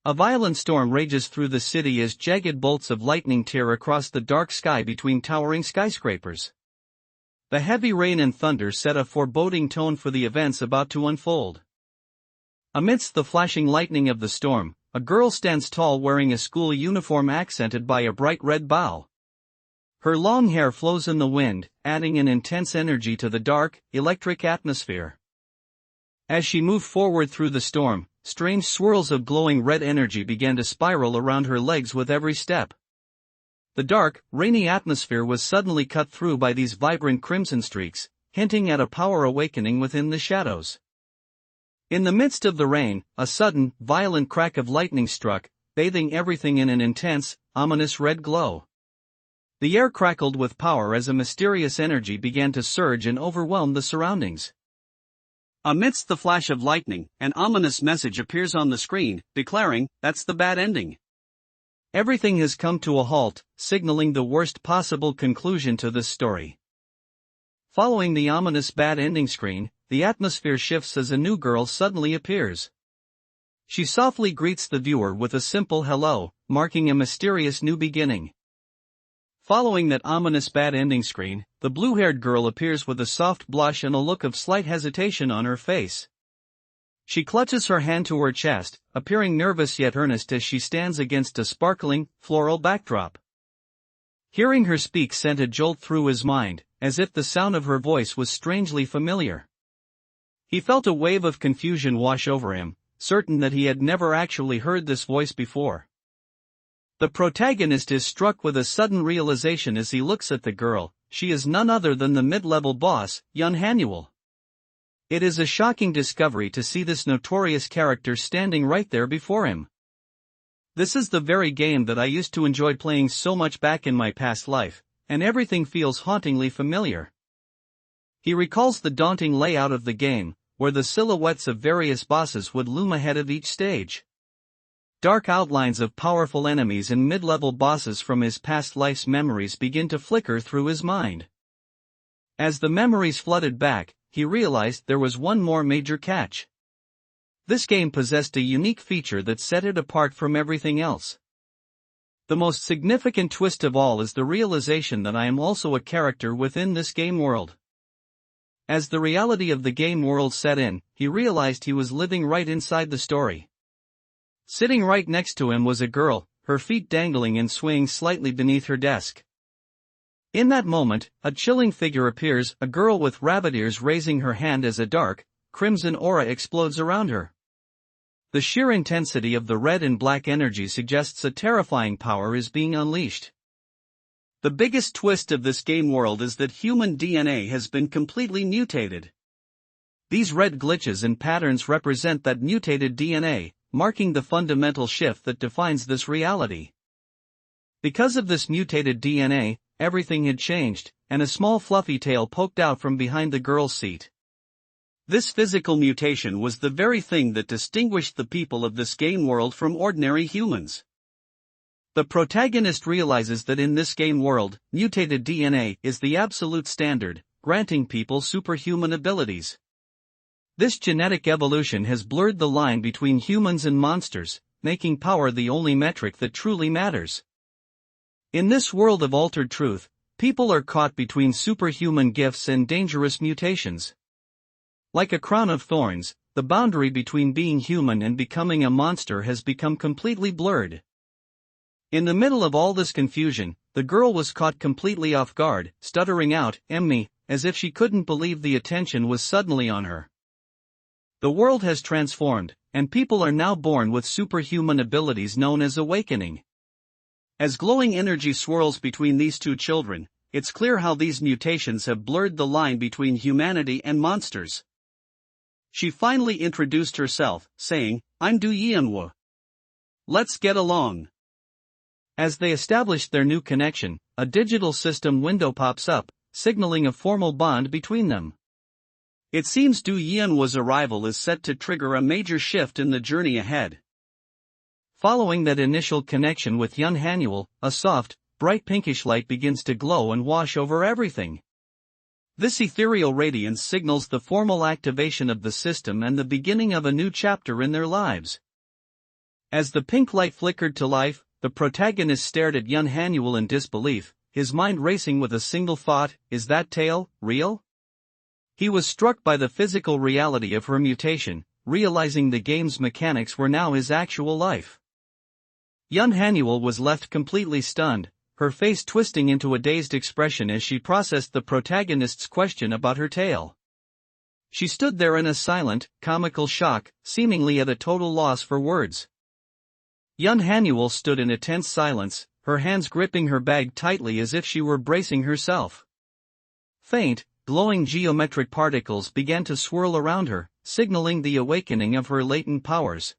A violent storm rages through the city as jagged bolts of lightning tear across the dark sky between towering skyscrapers. The heavy rain and thunder set a foreboding tone for the events about to unfold. Amidst the flashing lightning of the storm, a girl stands tall wearing a school uniform accented by a bright red bow. Her long hair flows in the wind, adding an intense energy to the dark, electric atmosphere. As she moved forward through the storm, strange swirls of glowing red energy began to spiral around her legs with every step. The dark, rainy atmosphere was suddenly cut through by these vibrant crimson streaks, hinting at a power awakening within the shadows. In the midst of the rain, a sudden, violent crack of lightning struck, bathing everything in an intense, ominous red glow. The air crackled with power as a mysterious energy began to surge and overwhelm the surroundings. Amidst the flash of lightning, an ominous message appears on the screen, declaring, "That's the bad ending. Everything has come to a halt," signaling the worst possible conclusion to this story. Following the ominous bad ending screen, the atmosphere shifts as a new girl suddenly appears. She softly greets the viewer with a simple hello, marking a mysterious new beginning. Following that ominous bad ending screen, the blue-haired girl appears with a soft blush and a look of slight hesitation on her face. She clutches her hand to her chest, appearing nervous yet earnest as she stands against a sparkling, floral backdrop. Hearing her speak sent a jolt through his mind, as if the sound of her voice was strangely familiar. He felt a wave of confusion wash over him, certain that he had never actually heard this voice before. The protagonist is struck with a sudden realization as he looks at the girl. She is none other than the mid-level boss, Young Hanuel. It is a shocking discovery to see this notorious character standing right there before him. This is the very game that I used to enjoy playing so much back in my past life, and everything feels hauntingly familiar. He recalls the daunting layout of the game, where the silhouettes of various bosses would loom ahead of each stage. Dark outlines of powerful enemies and mid-level bosses from his past life's memories begin to flicker through his mind. As the memories flooded back, he realized there was one more major catch. This game possessed a unique feature that set it apart from everything else. The most significant twist of all is the realization that I am also a character within this game world. As the reality of the game world set in, he realized he was living right inside the story. Sitting right next to him was a girl, her feet dangling and swaying slightly beneath her desk. In that moment, a chilling figure appears, a girl with rabbit ears raising her hand as a dark, crimson aura explodes around her. The sheer intensity of the red and black energy suggests a terrifying power is being unleashed. The biggest twist of this game world is that human DNA has been completely mutated. These red glitches and patterns represent that mutated DNA, marking the fundamental shift that defines this reality. Because of this mutated DNA, everything had changed, and a small fluffy tail poked out from behind the girl's seat. This physical mutation was the very thing that distinguished the people of this game world from ordinary humans. The protagonist realizes that in this game world, mutated DNA is the absolute standard, granting people superhuman abilities. This genetic evolution has blurred the line between humans and monsters, making power the only metric that truly matters. In this world of altered truth, people are caught between superhuman gifts and dangerous mutations. Like a crown of thorns, the boundary between being human and becoming a monster has become completely blurred. In the middle of all this confusion, the girl was caught completely off guard, stuttering out, "Emmy," as if she couldn't believe the attention was suddenly on her. The world has transformed, and people are now born with superhuman abilities known as awakening. As glowing energy swirls between these two children, it's clear how these mutations have blurred the line between humanity and monsters. She finally introduced herself, saying, "I'm Du Yeonwoo. Let's get along." As they established their new connection, a digital system window pops up, signaling a formal bond between them. It seems Du Yeonwoo's arrival is set to trigger a major shift in the journey ahead. Following that initial connection with Young Hanuel, a soft, bright pinkish light begins to glow and wash over everything. This ethereal radiance signals the formal activation of the system and the beginning of a new chapter in their lives. As the pink light flickered to life, the protagonist stared at Yun Hanuel in disbelief, his mind racing with a single thought: is that tale real? He was struck by the physical reality of her mutation, realizing the game's mechanics were now his actual life. Yun Hanuel was left completely stunned, her face twisting into a dazed expression as she processed the protagonist's question about her tale. She stood there in a silent, comical shock, seemingly at a total loss for words. Yun Hanuel stood in a tense silence, her hands gripping her bag tightly as if she were bracing herself. Faint, glowing geometric particles began to swirl around her, signaling the awakening of her latent powers.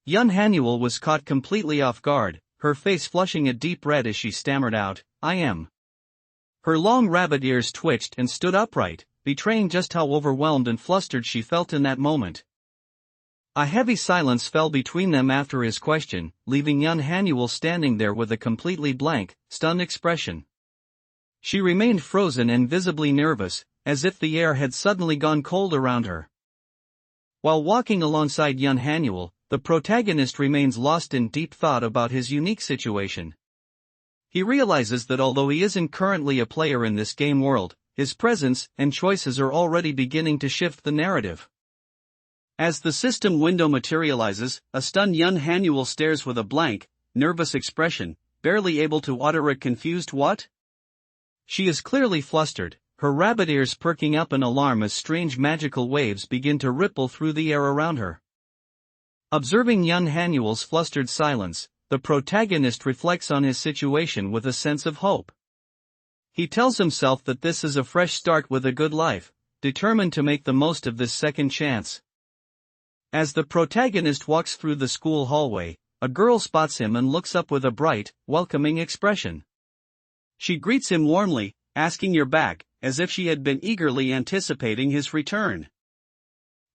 Yun Hanuel was caught completely off guard, her face flushing a deep red as she stammered out, "I am." Her long rabbit ears twitched and stood upright, betraying just how overwhelmed and flustered she felt in that moment. A heavy silence fell between them after his question, leaving Yun Hanuel standing there with a completely blank, stunned expression. She remained frozen and visibly nervous, as if the air had suddenly gone cold around her. While walking alongside Yun Hanuel, the protagonist remains lost in deep thought about his unique situation. He realizes that although he isn't currently a player in this game world, his presence and choices are already beginning to shift the narrative. As the system window materializes, a stunned Yun Hanuel stares with a blank, nervous expression, barely able to utter a confused "what?" She is clearly flustered, her rabbit ears perking up in alarm as strange magical waves begin to ripple through the air around her. Observing Yun Hanuel's flustered silence, the protagonist reflects on his situation with a sense of hope. He tells himself that this is a fresh start with a good life, determined to make the most of this second chance. As the protagonist walks through the school hallway, a girl spots him and looks up with a bright, welcoming expression. She greets him warmly, asking "you're back," as if she had been eagerly anticipating his return.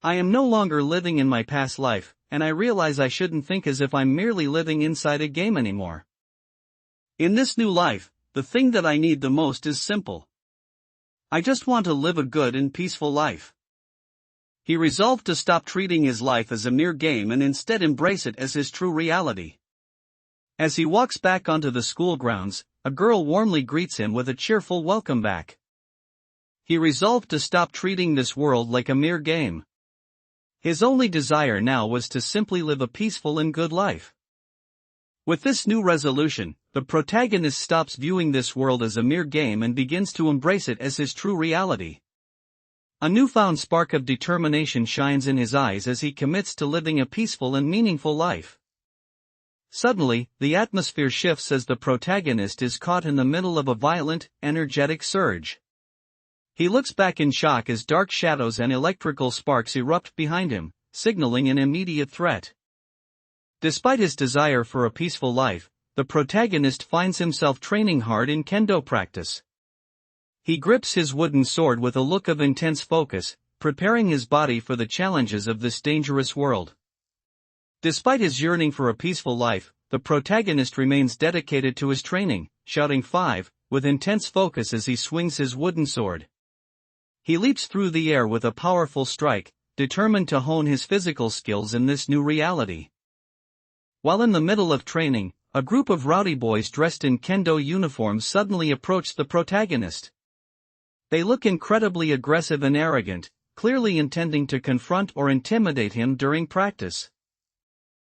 "I am no longer living in my past life, and I realize I shouldn't think as if I'm merely living inside a game anymore. In this new life, the thing that I need the most is simple. I just want to live a good and peaceful life." He resolved to stop treating his life as a mere game and instead embrace it as his true reality. As he walks back onto the school grounds, a girl warmly greets him with a cheerful welcome back. He resolved to stop treating this world like a mere game. His only desire now was to simply live a peaceful and good life. With this new resolution, the protagonist stops viewing this world as a mere game and begins to embrace it as his true reality. A newfound spark of determination shines in his eyes as he commits to living a peaceful and meaningful life. Suddenly, the atmosphere shifts as the protagonist is caught in the middle of a violent, energetic surge. He looks back in shock as dark shadows and electrical sparks erupt behind him, signaling an immediate threat. Despite his desire for a peaceful life, the protagonist finds himself training hard in kendo practice. He grips his wooden sword with a look of intense focus, preparing his body for the challenges of this dangerous world. Despite his yearning for a peaceful life, the protagonist remains dedicated to his training, shouting "5" with intense focus as he swings his wooden sword. He leaps through the air with a powerful strike, determined to hone his physical skills in this new reality. While in the middle of training, a group of rowdy boys dressed in kendo uniforms suddenly approach the protagonist. They look incredibly aggressive and arrogant, clearly intending to confront or intimidate him during practice.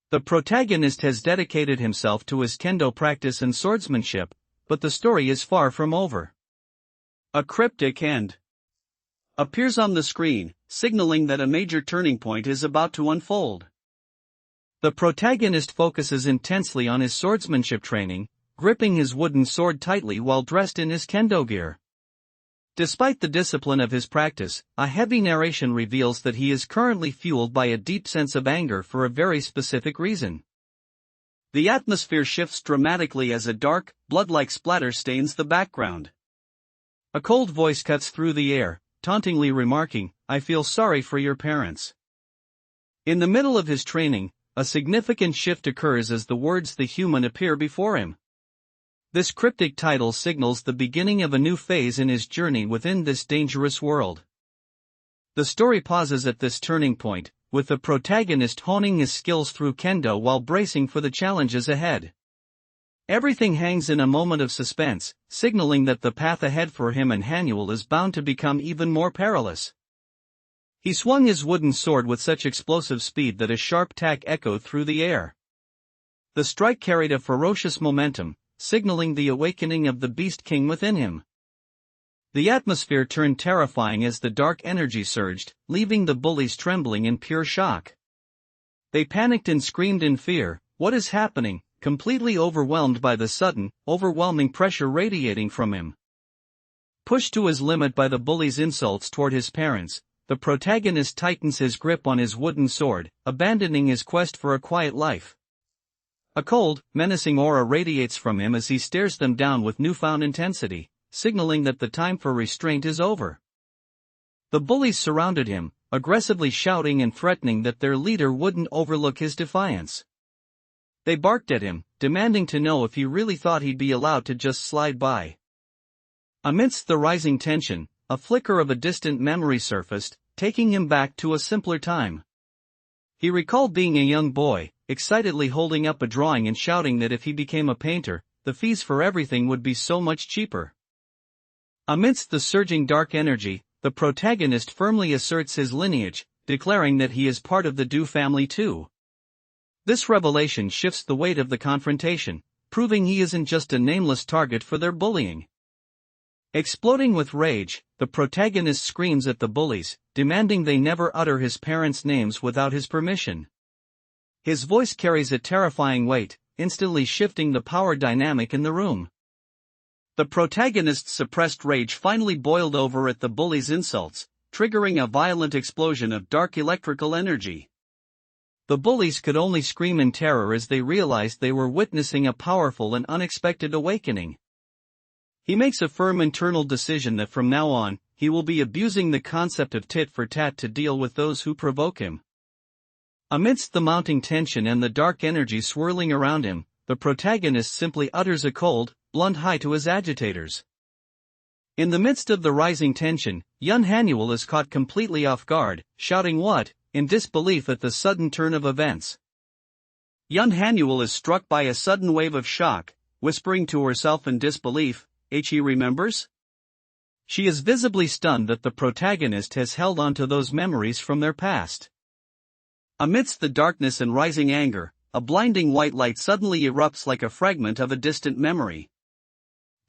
The protagonist has dedicated himself to his kendo practice and swordsmanship, but the story is far from over. A cryptic end appears on the screen, signaling that a major turning point is about to unfold. The protagonist focuses intensely on his swordsmanship training, gripping his wooden sword tightly while dressed in his kendo gear. Despite the discipline of his practice, a heavy narration reveals that he is currently fueled by a deep sense of anger for a very specific reason. The atmosphere shifts dramatically as a dark, blood-like splatter stains the background. A cold voice cuts through the air, tauntingly remarking, "I feel sorry for your parents." In the middle of his training, a significant shift occurs as the words "the human" appear before him. This cryptic title signals the beginning of a new phase in his journey within this dangerous world. The story pauses at this turning point, with the protagonist honing his skills through kendo while bracing for the challenges ahead. Everything hangs in a moment of suspense, signaling that the path ahead for him and Hanuel is bound to become even more perilous. He swung his wooden sword with such explosive speed that a sharp tack echoed through the air. The strike carried a ferocious momentum, signaling the awakening of the Beast King within him. The atmosphere turned terrifying as the dark energy surged, leaving the bullies trembling in pure shock. They panicked and screamed in fear, "What is happening?" completely overwhelmed by the sudden, overwhelming pressure radiating from him. Pushed to his limit by the bully's insults toward his parents, the protagonist tightens his grip on his wooden sword, abandoning his quest for a quiet life. A cold, menacing aura radiates from him as he stares them down with newfound intensity, signaling that the time for restraint is over. The bullies surrounded him, aggressively shouting and threatening that their leader wouldn't overlook his defiance. They barked at him, demanding to know if he really thought he'd be allowed to just slide by. Amidst the rising tension, a flicker of a distant memory surfaced, taking him back to a simpler time. He recalled being a young boy, excitedly holding up a drawing and shouting that if he became a painter, the fees for everything would be so much cheaper. Amidst the surging dark energy, the protagonist firmly asserts his lineage, declaring that he is part of the Du family too. This revelation shifts the weight of the confrontation, proving he isn't just a nameless target for their bullying. Exploding with rage, the protagonist screams at the bullies, demanding they never utter his parents' names without his permission. His voice carries a terrifying weight, instantly shifting the power dynamic in the room. The protagonist's suppressed rage finally boiled over at the bullies' insults, triggering a violent explosion of dark electrical energy. The bullies could only scream in terror as they realized they were witnessing a powerful and unexpected awakening. He makes a firm internal decision that from now on, he will be abusing the concept of tit for tat to deal with those who provoke him. Amidst the mounting tension and the dark energy swirling around him, the protagonist simply utters a cold, blunt hi to his agitators. In the midst of the rising tension, young Hanuel is caught completely off guard, shouting "What?" in disbelief at the sudden turn of events. Young Hanuel is struck by a sudden wave of shock, whispering to herself in disbelief, "He remembers?" She is visibly stunned that the protagonist has held on to those memories from their past. Amidst the darkness and rising anger, a blinding white light suddenly erupts like a fragment of a distant memory.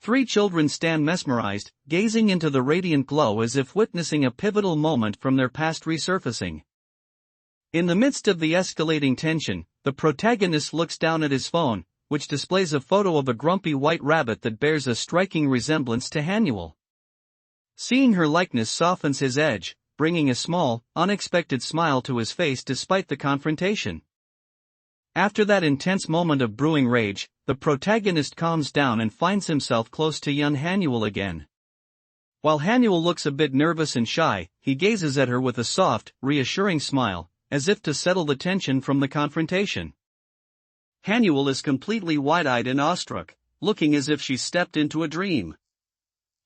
Three children stand mesmerized, gazing into the radiant glow as if witnessing a pivotal moment from their past resurfacing. In the midst of the escalating tension, the protagonist looks down at his phone, which displays a photo of a grumpy white rabbit that bears a striking resemblance to Hanuel. Seeing her likeness softens his edge, bringing a small, unexpected smile to his face despite the confrontation. After that intense moment of brewing rage, the protagonist calms down and finds himself close to young Hanuel again. While Hanuel looks a bit nervous and shy, he gazes at her with a soft, reassuring smile, as if to settle the tension from the confrontation. Hanuel is completely wide-eyed and awestruck, looking as if she stepped into a dream.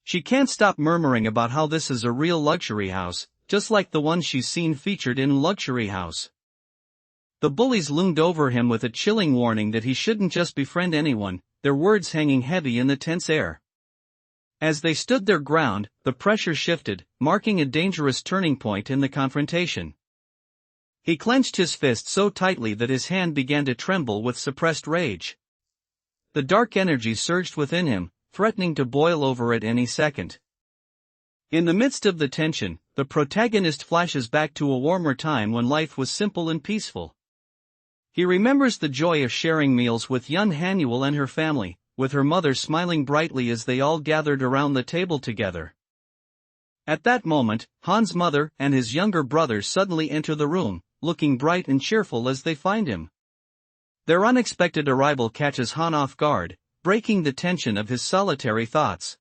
She can't stop murmuring about how this is a real luxury house, just like the one she's seen featured in Luxury House. The bullies loomed over him with a chilling warning that he shouldn't just befriend anyone, their words hanging heavy in the tense air. As they stood their ground, the pressure shifted, marking a dangerous turning point in the confrontation. He clenched his fist so tightly that his hand began to tremble with suppressed rage. The dark energy surged within him, threatening to boil over at any second. In the midst of the tension, the protagonist flashes back to a warmer time when life was simple and peaceful. He remembers the joy of sharing meals with young Hanuel and her family, with her mother smiling brightly as they all gathered around the table together. At that moment, Han's mother and his younger brother suddenly enter the room, looking bright and cheerful as they find him. Their unexpected arrival catches Han off guard, breaking the tension of his solitary thoughts.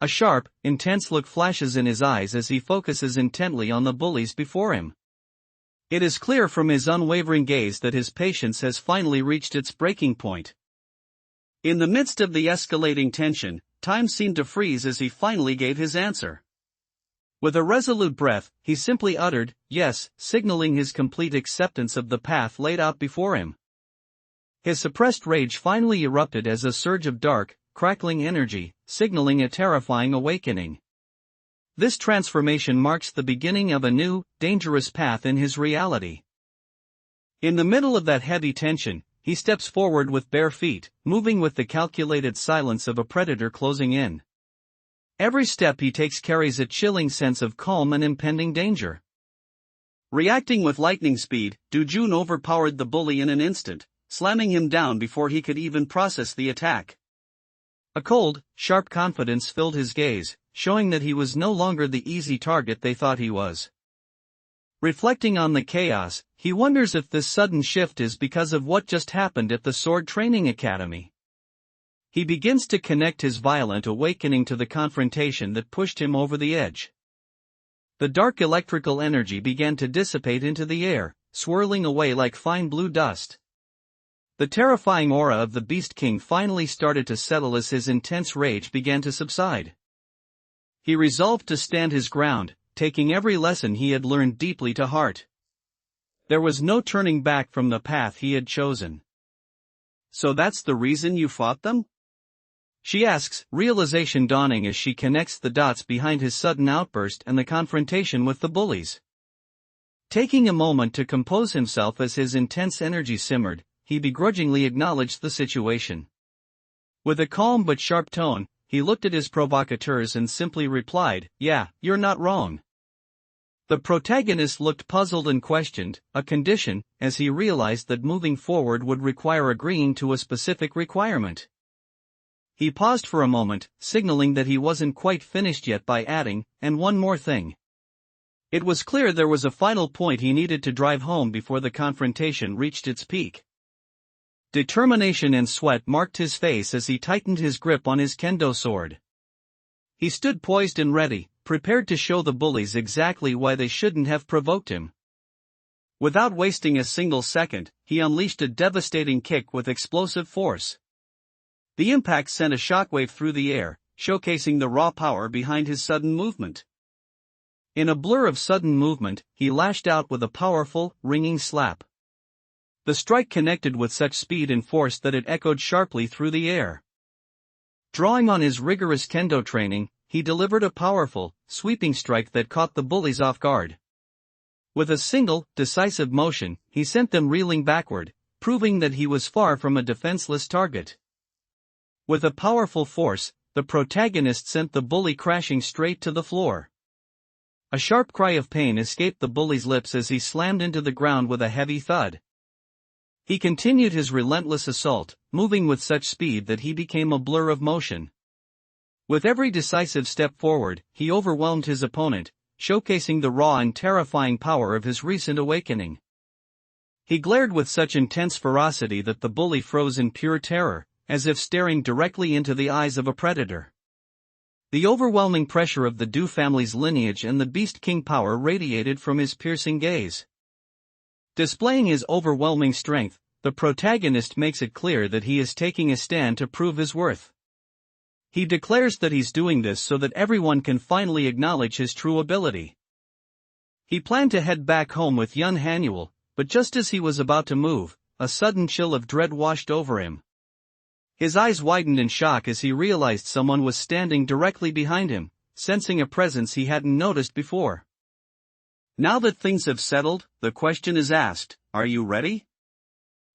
A sharp, intense look flashes in his eyes as he focuses intently on the bullies before him. It is clear from his unwavering gaze that his patience has finally reached its breaking point. In the midst of the escalating tension, time seemed to freeze as he finally gave his answer. With a resolute breath, he simply uttered, "Yes," signaling his complete acceptance of the path laid out before him. His suppressed rage finally erupted as a surge of dark, crackling energy, signaling a terrifying awakening. This transformation marks the beginning of a new, dangerous path in his reality. In the middle of that heavy tension, he steps forward with bare feet, moving with the calculated silence of a predator closing in. Every step he takes carries a chilling sense of calm and impending danger. Reacting with lightning speed, Do-jun overpowered the bully in an instant, slamming him down before he could even process the attack. A cold, sharp confidence filled his gaze, showing that he was no longer the easy target they thought he was. Reflecting on the chaos, he wonders if this sudden shift is because of what just happened at the Sword Training Academy. He begins to connect his violent awakening to the confrontation that pushed him over the edge. The dark electrical energy began to dissipate into the air, swirling away like fine blue dust. The terrifying aura of the Beast King finally started to settle as his intense rage began to subside. He resolved to stand his ground, taking every lesson he had learned deeply to heart. There was no turning back from the path he had chosen. "So that's the reason you fought them?" she asks, realization dawning as she connects the dots behind his sudden outburst and the confrontation with the bullies. Taking a moment to compose himself as his intense energy simmered, he begrudgingly acknowledged the situation. With a calm but sharp tone, he looked at his provocateurs and simply replied, "Yeah, you're not wrong." The protagonist looked puzzled and questioned, a condition, as he realized that moving forward would require agreeing to a specific requirement. He paused for a moment, signaling that he wasn't quite finished yet by adding, "And one more thing." It was clear there was a final point he needed to drive home before the confrontation reached its peak. Determination and sweat marked his face as he tightened his grip on his kendo sword. He stood poised and ready, prepared to show the bullies exactly why they shouldn't have provoked him. Without wasting a single second, he unleashed a devastating kick with explosive force. The impact sent a shockwave through the air, showcasing the raw power behind his sudden movement. In a blur of sudden movement, he lashed out with a powerful, ringing slap. The strike connected with such speed and force that it echoed sharply through the air. Drawing on his rigorous kendo training, he delivered a powerful, sweeping strike that caught the bullies off guard. With a single, decisive motion, he sent them reeling backward, proving that he was far from a defenseless target. With a powerful force, the protagonist sent the bully crashing straight to the floor. A sharp cry of pain escaped the bully's lips as he slammed into the ground with a heavy thud. He continued his relentless assault, moving with such speed that he became a blur of motion. With every decisive step forward, he overwhelmed his opponent, showcasing the raw and terrifying power of his recent awakening. He glared with such intense ferocity that the bully froze in pure terror, as if staring directly into the eyes of a predator. The overwhelming pressure of the Du family's lineage and the Beast King power radiated from his piercing gaze. Displaying his overwhelming strength, the protagonist makes it clear that he is taking a stand to prove his worth. He declares that he's doing this so that everyone can finally acknowledge his true ability. He planned to head back home with Yun Hanuel, but just as he was about to move, a sudden chill of dread washed over him. His eyes widened in shock as he realized someone was standing directly behind him, sensing a presence he hadn't noticed before. Now that things have settled, the question is asked, are you ready?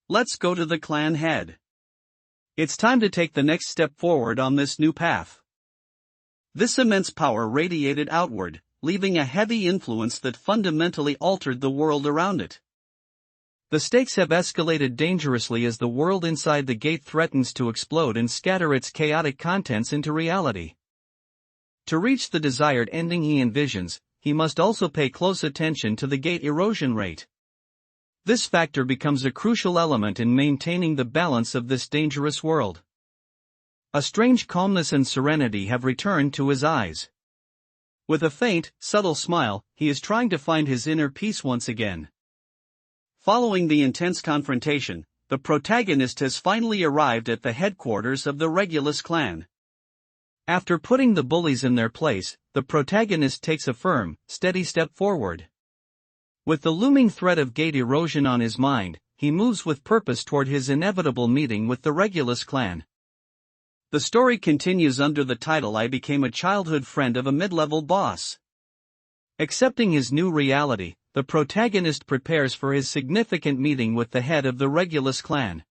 Let's go to the clan head. It's time to take the next step forward on this new path. This immense power radiated outward, leaving a heavy influence that fundamentally altered the world around it. The stakes have escalated dangerously as the world inside the gate threatens to explode and scatter its chaotic contents into reality. To reach the desired ending he envisions, he must also pay close attention to the gate erosion rate. This factor becomes a crucial element in maintaining the balance of this dangerous world. A strange calmness and serenity have returned to his eyes. With a faint, subtle smile, he is trying to find his inner peace once again. Following the intense confrontation, the protagonist has finally arrived at the headquarters of the Regulus clan. After putting the bullies in their place, the protagonist takes a firm, steady step forward. With the looming threat of gate erosion on his mind, he moves with purpose toward his inevitable meeting with the Regulus clan. The story continues under the title I Became a Childhood Friend of a Mid-Level Boss. Accepting his new reality, the protagonist prepares for his significant meeting with the head of the Regulus clan.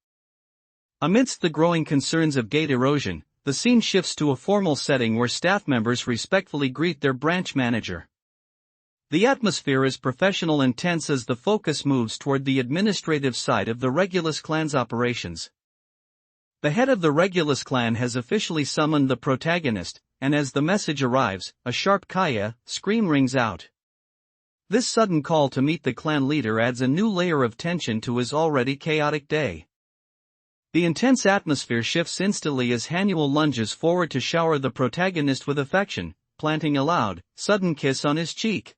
Amidst the growing concerns of gate erosion, the scene shifts to a formal setting where staff members respectfully greet their branch manager. The atmosphere is professional and tense as the focus moves toward the administrative side of the Regulus clan's operations. The head of the Regulus clan has officially summoned the protagonist, and as the message arrives, a sharp Kaya scream rings out. This sudden call to meet the clan leader adds a new layer of tension to his already chaotic day. The intense atmosphere shifts instantly as Hanuel lunges forward to shower the protagonist with affection, planting a loud, sudden kiss on his cheek.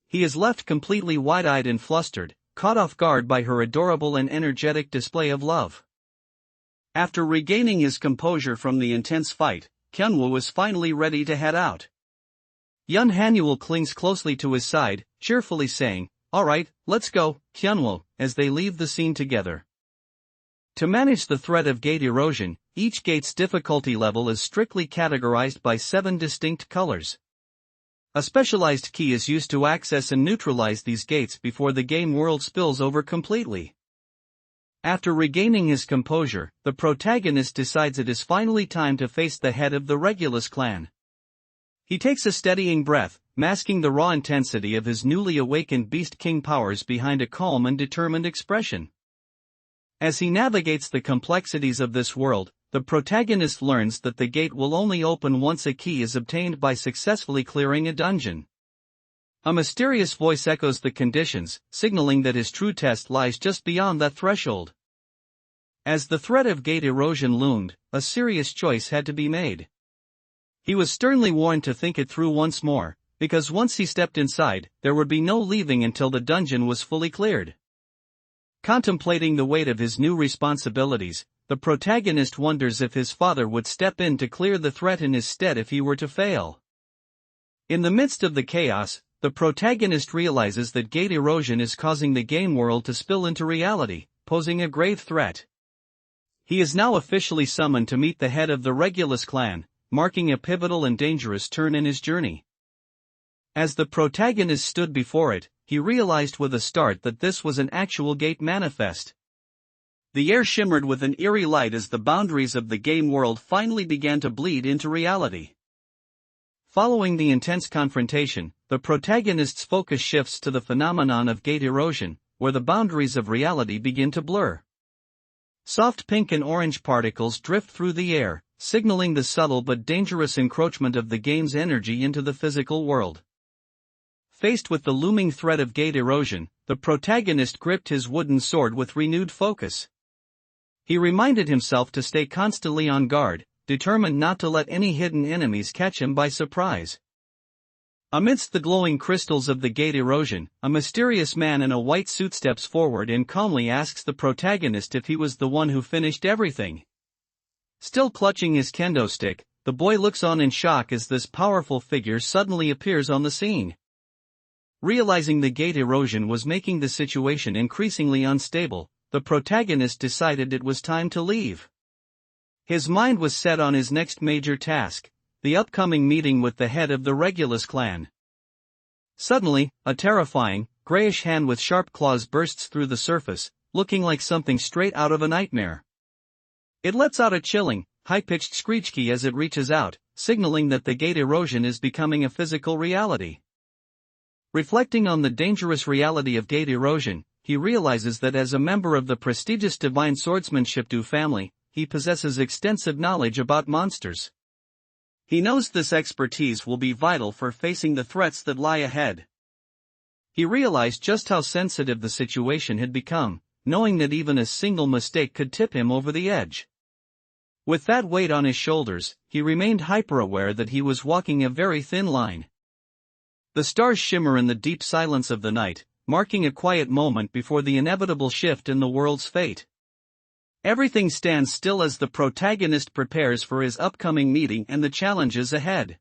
He is left completely wide-eyed and flustered, caught off guard by her adorable and energetic display of love. After regaining his composure from the intense fight, Hyunwoo is finally ready to head out. Young Hanuel clings closely to his side, cheerfully saying, "Alright, let's go, Hyunwoo," as they leave the scene together. To manage the threat of gate erosion, each gate's difficulty level is strictly categorized by 7 distinct colors. A specialized key is used to access and neutralize these gates before the game world spills over completely. After regaining his composure, the protagonist decides it is finally time to face the head of the Regulus clan. He takes a steadying breath, masking the raw intensity of his newly awakened Beast King powers behind a calm and determined expression. As he navigates the complexities of this world, the protagonist learns that the gate will only open once a key is obtained by successfully clearing a dungeon. A mysterious voice echoes the conditions, signaling that his true test lies just beyond that threshold. As the threat of gate erosion loomed, a serious choice had to be made. He was sternly warned to think it through once more, because once he stepped inside, there would be no leaving until the dungeon was fully cleared. Contemplating the weight of his new responsibilities, the protagonist wonders if his father would step in to clear the threat in his stead if he were to fail. In the midst of the chaos, the protagonist realizes that gate erosion is causing the game world to spill into reality, posing a grave threat. He is now officially summoned to meet the head of the Regulus clan, marking a pivotal and dangerous turn in his journey. As the protagonist stood before it, he realized with a start that this was an actual gate manifest. The air shimmered with an eerie light as the boundaries of the game world finally began to bleed into reality. Following the intense confrontation, the protagonist's focus shifts to the phenomenon of gate erosion, where the boundaries of reality begin to blur. Soft pink and orange particles drift through the air, signaling the subtle but dangerous encroachment of the game's energy into the physical world. Faced with the looming threat of gate erosion, the protagonist gripped his wooden sword with renewed focus. He reminded himself to stay constantly on guard, determined not to let any hidden enemies catch him by surprise. Amidst the glowing crystals of the gate erosion, a mysterious man in a white suit steps forward and calmly asks the protagonist if he was the one who finished everything. Still clutching his kendo stick, the boy looks on in shock as this powerful figure suddenly appears on the scene. Realizing the gate erosion was making the situation increasingly unstable, the protagonist decided it was time to leave. His mind was set on his next major task, the upcoming meeting with the head of the Regulus clan. Suddenly, a terrifying, grayish hand with sharp claws bursts through the surface, looking like something straight out of a nightmare. It lets out a chilling, high-pitched screech key as it reaches out, signaling that the gate erosion is becoming a physical reality. Reflecting on the dangerous reality of gate erosion, he realizes that as a member of the prestigious Divine Swordsmanship family, he possesses extensive knowledge about monsters. He knows this expertise will be vital for facing the threats that lie ahead. He realized just how sensitive the situation had become, knowing that even a single mistake could tip him over the edge. With that weight on his shoulders, he remained hyper-aware that he was walking a very thin line. The stars shimmer in the deep silence of the night, marking a quiet moment before the inevitable shift in the world's fate. Everything stands still as the protagonist prepares for his upcoming meeting and the challenges ahead.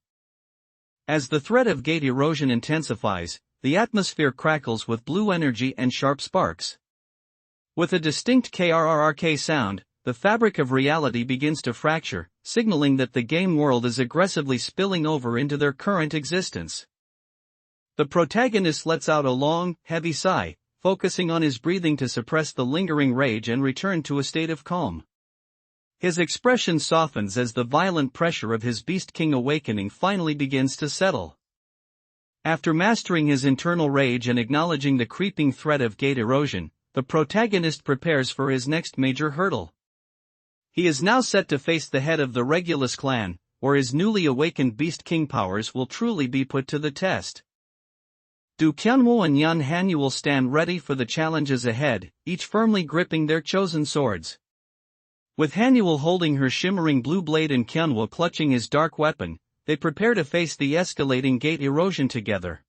As the threat of gate erosion intensifies, the atmosphere crackles with blue energy and sharp sparks. With a distinct krrrk sound, the fabric of reality begins to fracture, signaling that the game world is aggressively spilling over into their current existence. The protagonist lets out a long, heavy sigh, focusing on his breathing to suppress the lingering rage and return to a state of calm. His expression softens as the violent pressure of his Beast King awakening finally begins to settle. After mastering his internal rage and acknowledging the creeping threat of gate erosion, the protagonist prepares for his next major hurdle. He is now set to face the head of the Regulus clan, where his newly awakened Beast King powers will truly be put to the test. Du Kyunwoo and Yun Hanyu will stand ready for the challenges ahead, each firmly gripping their chosen swords. With Hanyul holding her shimmering blue blade and Kyunwoo clutching his dark weapon, they prepare to face the escalating gate erosion together.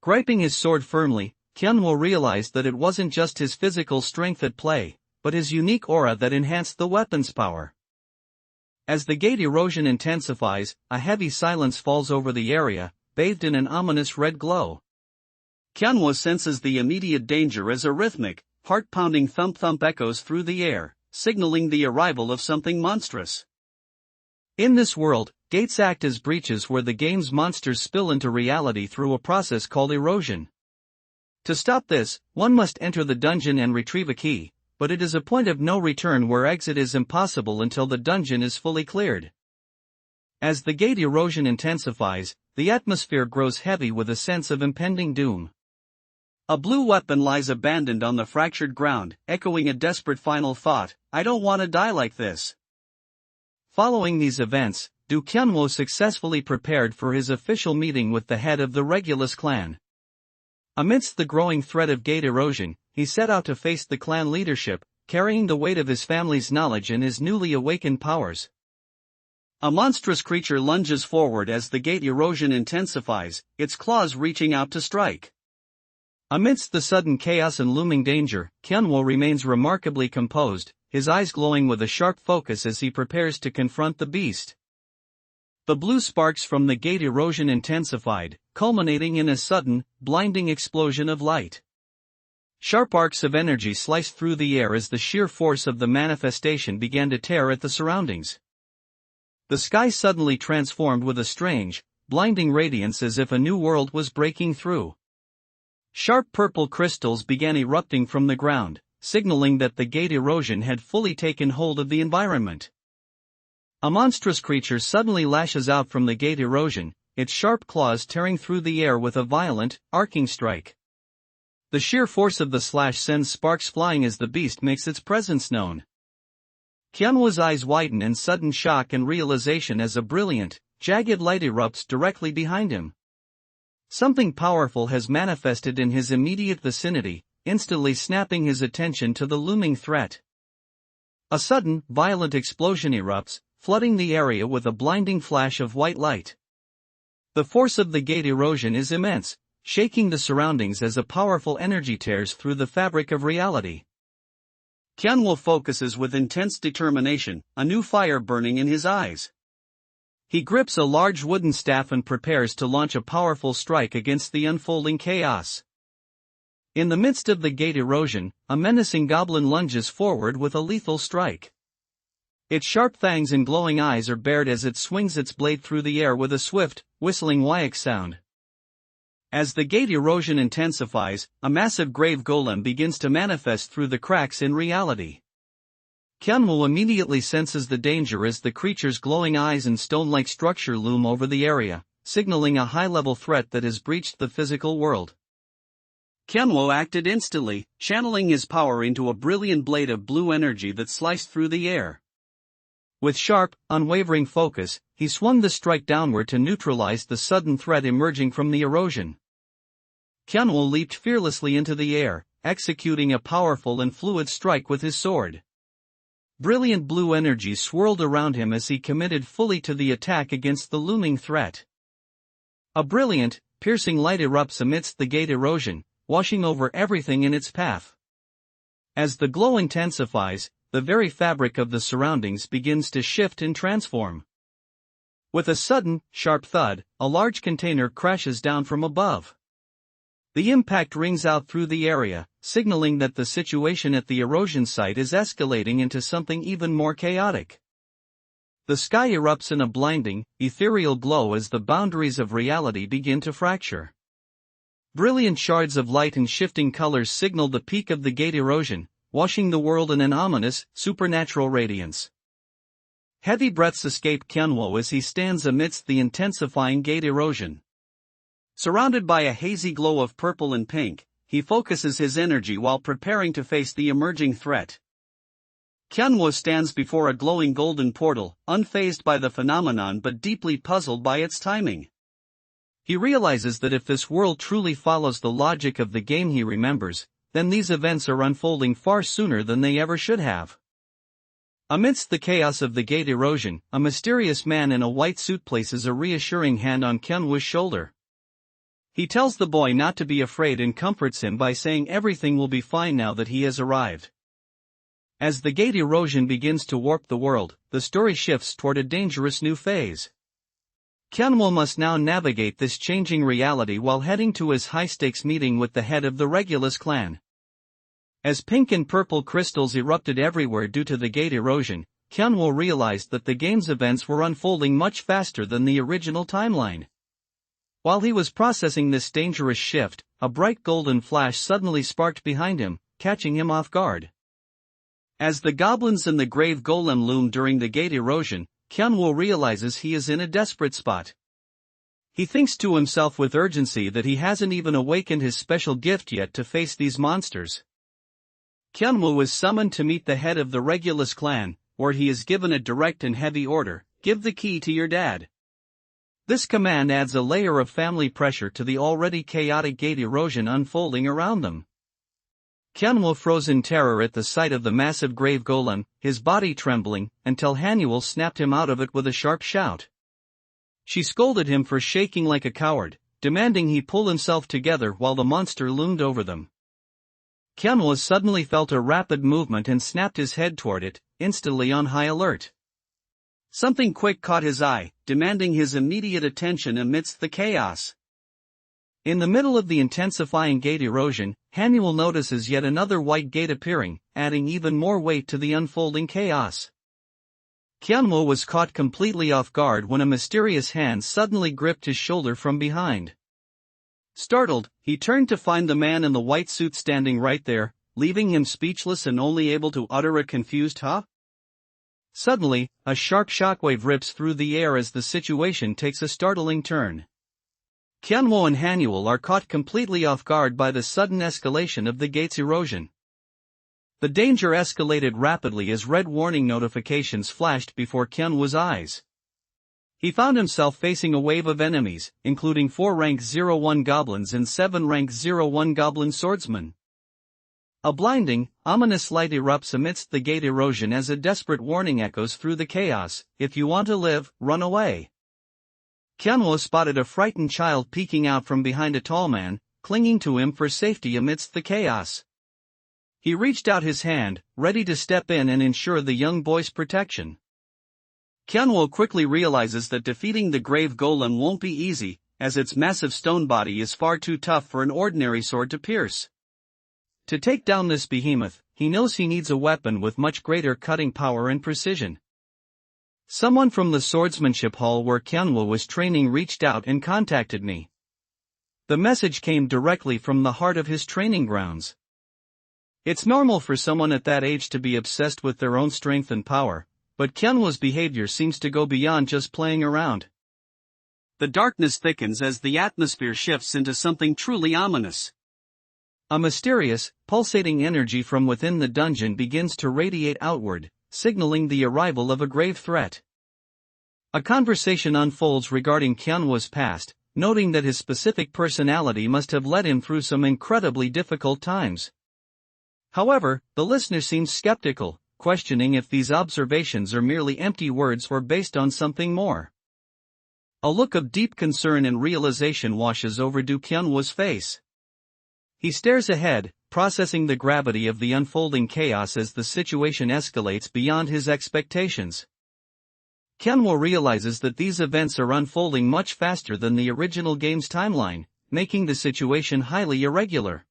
Gripping his sword firmly, Kyunwoo realized that it wasn't just his physical strength at play, but his unique aura that enhanced the weapon's power. As the gate erosion intensifies, a heavy silence falls over the area, bathed in an ominous red glow. Kyunwoo senses the immediate danger as a rhythmic, heart-pounding thump-thump echoes through the air, signaling the arrival of something monstrous. In this world, gates act as breaches where the game's monsters spill into reality through a process called erosion. To stop this, one must enter the dungeon and retrieve a key, but it is a point of no return where exit is impossible until the dungeon is fully cleared. As the gate erosion intensifies, the atmosphere grows heavy with a sense of impending doom. A blue weapon lies abandoned on the fractured ground, echoing a desperate final thought, "I don't want to die like this." Following these events, Du Kyunwoo successfully prepared for his official meeting with the head of the Regulus clan. Amidst the growing threat of gate erosion, he set out to face the clan leadership, carrying the weight of his family's knowledge and his newly awakened powers. A monstrous creature lunges forward as the gate erosion intensifies, its claws reaching out to strike. Amidst the sudden chaos and looming danger, Kyunwoo remains remarkably composed, his eyes glowing with a sharp focus as he prepares to confront the beast. The blue sparks from the gate erosion intensified, culminating in a sudden, blinding explosion of light. Sharp arcs of energy sliced through the air as the sheer force of the manifestation began to tear at the surroundings. The sky suddenly transformed with a strange, blinding radiance as if a new world was breaking through. Sharp purple crystals began erupting from the ground, signaling that the gate erosion had fully taken hold of the environment. A monstrous creature suddenly lashes out from the gate erosion, its sharp claws tearing through the air with a violent, arcing strike. The sheer force of the slash sends sparks flying as the beast makes its presence known. Kyunwoo's eyes widen in sudden shock and realization as a brilliant, jagged light erupts directly behind him. Something powerful has manifested in his immediate vicinity, instantly snapping his attention to the looming threat. A sudden, violent explosion erupts, flooding the area with a blinding flash of white light. The force of the gate erosion is immense, shaking the surroundings as a powerful energy tears through the fabric of reality. Kyunwoo focuses with intense determination, a new fire burning in his eyes. He grips a large wooden staff and prepares to launch a powerful strike against the unfolding chaos. In the midst of the gate erosion, a menacing goblin lunges forward with a lethal strike. Its sharp fangs and glowing eyes are bared as it swings its blade through the air with a swift, whistling wyack sound. As the gate erosion intensifies, a massive grave golem begins to manifest through the cracks in reality. Kyunwoo immediately senses the danger as the creature's glowing eyes and stone-like structure loom over the area, signaling a high-level threat that has breached the physical world. Kyunwoo acted instantly, channeling his power into a brilliant blade of blue energy that sliced through the air. With sharp, unwavering focus, he swung the strike downward to neutralize the sudden threat emerging from the erosion. Kyunwoo leaped fearlessly into the air, executing a powerful and fluid strike with his sword. Brilliant blue energy swirled around him as he committed fully to the attack against the looming threat. A brilliant, piercing light erupts amidst the gate erosion, washing over everything in its path. As the glow intensifies, the very fabric of the surroundings begins to shift and transform. With a sudden, sharp thud, a large container crashes down from above. The impact rings out through the area, signaling that the situation at the erosion site is escalating into something even more chaotic. The sky erupts in a blinding, ethereal glow as the boundaries of reality begin to fracture. Brilliant shards of light and shifting colors signal the peak of the gate erosion, washing the world in an ominous, supernatural radiance. Heavy breaths escape Kyeonwoo as he stands amidst the intensifying gate erosion. Surrounded by a hazy glow of purple and pink, he focuses his energy while preparing to face the emerging threat. Kyeonwoo stands before a glowing golden portal, unfazed by the phenomenon but deeply puzzled by its timing. He realizes that if this world truly follows the logic of the game he remembers, then these events are unfolding far sooner than they ever should have. Amidst the chaos of the gate erosion, a mysterious man in a white suit places a reassuring hand on Kyeonwoo's shoulder. He tells the boy not to be afraid and comforts him by saying everything will be fine now that he has arrived. As the gate erosion begins to warp the world, the story shifts toward a dangerous new phase. Kyeonwoo must now navigate this changing reality while heading to his high-stakes meeting with the head of the Regulus clan. As pink and purple crystals erupted everywhere due to the gate erosion, Kyeonwoo realized that the game's events were unfolding much faster than the original timeline. While he was processing this dangerous shift, a bright golden flash suddenly sparked behind him, catching him off guard. As the goblins and the grave golem loom during the gate erosion, Kyeonwoo realizes he is in a desperate spot. He thinks to himself with urgency that he hasn't even awakened his special gift yet to face these monsters. Kyeonwoo is summoned to meet the head of the Regulus clan, where he is given a direct and heavy order: give the key to your dad. This command adds a layer of family pressure to the already chaotic gate erosion unfolding around them. Kyeonwoo froze in terror at the sight of the massive grave golem, his body trembling, until Hanyul snapped him out of it with a sharp shout. She scolded him for shaking like a coward, demanding he pull himself together while the monster loomed over them. Kyeonwoo suddenly felt a rapid movement and snapped his head toward it, instantly on high alert. Something quick caught his eye, demanding his immediate attention amidst the chaos. In the middle of the intensifying gate erosion, Hanyul notices yet another white gate appearing, adding even more weight to the unfolding chaos. Kyeonwoo was caught completely off guard when a mysterious hand suddenly gripped his shoulder from behind. Startled, he turned to find the man in the white suit standing right there, leaving him speechless and only able to utter a confused "huh?" Suddenly, a sharp shockwave rips through the air as the situation takes a startling turn. Kyeonwoo and Hanyul are caught completely off guard by the sudden escalation of the gate's erosion. The danger escalated rapidly as red warning notifications flashed before Kyeonwoo's eyes. He found himself facing a wave of enemies, including 4 rank 01 goblins and 7 rank 01 goblin swordsmen. A blinding, ominous light erupts amidst the gate erosion as a desperate warning echoes through the chaos: if you want to live, run away. Kyeonwoo spotted a frightened child peeking out from behind a tall man, clinging to him for safety amidst the chaos. He reached out his hand, ready to step in and ensure the young boy's protection. Kyeonwoo quickly realizes that defeating the grave golem won't be easy, as its massive stone body is far too tough for an ordinary sword to pierce. To take down this behemoth, he knows he needs a weapon with much greater cutting power and precision. Someone from the swordsmanship hall where Kyeonwoo was training reached out and contacted me. The message came directly from the heart of his training grounds. It's normal for someone at that age to be obsessed with their own strength and power, but Kyeonwoo's behavior seems to go beyond just playing around. The darkness thickens as the atmosphere shifts into something truly ominous. A mysterious, pulsating energy from within the dungeon begins to radiate outward, signaling the arrival of a grave threat. A conversation unfolds regarding Kyeonwoo's past, noting that his specific personality must have led him through some incredibly difficult times. However, the listener seems skeptical, questioning if these observations are merely empty words or based on something more. A look of deep concern and realization washes over Kyeonwoo's face. He stares ahead, processing the gravity of the unfolding chaos as the situation escalates beyond his expectations. Kyanwo realizes that these events are unfolding much faster than the original game's timeline, making the situation highly irregular.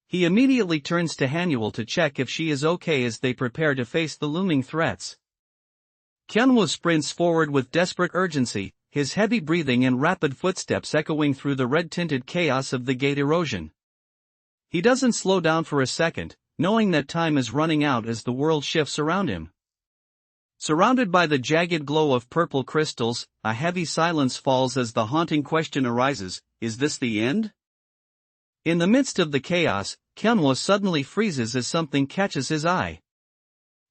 He immediately turns to Hanuel to check if she is okay as they prepare to face the looming threats. Kyanwo sprints forward with desperate urgency, his heavy breathing and rapid footsteps echoing through the red-tinted chaos of the gate erosion. He doesn't slow down for a second, knowing that time is running out as the world shifts around him. Surrounded by the jagged glow of purple crystals, a heavy silence falls as the haunting question arises, is this the end? In the midst of the chaos, Kyanwo suddenly freezes as something catches his eye.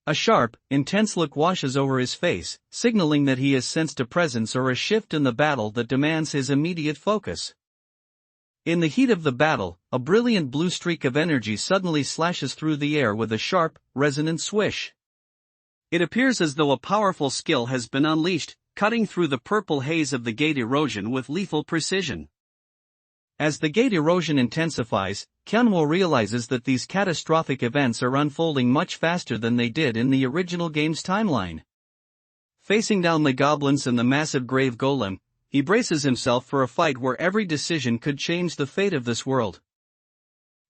A sharp, intense look washes over his face, signaling that he has sensed a presence or a shift in the battle that demands his immediate focus. In the heat of the battle, a brilliant blue streak of energy suddenly slashes through the air with a sharp, resonant swish. It appears as though a powerful skill has been unleashed, cutting through the purple haze of the gate erosion with lethal precision. As the gate erosion intensifies, Kyanwo realizes that these catastrophic events are unfolding much faster than they did in the original game's timeline. Facing down the goblins and the massive grave golem, he braces himself for a fight where every decision could change the fate of this world.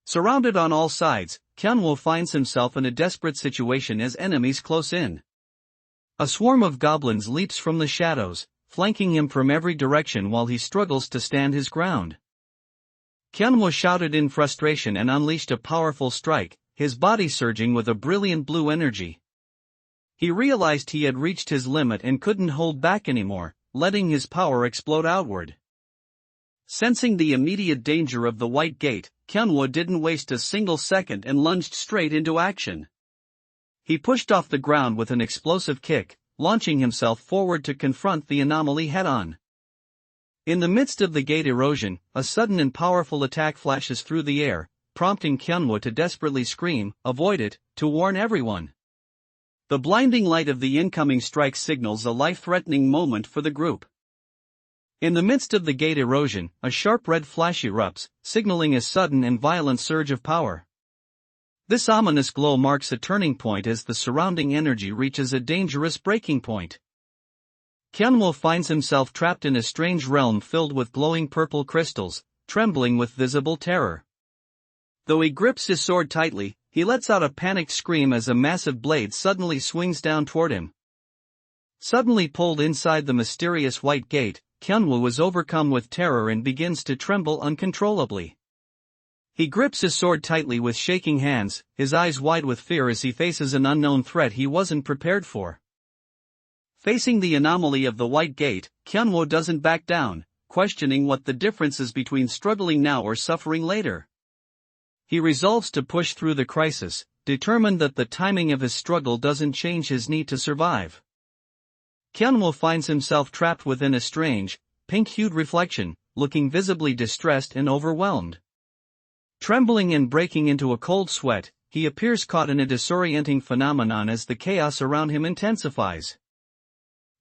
Surrounded on all sides, Kyanwo finds himself in a desperate situation as enemies close in. A swarm of goblins leaps from the shadows, flanking him from every direction while he struggles to stand his ground. Kyanwo shouted in frustration and unleashed a powerful strike, his body surging with a brilliant blue energy. He realized he had reached his limit and couldn't hold back anymore, letting his power explode outward. Sensing the immediate danger of the White Gate, Kyanwo didn't waste a single second and lunged straight into action. He pushed off the ground with an explosive kick, launching himself forward to confront the anomaly head-on. In the midst of the gate erosion, a sudden and powerful attack flashes through the air, prompting Kyanwo to desperately scream, "Avoid it," to warn everyone. The blinding light of the incoming strike signals a life-threatening moment for the group. In the midst of the gate erosion, a sharp red flash erupts, signaling a sudden and violent surge of power. This ominous glow marks a turning point as the surrounding energy reaches a dangerous breaking point. Kyanwo finds himself trapped in a strange realm filled with glowing purple crystals, trembling with visible terror. Though he grips his sword tightly, he lets out a panicked scream as a massive blade suddenly swings down toward him. Suddenly pulled inside the mysterious White Gate, Kyanwo is overcome with terror and begins to tremble uncontrollably. He grips his sword tightly with shaking hands, his eyes wide with fear as he faces an unknown threat he wasn't prepared for. Facing the anomaly of the White Gate, Kyanwo doesn't back down, questioning what the difference is between struggling now or suffering later. He resolves to push through the crisis, determined that the timing of his struggle doesn't change his need to survive. Kyanwo finds himself trapped within a strange, pink-hued reflection, looking visibly distressed and overwhelmed. Trembling and breaking into a cold sweat, he appears caught in a disorienting phenomenon as the chaos around him intensifies.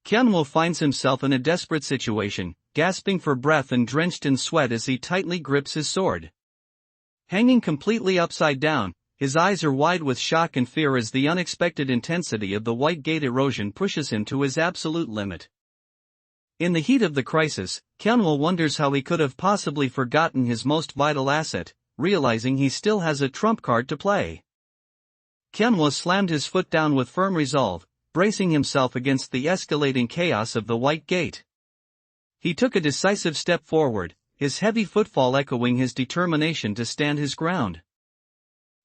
Kyanwo finds himself in a desperate situation, gasping for breath and drenched in sweat as he tightly grips his sword. Hanging completely upside down, his eyes are wide with shock and fear as the unexpected intensity of the White Gate erosion pushes him to his absolute limit. In the heat of the crisis, Kyanwo wonders how he could have possibly forgotten his most vital asset, realizing he still has a trump card to play. Kyanwo slammed his foot down with firm resolve, bracing himself against the escalating chaos of the White Gate. He took a decisive step forward, his heavy footfall echoing his determination to stand his ground.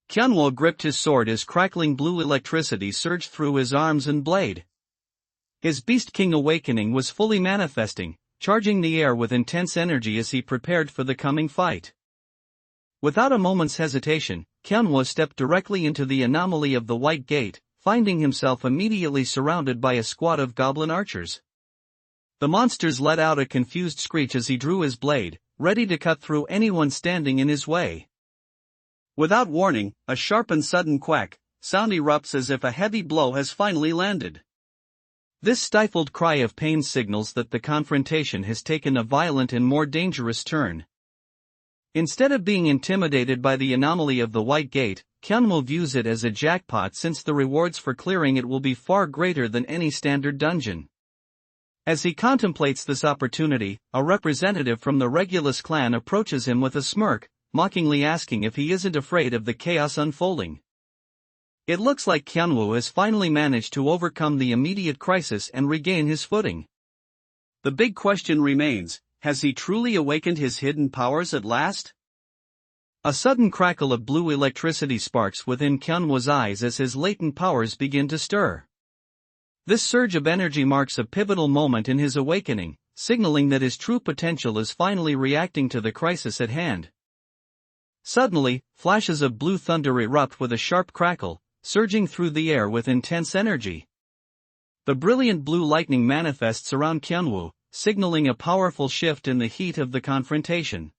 Kyanwo gripped his sword as crackling blue electricity surged through his arms and blade. His Beast King awakening was fully manifesting, charging the air with intense energy as he prepared for the coming fight. Without a moment's hesitation, Kyanwo stepped directly into the anomaly of the White Gate, finding himself immediately surrounded by a squad of goblin archers. The monsters let out a confused screech as he drew his blade, ready to cut through anyone standing in his way. Without warning, a sharp and sudden quack sound erupts as if a heavy blow has finally landed. This stifled cry of pain signals that the confrontation has taken a violent and more dangerous turn. Instead of being intimidated by the anomaly of the White Gate, Kyanwo views it as a jackpot since the rewards for clearing it will be far greater than any standard dungeon. As he contemplates this opportunity, a representative from the Regulus clan approaches him with a smirk, mockingly asking if he isn't afraid of the chaos unfolding. It looks like Kyunwoo has finally managed to overcome the immediate crisis and regain his footing. The big question remains, has he truly awakened his hidden powers at last? A sudden crackle of blue electricity sparks within Kyunwoo's eyes as his latent powers begin to stir. This surge of energy marks a pivotal moment in his awakening, signaling that his true potential is finally reacting to the crisis at hand. Suddenly, flashes of blue thunder erupt with a sharp crackle, surging through the air with intense energy. The brilliant blue lightning manifests around Kyunwoo, signaling a powerful shift in the heat of the confrontation.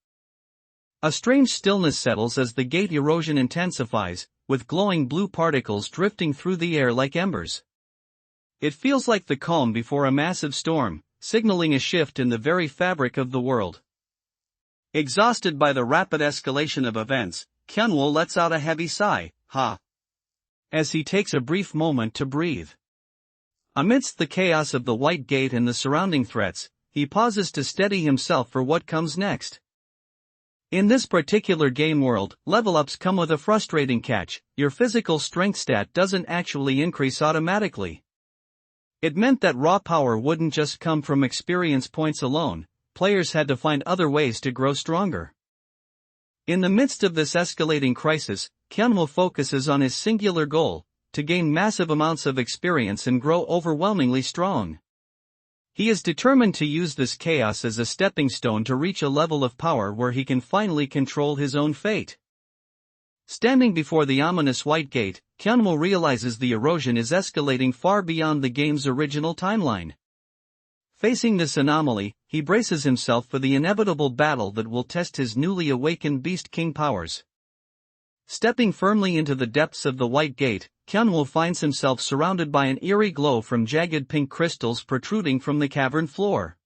A strange stillness settles as the gate erosion intensifies, with glowing blue particles drifting through the air like embers. It feels like the calm before a massive storm, signaling a shift in the very fabric of the world. Exhausted by the rapid escalation of events, Kyunwoo lets out a heavy sigh, as he takes a brief moment to breathe. Amidst the chaos of the White Gate and the surrounding threats, he pauses to steady himself for what comes next. In this particular game world, level-ups come with a frustrating catch: your physical strength stat doesn't actually increase automatically. It meant that raw power wouldn't just come from experience points alone, players had to find other ways to grow stronger. In the midst of this escalating crisis, Kyunwoo focuses on his singular goal: to gain massive amounts of experience and grow overwhelmingly strong. He is determined to use this chaos as a stepping stone to reach a level of power where he can finally control his own fate. Standing before the ominous White Gate, Kyunwoo realizes the erosion is escalating far beyond the game's original timeline. Facing this anomaly, he braces himself for the inevitable battle that will test his newly awakened Beast King powers. Stepping firmly into the depths of the White Gate, Kyunwoo finds himself surrounded by an eerie glow from jagged pink crystals protruding from the cavern floor.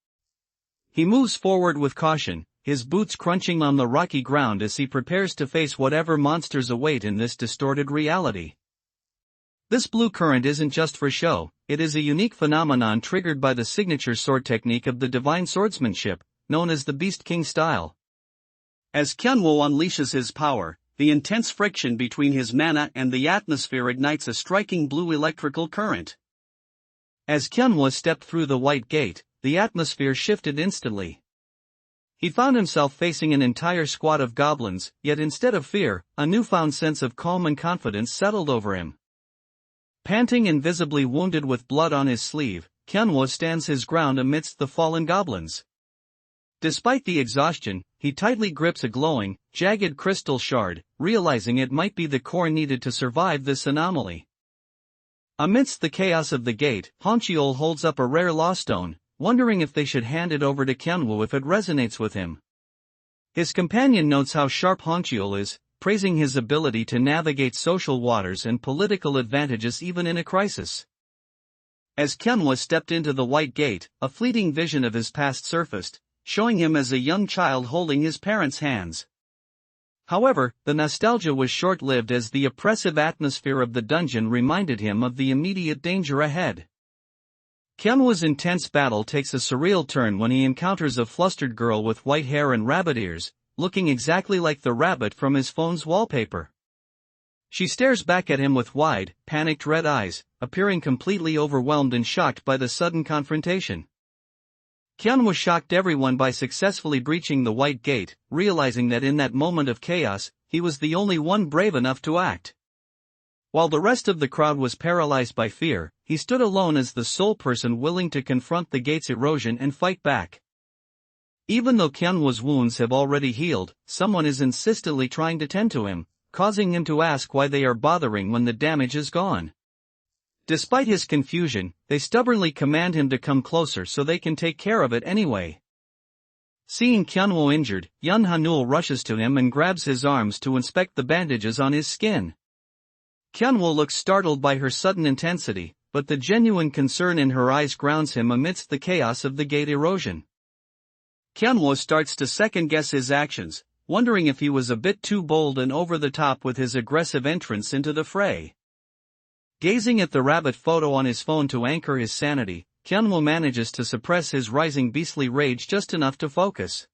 He moves forward with caution, his boots crunching on the rocky ground as he prepares to face whatever monsters await in this distorted reality. This blue current isn't just for show, it is a unique phenomenon triggered by the signature sword technique of the divine swordsmanship, known as the Beast King style. As Kyunwoo unleashes his power, the intense friction between his mana and the atmosphere ignites a striking blue electrical current. As Kyunwoo stepped through the White Gate, the atmosphere shifted instantly. He found himself facing an entire squad of goblins, yet instead of fear, a newfound sense of calm and confidence settled over him. Panting and visibly wounded with blood on his sleeve, Kyunwoo stands his ground amidst the fallen goblins. Despite the exhaustion, he tightly grips a glowing, jagged crystal shard, realizing it might be the core needed to survive this anomaly. Amidst the chaos of the gate, Honcheol holds up a rare law stone, wondering if they should hand it over to Kyunwoo if it resonates with him. His companion notes how sharp Honcheol is, praising his ability to navigate social waters and political advantages even in a crisis. As Kyunwoo stepped into the White Gate, a fleeting vision of his past surfaced, showing him as a young child holding his parents' hands. However, the nostalgia was short-lived as the oppressive atmosphere of the dungeon reminded him of the immediate danger ahead. Kyunwoo's intense battle takes a surreal turn when he encounters a flustered girl with white hair and rabbit ears, looking exactly like the rabbit from his phone's wallpaper. She stares back at him with wide, panicked red eyes, appearing completely overwhelmed and shocked by the sudden confrontation. Kyunwoo shocked everyone by successfully breaching the White Gate, realizing that in that moment of chaos, he was the only one brave enough to act. While the rest of the crowd was paralyzed by fear, he stood alone as the sole person willing to confront the gate's erosion and fight back. Even though Kyunwoo's wounds have already healed, someone is insistently trying to tend to him, causing him to ask why they are bothering when the damage is gone. Despite his confusion, they stubbornly command him to come closer so they can take care of it anyway. Seeing Kyunwoo injured, Yun Hanul rushes to him and grabs his arms to inspect the bandages on his skin. Kyunwoo looks startled by her sudden intensity, but the genuine concern in her eyes grounds him amidst the chaos of the gate erosion. Kyunwoo starts to second-guess his actions, wondering if he was a bit too bold and over the top with his aggressive entrance into the fray. Gazing at the rabbit photo on his phone to anchor his sanity, Kyunwoo manages to suppress his rising beastly rage just enough to focus.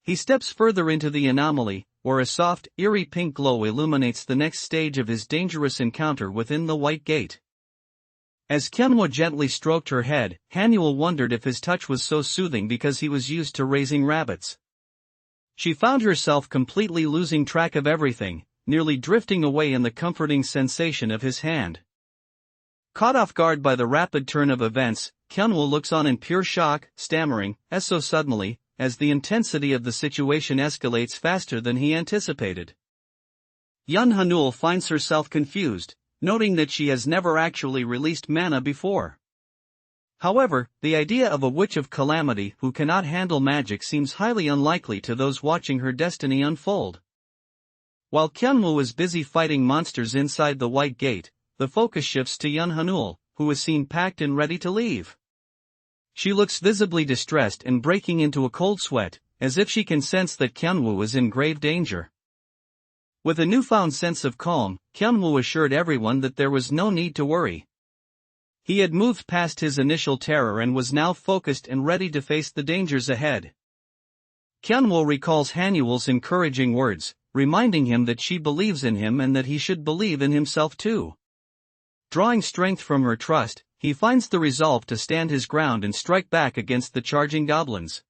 He steps further into the anomaly, where a soft, eerie pink glow illuminates the next stage of his dangerous encounter within the White Gate. As Kyunwoo gently stroked her head, Hanyul wondered if his touch was so soothing because he was used to raising rabbits. She found herself completely losing track of everything, nearly drifting away in the comforting sensation of his hand. Caught off guard by the rapid turn of events, Kyunwoo looks on in pure shock, stammering, as so suddenly, as the intensity of the situation escalates faster than he anticipated. Yun Hanul finds herself confused, noting that she has never actually released mana before. However, the idea of a witch of calamity who cannot handle magic seems highly unlikely to those watching her destiny unfold. While Kyunwoo is busy fighting monsters inside the White Gate, the focus shifts to Yun Hanul, who is seen packed and ready to leave. She looks visibly distressed and breaking into a cold sweat, as if she can sense that Kyunwoo is in grave danger. With a newfound sense of calm, Kyunwoo assured everyone that there was no need to worry. He had moved past his initial terror and was now focused and ready to face the dangers ahead. Kyunwoo recalls Hanyul's encouraging words, reminding him that she believes in him and that he should believe in himself too. Drawing strength from her trust, he finds the resolve to stand his ground and strike back against the charging goblins.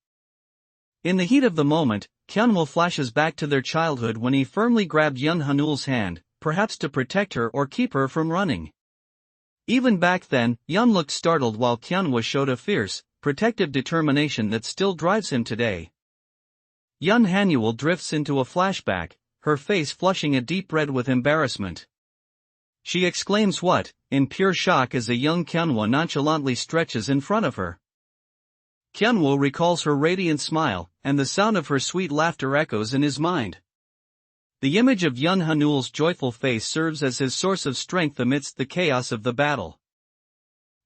In the heat of the moment, Kyunwoo flashes back to their childhood when he firmly grabbed Yun Hanul's hand, perhaps to protect her or keep her from running. Even back then, Yun looked startled while Kyunwoo showed a fierce, protective determination that still drives him today. Yun Hanul drifts into a flashback, her face flushing a deep red with embarrassment. She exclaims what, in pure shock as a young Kyunwoo nonchalantly stretches in front of her. Kyunwoo recalls her radiant smile, and the sound of her sweet laughter echoes in his mind. The image of Yun Hanul's joyful face serves as his source of strength amidst the chaos of the battle.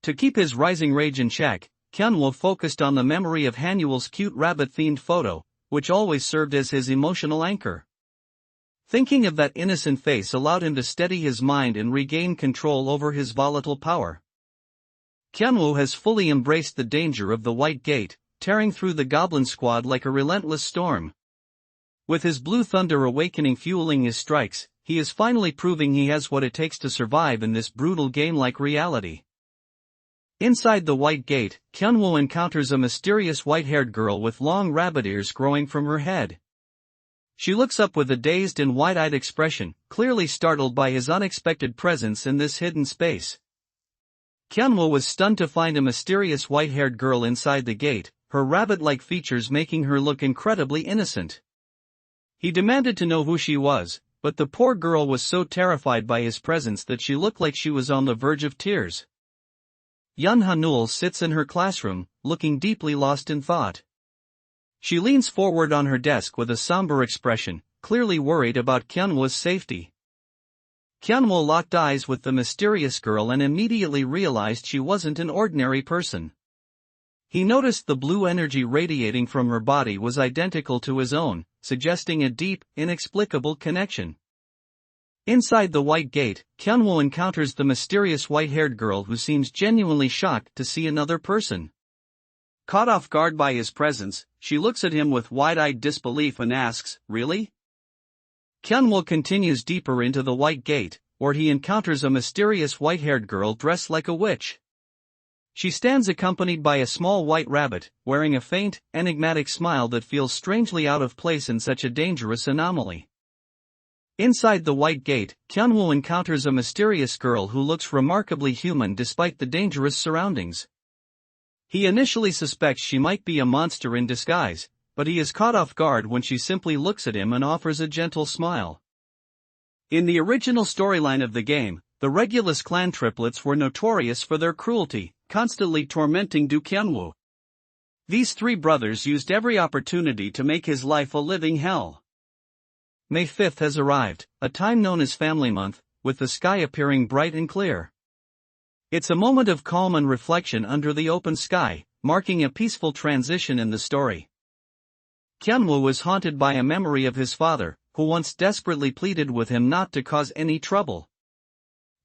To keep his rising rage in check, Kyunwoo focused on the memory of Hanul's cute rabbit-themed photo, which always served as his emotional anchor. Thinking of that innocent face allowed him to steady his mind and regain control over his volatile power. Kyunwoo has fully embraced the danger of the White Gate, tearing through the goblin squad like a relentless storm. With his blue thunder awakening fueling his strikes, he is finally proving he has what it takes to survive in this brutal game-like reality. Inside the White Gate, Kyunwoo encounters a mysterious white-haired girl with long rabbit ears growing from her head. She looks up with a dazed and wide-eyed expression, clearly startled by his unexpected presence in this hidden space. Kyunwoo was stunned to find a mysterious white-haired girl inside the gate, her rabbit-like features making her look incredibly innocent. He demanded to know who she was, but the poor girl was so terrified by his presence that she looked like she was on the verge of tears. Yun Hanul sits in her classroom, looking deeply lost in thought. She leans forward on her desk with a somber expression, clearly worried about Kyunwoo's safety. Kyunwoo locked eyes with the mysterious girl and immediately realized she wasn't an ordinary person. He noticed the blue energy radiating from her body was identical to his own, suggesting a deep, inexplicable connection. Inside the White Gate, Kyunwoo encounters the mysterious white-haired girl who seems genuinely shocked to see another person. Caught off guard by his presence, she looks at him with wide-eyed disbelief and asks, "Really?" Kyunwoo continues deeper into the White Gate, where he encounters a mysterious white-haired girl dressed like a witch. She stands accompanied by a small white rabbit, wearing a faint, enigmatic smile that feels strangely out of place in such a dangerous anomaly. Inside the White Gate, Kyunwoo encounters a mysterious girl who looks remarkably human despite the dangerous surroundings. He initially suspects she might be a monster in disguise, but he is caught off guard when she simply looks at him and offers a gentle smile. In the original storyline of the game, the Regulus clan triplets were notorious for their cruelty, constantly tormenting Kyunwoo. These three brothers used every opportunity to make his life a living hell. May 5th has arrived, a time known as Family Month, with the sky appearing bright and clear. It's a moment of calm and reflection under the open sky, marking a peaceful transition in the story. Kyunwoo was haunted by a memory of his father, who once desperately pleaded with him not to cause any trouble.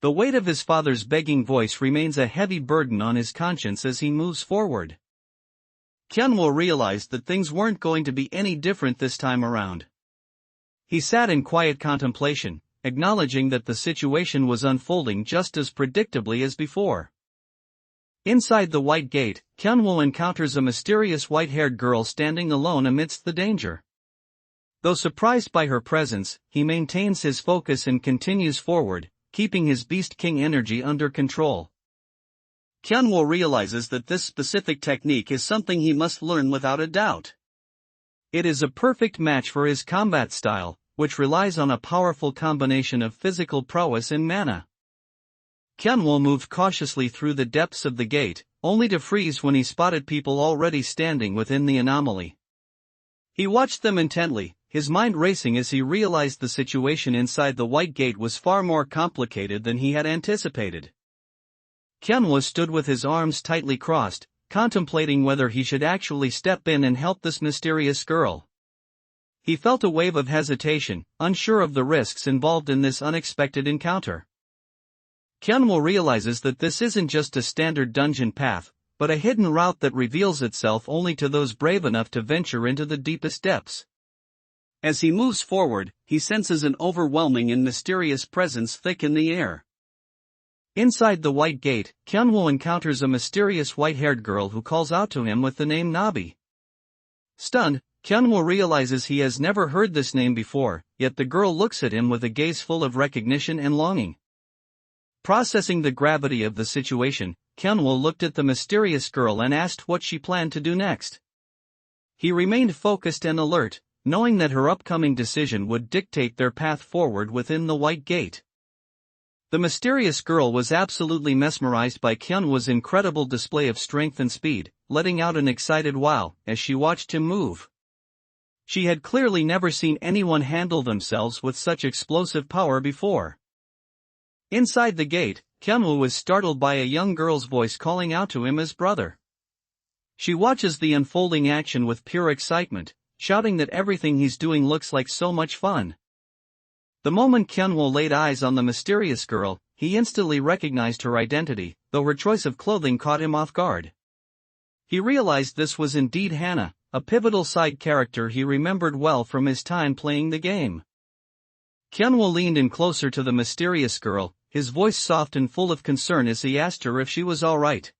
The weight of his father's begging voice remains a heavy burden on his conscience as he moves forward. Kyunwoo realized that things weren't going to be any different this time around. He sat in quiet contemplation, acknowledging that the situation was unfolding just as predictably as before. Inside the white gate, Kyunwoo encounters a mysterious white-haired girl standing alone amidst the danger. Though surprised by her presence, he maintains his focus and continues forward, keeping his Beast King energy under control. Kyunwoo realizes that this specific technique is something he must learn without a doubt. It is a perfect match for his combat style, which relies on a powerful combination of physical prowess and mana. Kyunwoo moved cautiously through the depths of the gate, only to freeze when he spotted people already standing within the anomaly. He watched them intently, his mind racing as he realized the situation inside the white gate was far more complicated than he had anticipated. Kyunwoo stood with his arms tightly crossed, contemplating whether he should actually step in and help this mysterious girl. He felt a wave of hesitation, unsure of the risks involved in this unexpected encounter. Kyunwoo realizes that this isn't just a standard dungeon path, but a hidden route that reveals itself only to those brave enough to venture into the deepest depths. As he moves forward, he senses an overwhelming and mysterious presence thick in the air. Inside the white gate, Kyunwoo encounters a mysterious white-haired girl who calls out to him with the name Nabi. Stunned, Kyunwoo realizes he has never heard this name before, yet the girl looks at him with a gaze full of recognition and longing. Processing the gravity of the situation, Kyunwoo looked at the mysterious girl and asked what she planned to do next. He remained focused and alert, knowing that her upcoming decision would dictate their path forward within the white gate. The mysterious girl was absolutely mesmerized by Kyunwoo's incredible display of strength and speed, letting out an excited wow as she watched him move. She had clearly never seen anyone handle themselves with such explosive power before. Inside the gate, Kyunwoo was startled by a young girl's voice calling out to him as brother. She watches the unfolding action with pure excitement, shouting that everything he's doing looks like so much fun. The moment Kyunwoo laid eyes on the mysterious girl, he instantly recognized her identity, though her choice of clothing caught him off guard. He realized this was indeed Hana, a pivotal side character he remembered well from his time playing the game. Kyunwoo leaned in closer to the mysterious girl, his voice soft and full of concern as he asked her if she was all right.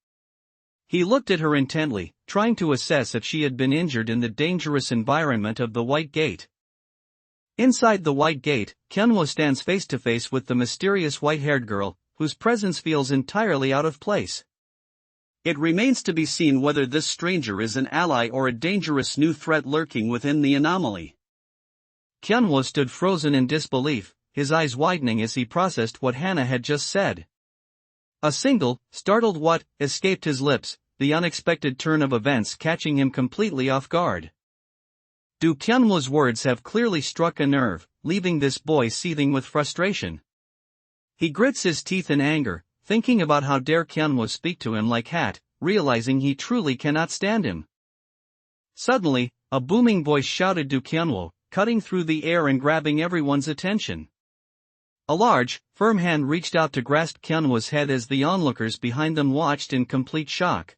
He looked at her intently, trying to assess if she had been injured in the dangerous environment of the white gate. Inside the white gate, Kyunwoo stands face to face with the mysterious white-haired girl, whose presence feels entirely out of place. It remains to be seen whether this stranger is an ally or a dangerous new threat lurking within the anomaly. Kyunwoo stood frozen in disbelief, his eyes widening as he processed what Hana had just said. A single, startled "what" escaped his lips, the unexpected turn of events catching him completely off guard. Kyunwoo's words have clearly struck a nerve, leaving this boy seething with frustration. He grits his teeth in anger, thinking about how dare Kyunwoo speak to him like that, realizing he truly cannot stand him. Suddenly, a booming voice shouted to Kyunwoo, cutting through the air and grabbing everyone's attention. A large, firm hand reached out to grasp Kyunwoo's head as the onlookers behind them watched in complete shock.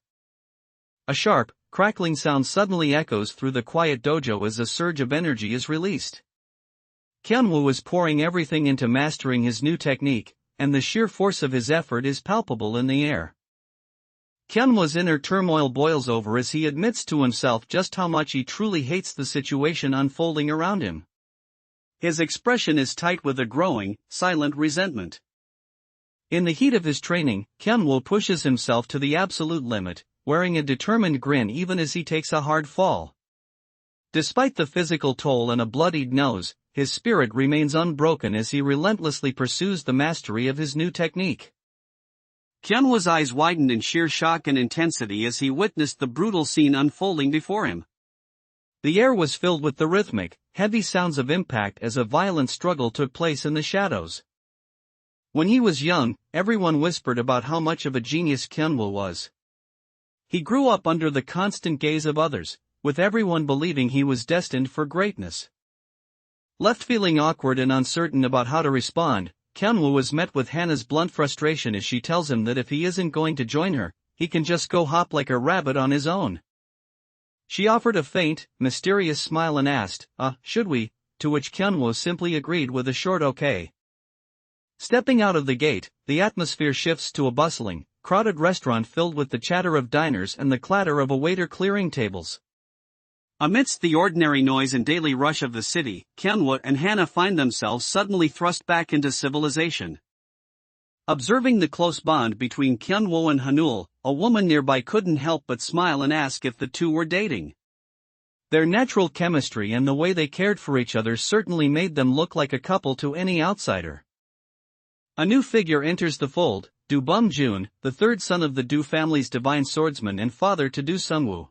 A sharp, crackling sound suddenly echoes through the quiet dojo as a surge of energy is released. Kyunwoo is pouring everything into mastering his new technique, and the sheer force of his effort is palpable in the air. Kyunwoo's inner turmoil boils over as he admits to himself just how much he truly hates the situation unfolding around him. His expression is tight with a growing, silent resentment. In the heat of his training, Kyunwoo pushes himself to the absolute limit, wearing a determined grin even as he takes a hard fall. Despite the physical toll and a bloodied nose, his spirit remains unbroken as he relentlessly pursues the mastery of his new technique. Kyunwoo's eyes widened in sheer shock and intensity as he witnessed the brutal scene unfolding before him. The air was filled with the rhythmic, heavy sounds of impact as a violent struggle took place in the shadows. When he was young, everyone whispered about how much of a genius Kyunwoo was. He grew up under the constant gaze of others, with everyone believing he was destined for greatness. Left feeling awkward and uncertain about how to respond, Kyunwoo is met with Hana's blunt frustration as she tells him that if he isn't going to join her, he can just go hop like a rabbit on his own. She offered a faint, mysterious smile and asked, should we? To which Kyunwoo simply agreed with a short okay. Stepping out of the gate, the atmosphere shifts to a bustling, crowded restaurant filled with the chatter of diners and the clatter of a waiter clearing tables. Amidst the ordinary noise and daily rush of the city, Kyunwoo and Hana find themselves suddenly thrust back into civilization. Observing the close bond between Kyunwoo and Hanul, a woman nearby couldn't help but smile and ask if the two were dating. Their natural chemistry and the way they cared for each other certainly made them look like a couple to any outsider. A new figure enters the fold, Do Bum-jun, the third son of the Do family's divine swordsman and father to Do Sungwoo.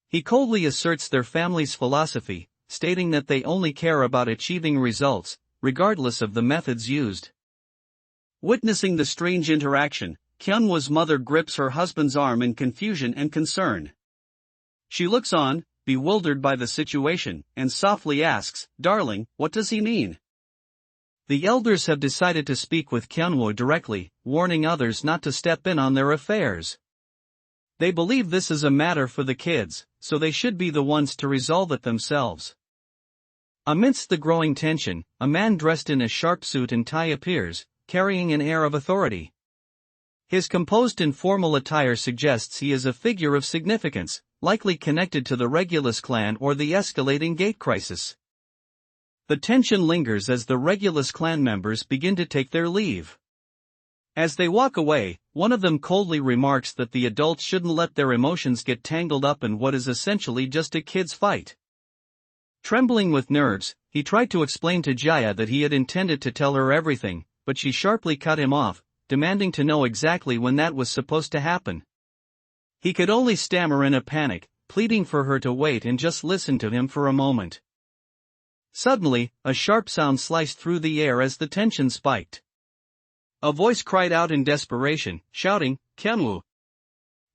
He coldly asserts their family's philosophy, stating that they only care about achieving results, regardless of the methods used. Witnessing the strange interaction, Kyunwoo's mother grips her husband's arm in confusion and concern. She looks on, bewildered by the situation, and softly asks, "Darling, what does he mean?" The elders have decided to speak with Kyunwoo directly, warning others not to step in on their affairs. They believe this is a matter for the kids, so they should be the ones to resolve it themselves. Amidst the growing tension, a man dressed in a sharp suit and tie appears, carrying an air of authority. His composed and formal attire suggests he is a figure of significance, likely connected to the Regulus clan or the escalating gate crisis. The tension lingers as the Regulus clan members begin to take their leave. As they walk away, one of them coldly remarks that the adults shouldn't let their emotions get tangled up in what is essentially just a kid's fight. Trembling with nerves, he tried to explain to Jaya that he had intended to tell her everything, but she sharply cut him off, demanding to know exactly when that was supposed to happen. He could only stammer in a panic, pleading for her to wait and just listen to him for a moment. Suddenly, a sharp sound sliced through the air as the tension spiked. A voice cried out in desperation, shouting, "Kyunwoo!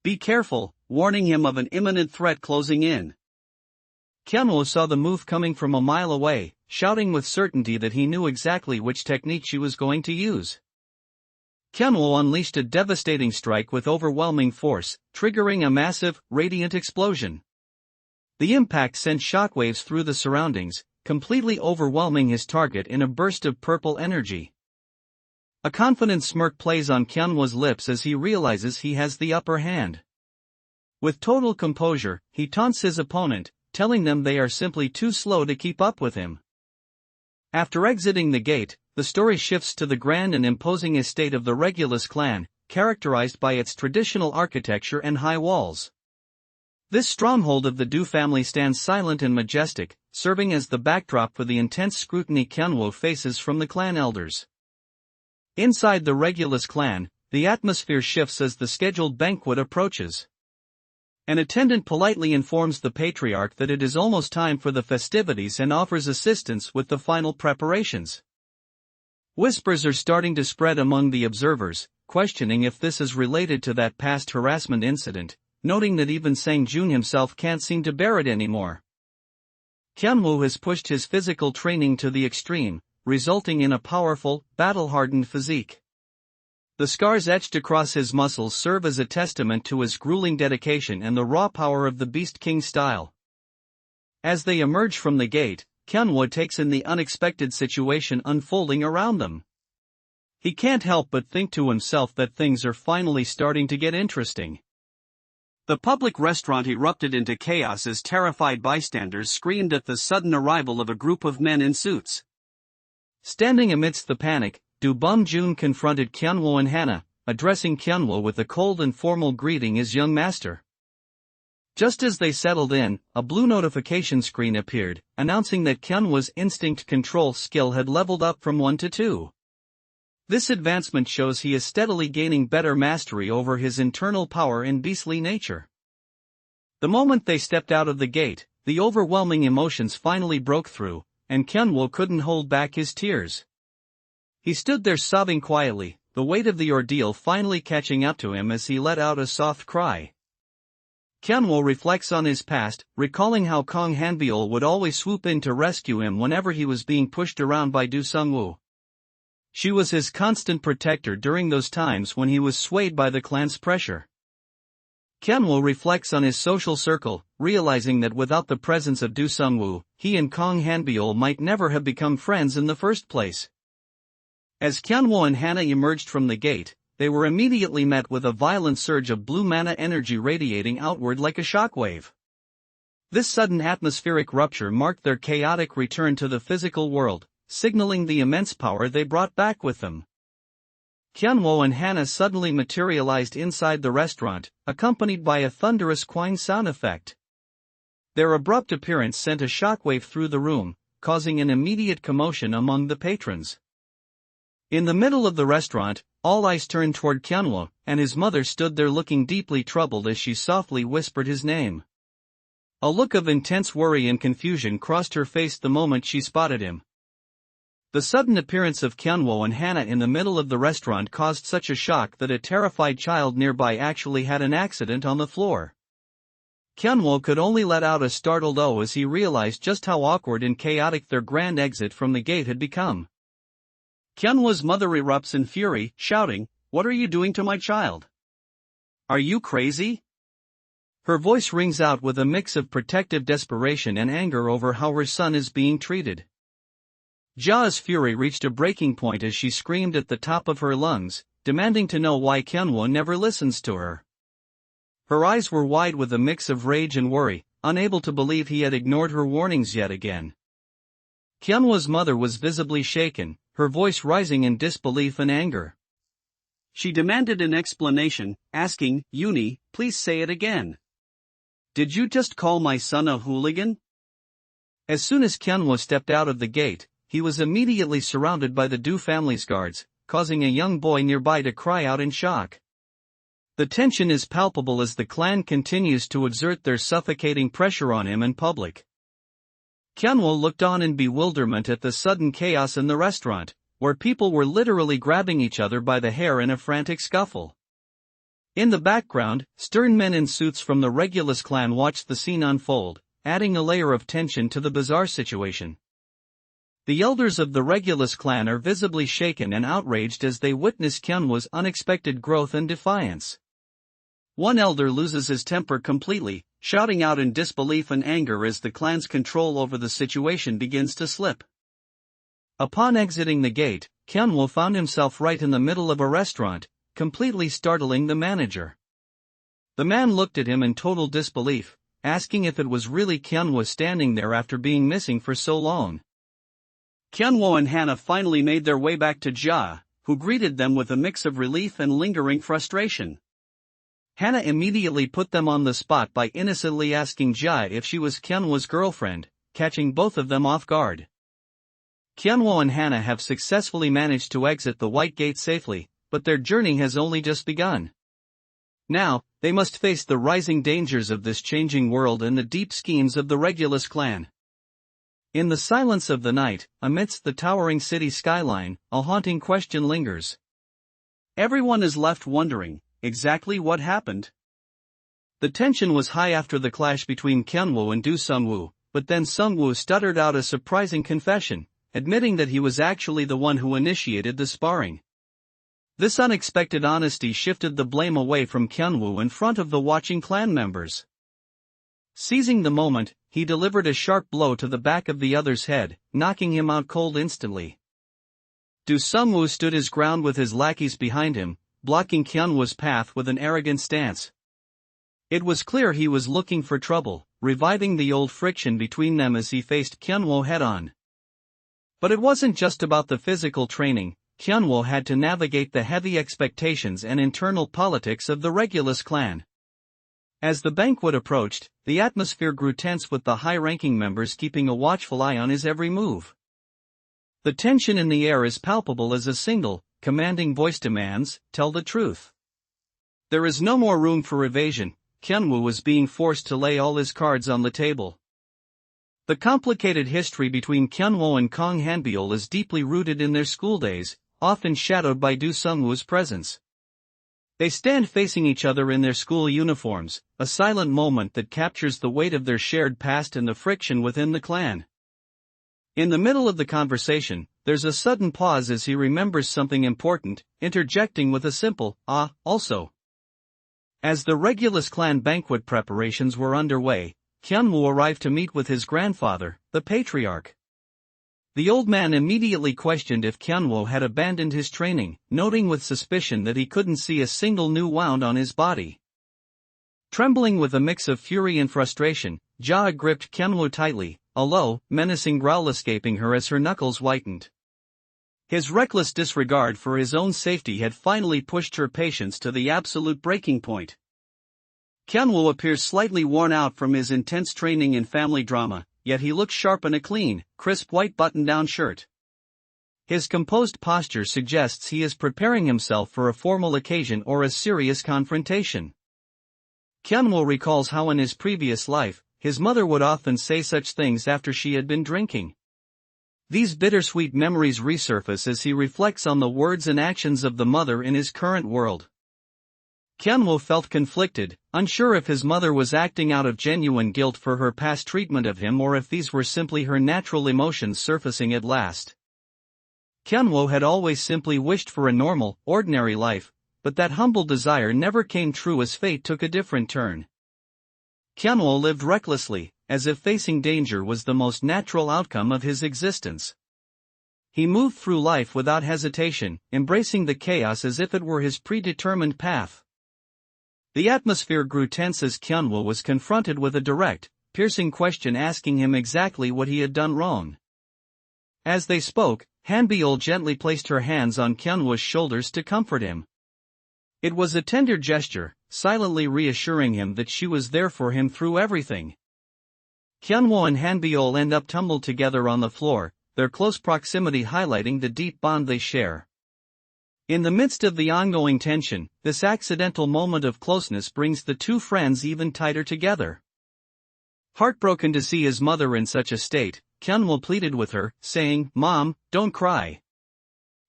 Be careful," warning him of an imminent threat closing in. Kyunwoo saw the move coming from a mile away, shouting with certainty that he knew exactly which technique she was going to use. Kyunwoo unleashed a devastating strike with overwhelming force, triggering a massive, radiant explosion. The impact sent shockwaves through the surroundings, completely overwhelming his target in a burst of purple energy. A confident smirk plays on Kyunwoo's lips as he realizes he has the upper hand. With total composure, he taunts his opponent, telling them they are simply too slow to keep up with him. After exiting the gate, the story shifts to the grand and imposing estate of the Regulus clan, characterized by its traditional architecture and high walls. This stronghold of the Do family stands silent and majestic, serving as the backdrop for the intense scrutiny Kyunwoo faces from the clan elders. Inside the Regulus clan, the atmosphere shifts as the scheduled banquet approaches. An attendant politely informs the patriarch that it is almost time for the festivities and offers assistance with the final preparations. Whispers are starting to spread among the observers, questioning if this is related to that past harassment incident, noting that even Sang-jun himself can't seem to bear it anymore. Kyunwoo has pushed his physical training to the extreme, resulting in a powerful, battle-hardened physique. The scars etched across his muscles serve as a testament to his grueling dedication and the raw power of the Beast King style. As they emerge from the gate, Kyunwoo takes in the unexpected situation unfolding around them. He can't help but think to himself that things are finally starting to get interesting. The public restaurant erupted into chaos as terrified bystanders screamed at the sudden arrival of a group of men in suits. Standing amidst the panic, Do Bum-jun confronted Kyunwoo and Hana, addressing Kyunwoo with a cold and formal greeting as young master. Just as they settled in, a blue notification screen appeared, announcing that Kyunwoo's instinct control skill had leveled up from 1 to 2. This advancement shows he is steadily gaining better mastery over his internal power and beastly nature. The moment they stepped out of the gate, the overwhelming emotions finally broke through, and Kyunwoo couldn't hold back his tears. He stood there sobbing quietly, the weight of the ordeal finally catching up to him as he let out a soft cry. Kyunwoo reflects on his past, recalling how Kong Hanbyul would always swoop in to rescue him whenever he was being pushed around by Do Sungwoo. She was his constant protector during those times when he was swayed by the clan's pressure. Kyanwo reflects on his social circle, realizing that without the presence of Do Sung-woo, he and Kang Hanbyul might never have become friends in the first place. As Kyanwo and Hana emerged from the gate, they were immediately met with a violent surge of blue mana energy radiating outward like a shockwave. This sudden atmospheric rupture marked their chaotic return to the physical world, signaling the immense power they brought back with them. Kyanwo and Hana suddenly materialized inside the restaurant, accompanied by a thunderous quine sound effect. Their abrupt appearance sent a shockwave through the room, causing an immediate commotion among the patrons. In the middle of the restaurant, all eyes turned toward Kyanwo, and his mother stood there looking deeply troubled as she softly whispered his name. A look of intense worry and confusion crossed her face the moment she spotted him. The sudden appearance of Kyanwo and Hana in the middle of the restaurant caused such a shock that a terrified child nearby actually had an accident on the floor. Kyanwo could only let out a startled "oh" as he realized just how awkward and chaotic their grand exit from the gate had become. Kyanwo's mother erupts in fury, shouting, "What are you doing to my child? Are you crazy?" Her voice rings out with a mix of protective desperation and anger over how her son is being treated. Ja's fury reached a breaking point as she screamed at the top of her lungs, demanding to know why Kyanwo never listens to her. Her eyes were wide with a mix of rage and worry, unable to believe he had ignored her warnings yet again. Kyanwo's mother was visibly shaken, her voice rising in disbelief and anger. She demanded an explanation, asking, "Uni, please say it again. Did you just call my son a hooligan?" As soon as Kyanwo stepped out of the gate, he was immediately surrounded by the Do family's guards, causing a young boy nearby to cry out in shock. The tension is palpable as the clan continues to exert their suffocating pressure on him in public. Kyanwo looked on in bewilderment at the sudden chaos in the restaurant, where people were literally grabbing each other by the hair in a frantic scuffle. In the background, stern men in suits from the Regulus clan watched the scene unfold, adding a layer of tension to the bizarre situation. The elders of the Regulus clan are visibly shaken and outraged as they witness Kyanwo's unexpected growth and defiance. One elder loses his temper completely, shouting out in disbelief and anger as the clan's control over the situation begins to slip. Upon exiting the gate, Kyanwo found himself right in the middle of a restaurant, completely startling the manager. The man looked at him in total disbelief, asking if it was really Kyanwo standing there after being missing for so long. Kyanwo and Hana finally made their way back to Ja, who greeted them with a mix of relief and lingering frustration. Hana immediately put them on the spot by innocently asking Ja if she was Kyanwo's girlfriend, catching both of them off guard. Kyanwo and Hana have successfully managed to exit the White Gate safely, but their journey has only just begun. Now, they must face the rising dangers of this changing world and the deep schemes of the Regulus clan. In the silence of the night, amidst the towering city skyline, a haunting question lingers. Everyone is left wondering, exactly what happened? The tension was high after the clash between Kyanwo and Do Sung-woo, but then Sung-woo stuttered out a surprising confession, admitting that he was actually the one who initiated the sparring. This unexpected honesty shifted the blame away from Kyanwo in front of the watching clan members. Seizing the moment, he delivered a sharp blow to the back of the other's head, knocking him out cold instantly. Do Sung-woo stood his ground with his lackeys behind him, blocking Kyanwo's path with an arrogant stance. It was clear he was looking for trouble, reviving the old friction between them as he faced Kyanwo head-on. But it wasn't just about the physical training. Kyanwo had to navigate the heavy expectations and internal politics of the Regulus clan. As the banquet approached, the atmosphere grew tense with the high-ranking members keeping a watchful eye on his every move. The tension in the air is palpable as a single, commanding voice demands, "Tell the truth." There is no more room for evasion. Kyanwo was being forced to lay all his cards on the table. The complicated history between Kyanwo and Kang Hanbyul is deeply rooted in their school days, often shadowed by Do Sung-woo's presence. They stand facing each other in their school uniforms, a silent moment that captures the weight of their shared past and the friction within the clan. In the middle of the conversation, There's a sudden pause as he remembers something important, interjecting with a simple, also. As the Regulus clan banquet preparations were underway, Kyunwoo arrived to meet with his grandfather, the patriarch. The old man immediately questioned if Kyunwoo had abandoned his training, noting with suspicion that he couldn't see a single new wound on his body. Trembling with a mix of fury and frustration, Ja gripped Kyunwoo tightly, a low, menacing growl escaping her as her knuckles whitened. His reckless disregard for his own safety had finally pushed her patience to the absolute breaking point. Kyunwoo appears slightly worn out from his intense training in family drama, yet he looks sharp in a clean, crisp white button-down shirt. His composed posture suggests he is preparing himself for a formal occasion or a serious confrontation. Kyunwoo recalls how in his previous life, his mother would often say such things after she had been drinking. These bittersweet memories resurface as he reflects on the words and actions of the mother in his current world. Kyunwoo felt conflicted, unsure if his mother was acting out of genuine guilt for her past treatment of him or if these were simply her natural emotions surfacing at last. Kyunwoo had always simply wished for a normal, ordinary life, but that humble desire never came true as fate took a different turn. Kyunwoo lived recklessly, as if facing danger was the most natural outcome of his existence. He moved through life without hesitation, embracing the chaos as if it were his predetermined path. The atmosphere grew tense as Kyunwoo was confronted with a direct, piercing question asking him exactly what he had done wrong. As they spoke, Hanbyul gently placed her hands on Kyunwoo's shoulders to comfort him. It was a tender gesture, silently reassuring him that she was there for him through everything. Kyunwoo and Hanbyul end up tumbled together on the floor, their close proximity highlighting the deep bond they share. In the midst of the ongoing tension, this accidental moment of closeness brings the two friends even tighter together. Heartbroken to see his mother in such a state, Kyunwoo pleaded with her, saying, "Mom, don't cry."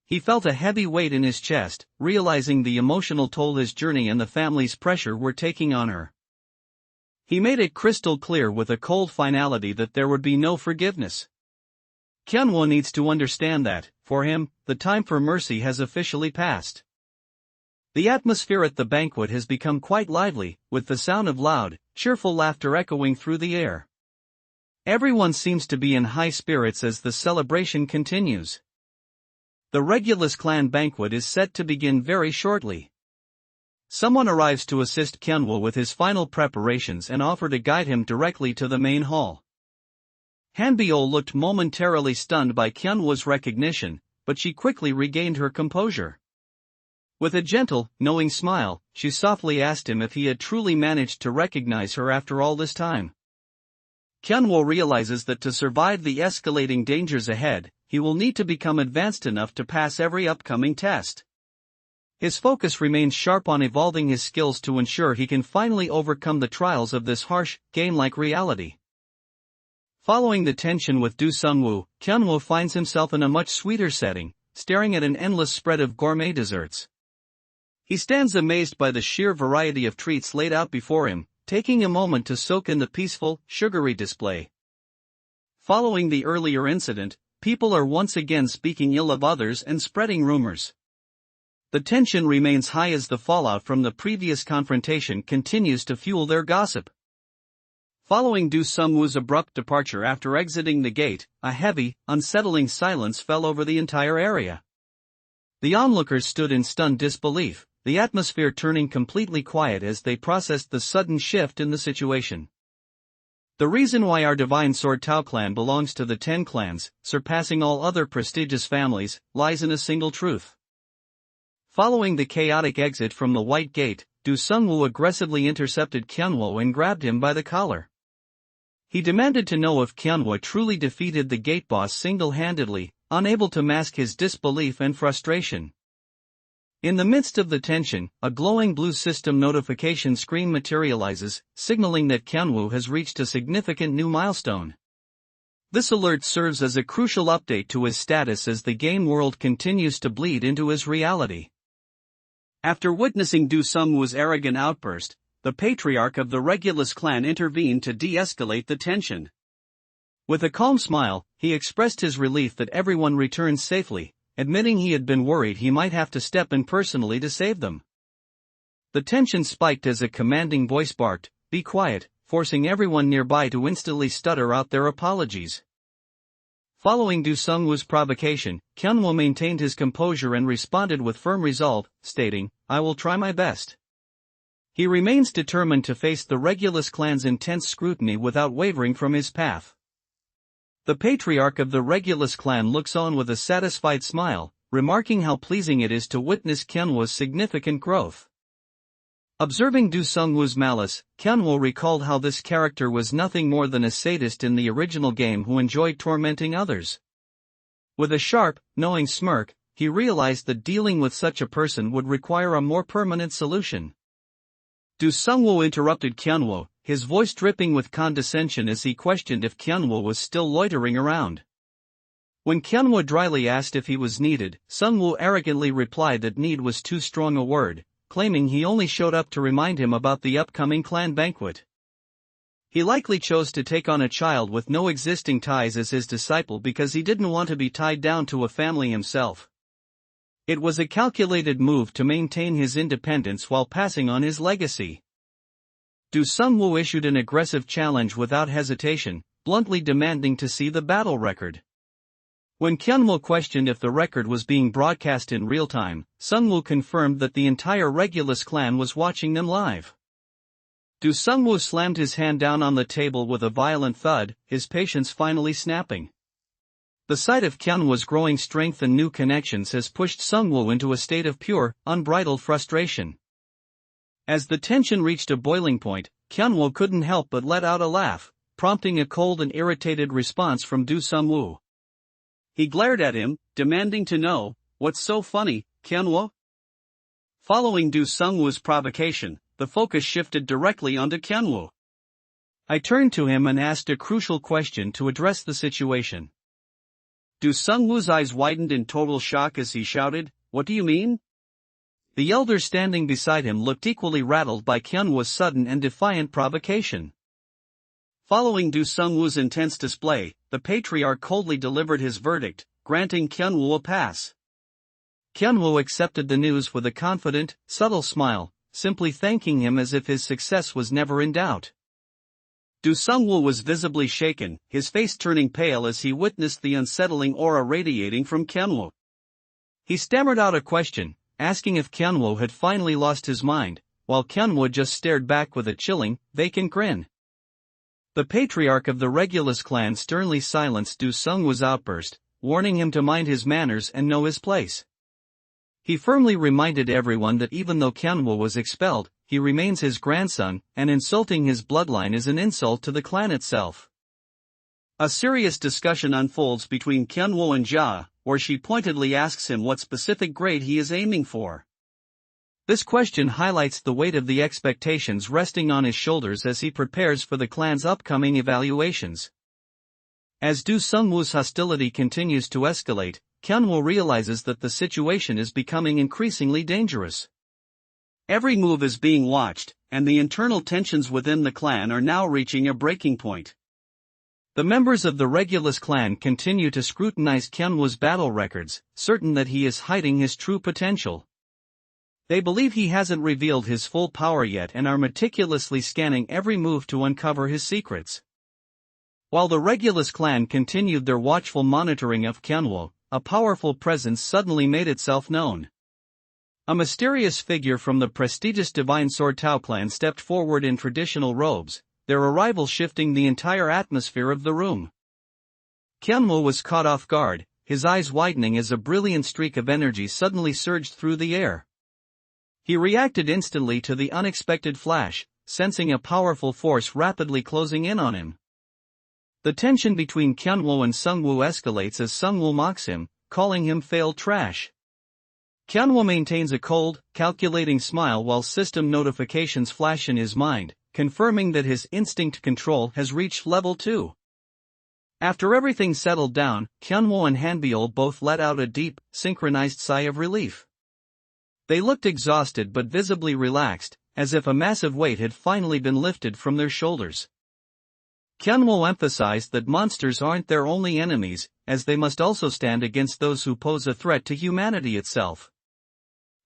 He felt a heavy weight in his chest, realizing the emotional toll his journey and the family's pressure were taking on her. He made it crystal clear with a cold finality that there would be no forgiveness. Kyunwoo needs to understand that, for him, the time for mercy has officially passed. The atmosphere at the banquet has become quite lively, with the sound of loud, cheerful laughter echoing through the air. Everyone seems to be in high spirits as the celebration continues. The Regulus clan banquet is set to begin very shortly. Someone arrives to assist Kyunwoo with his final preparations and offer to guide him directly to the main hall. Hanbyul looked momentarily stunned by Kyunwoo's recognition, but she quickly regained her composure. With a gentle, knowing smile, she softly asked him if he had truly managed to recognize her after all this time. Kyunwoo realizes that to survive the escalating dangers ahead, he will need to become advanced enough to pass every upcoming test. His focus remains sharp on evolving his skills to ensure he can finally overcome the trials of this harsh, game-like reality. Following the tension with Do Sungwoo, Kyunwoo finds himself in a much sweeter setting, staring at an endless spread of gourmet desserts. He stands amazed by the sheer variety of treats laid out before him, taking a moment to soak in the peaceful, sugary display. Following the earlier incident, people are once again speaking ill of others and spreading rumors. The tension remains high as the fallout from the previous confrontation continues to fuel their gossip. Following Do Sungwoo's abrupt departure after exiting the gate, a heavy, unsettling silence fell over the entire area. The onlookers stood in stunned disbelief, the atmosphere turning completely quiet as they processed the sudden shift in the situation. The reason why our Divine Sword Tao clan belongs to the 10 clans, surpassing all other prestigious families, lies in a single truth. Following the chaotic exit from the White Gate, Do Sungwoo aggressively intercepted Kyunwoo and grabbed him by the collar. He demanded to know if Kyunwoo truly defeated the gate boss single-handedly, unable to mask his disbelief and frustration. In the midst of the tension, a glowing blue system notification screen materializes, signaling that Kyunwoo has reached a significant new milestone. This alert serves as a crucial update to his status as the game world continues to bleed into his reality. After witnessing Do Sungwoo's arrogant outburst, the patriarch of the Regulus clan intervened to de-escalate the tension. With a calm smile, he expressed his relief that everyone returned safely, admitting he had been worried he might have to step in personally to save them. The tension spiked as a commanding voice barked, "Be quiet," forcing everyone nearby to instantly stutter out their apologies. Following Do Sung-woo's provocation, Kyunwoo maintained his composure and responded with firm resolve, stating, "I will try my best." He remains determined to face the Regulus clan's intense scrutiny without wavering from his path. The patriarch of the Regulus clan looks on with a satisfied smile, remarking how pleasing it is to witness Kyunwoo's significant growth. Observing Do Sung-woo's malice, Kyunwoo recalled how this character was nothing more than a sadist in the original game who enjoyed tormenting others. With a sharp, knowing smirk, he realized that dealing with such a person would require a more permanent solution. Do Sung-woo interrupted Kyunwoo, his voice dripping with condescension as he questioned if Kyunwoo was still loitering around. When Kyunwoo dryly asked if he was needed, Sung-woo arrogantly replied that need was too strong a word, claiming he only showed up to remind him about the upcoming clan banquet. He likely chose to take on a child with no existing ties as his disciple because he didn't want to be tied down to a family himself. It was a calculated move to maintain his independence while passing on his legacy. Do Sung-woo issued an aggressive challenge without hesitation, bluntly demanding to see the battle record. When Kyunwoo questioned if the record was being broadcast in real time, Sung-woo confirmed that the entire Regulus clan was watching them live. Do Sung-woo slammed his hand down on the table with a violent thud, his patience finally snapping. The sight of Kyunwoo's growing strength and new connections has pushed Sung-woo into a state of pure, unbridled frustration. As the tension reached a boiling point, Kyunwoo couldn't help but let out a laugh, prompting a cold and irritated response from Do Sung-woo. He glared at him, demanding to know, "What's so funny, Kyunwoo?" Following Do Sung-woo's provocation, the focus shifted directly onto Kyunwoo. I turned to him and asked a crucial question to address the situation. Do Sung-woo's eyes widened in total shock as he shouted, "What do you mean?" The elder standing beside him looked equally rattled by Kyunwoo's sudden and defiant provocation. Following Do Sung-woo's intense display, the patriarch coldly delivered his verdict, granting Kyunwoo a pass. Kyunwoo accepted the news with a confident, subtle smile, simply thanking him as if his success was never in doubt. Do Sung-woo was visibly shaken, his face turning pale as he witnessed the unsettling aura radiating from Kyunwoo. He stammered out a question, asking if Kyunwoo had finally lost his mind, while Kyunwoo just stared back with a chilling, vacant grin. The patriarch of the Regulus clan sternly silenced Do Sung-woo's outburst, warning him to mind his manners and know his place. He firmly reminded everyone that even though Kyunwoo was expelled, he remains his grandson, and insulting his bloodline is an insult to the clan itself. A serious discussion unfolds between Kyunwoo and Ja, where she pointedly asks him what specific grade he is aiming for. This question highlights the weight of the expectations resting on his shoulders as he prepares for the clan's upcoming evaluations. As Do Sung-woo's hostility continues to escalate, Kyunwoo realizes that the situation is becoming increasingly dangerous. Every move is being watched, and the internal tensions within the clan are now reaching a breaking point. The members of the Regulus clan continue to scrutinize Kyunwoo's battle records, certain that he is hiding his true potential. They believe he hasn't revealed his full power yet and are meticulously scanning every move to uncover his secrets. While the Regulus clan continued their watchful monitoring of Kyunwoo, a powerful presence suddenly made itself known. A mysterious figure from the prestigious Divine Sword Tao clan stepped forward in traditional robes, their arrival shifting the entire atmosphere of the room. Kyunwoo was caught off guard, his eyes widening as a brilliant streak of energy suddenly surged through the air. He reacted instantly to the unexpected flash, sensing a powerful force rapidly closing in on him. The tension between Kyunwoo and Sung-woo escalates as Sung-woo mocks him, calling him failed trash. Kyunwoo maintains a cold, calculating smile while system notifications flash in his mind, confirming that his instinct control has reached level 2. After everything settled down, Kyunwoo and Hanbyul both let out a deep, synchronized sigh of relief. They looked exhausted but visibly relaxed, as if a massive weight had finally been lifted from their shoulders. Kyunwoo emphasized that monsters aren't their only enemies, as they must also stand against those who pose a threat to humanity itself.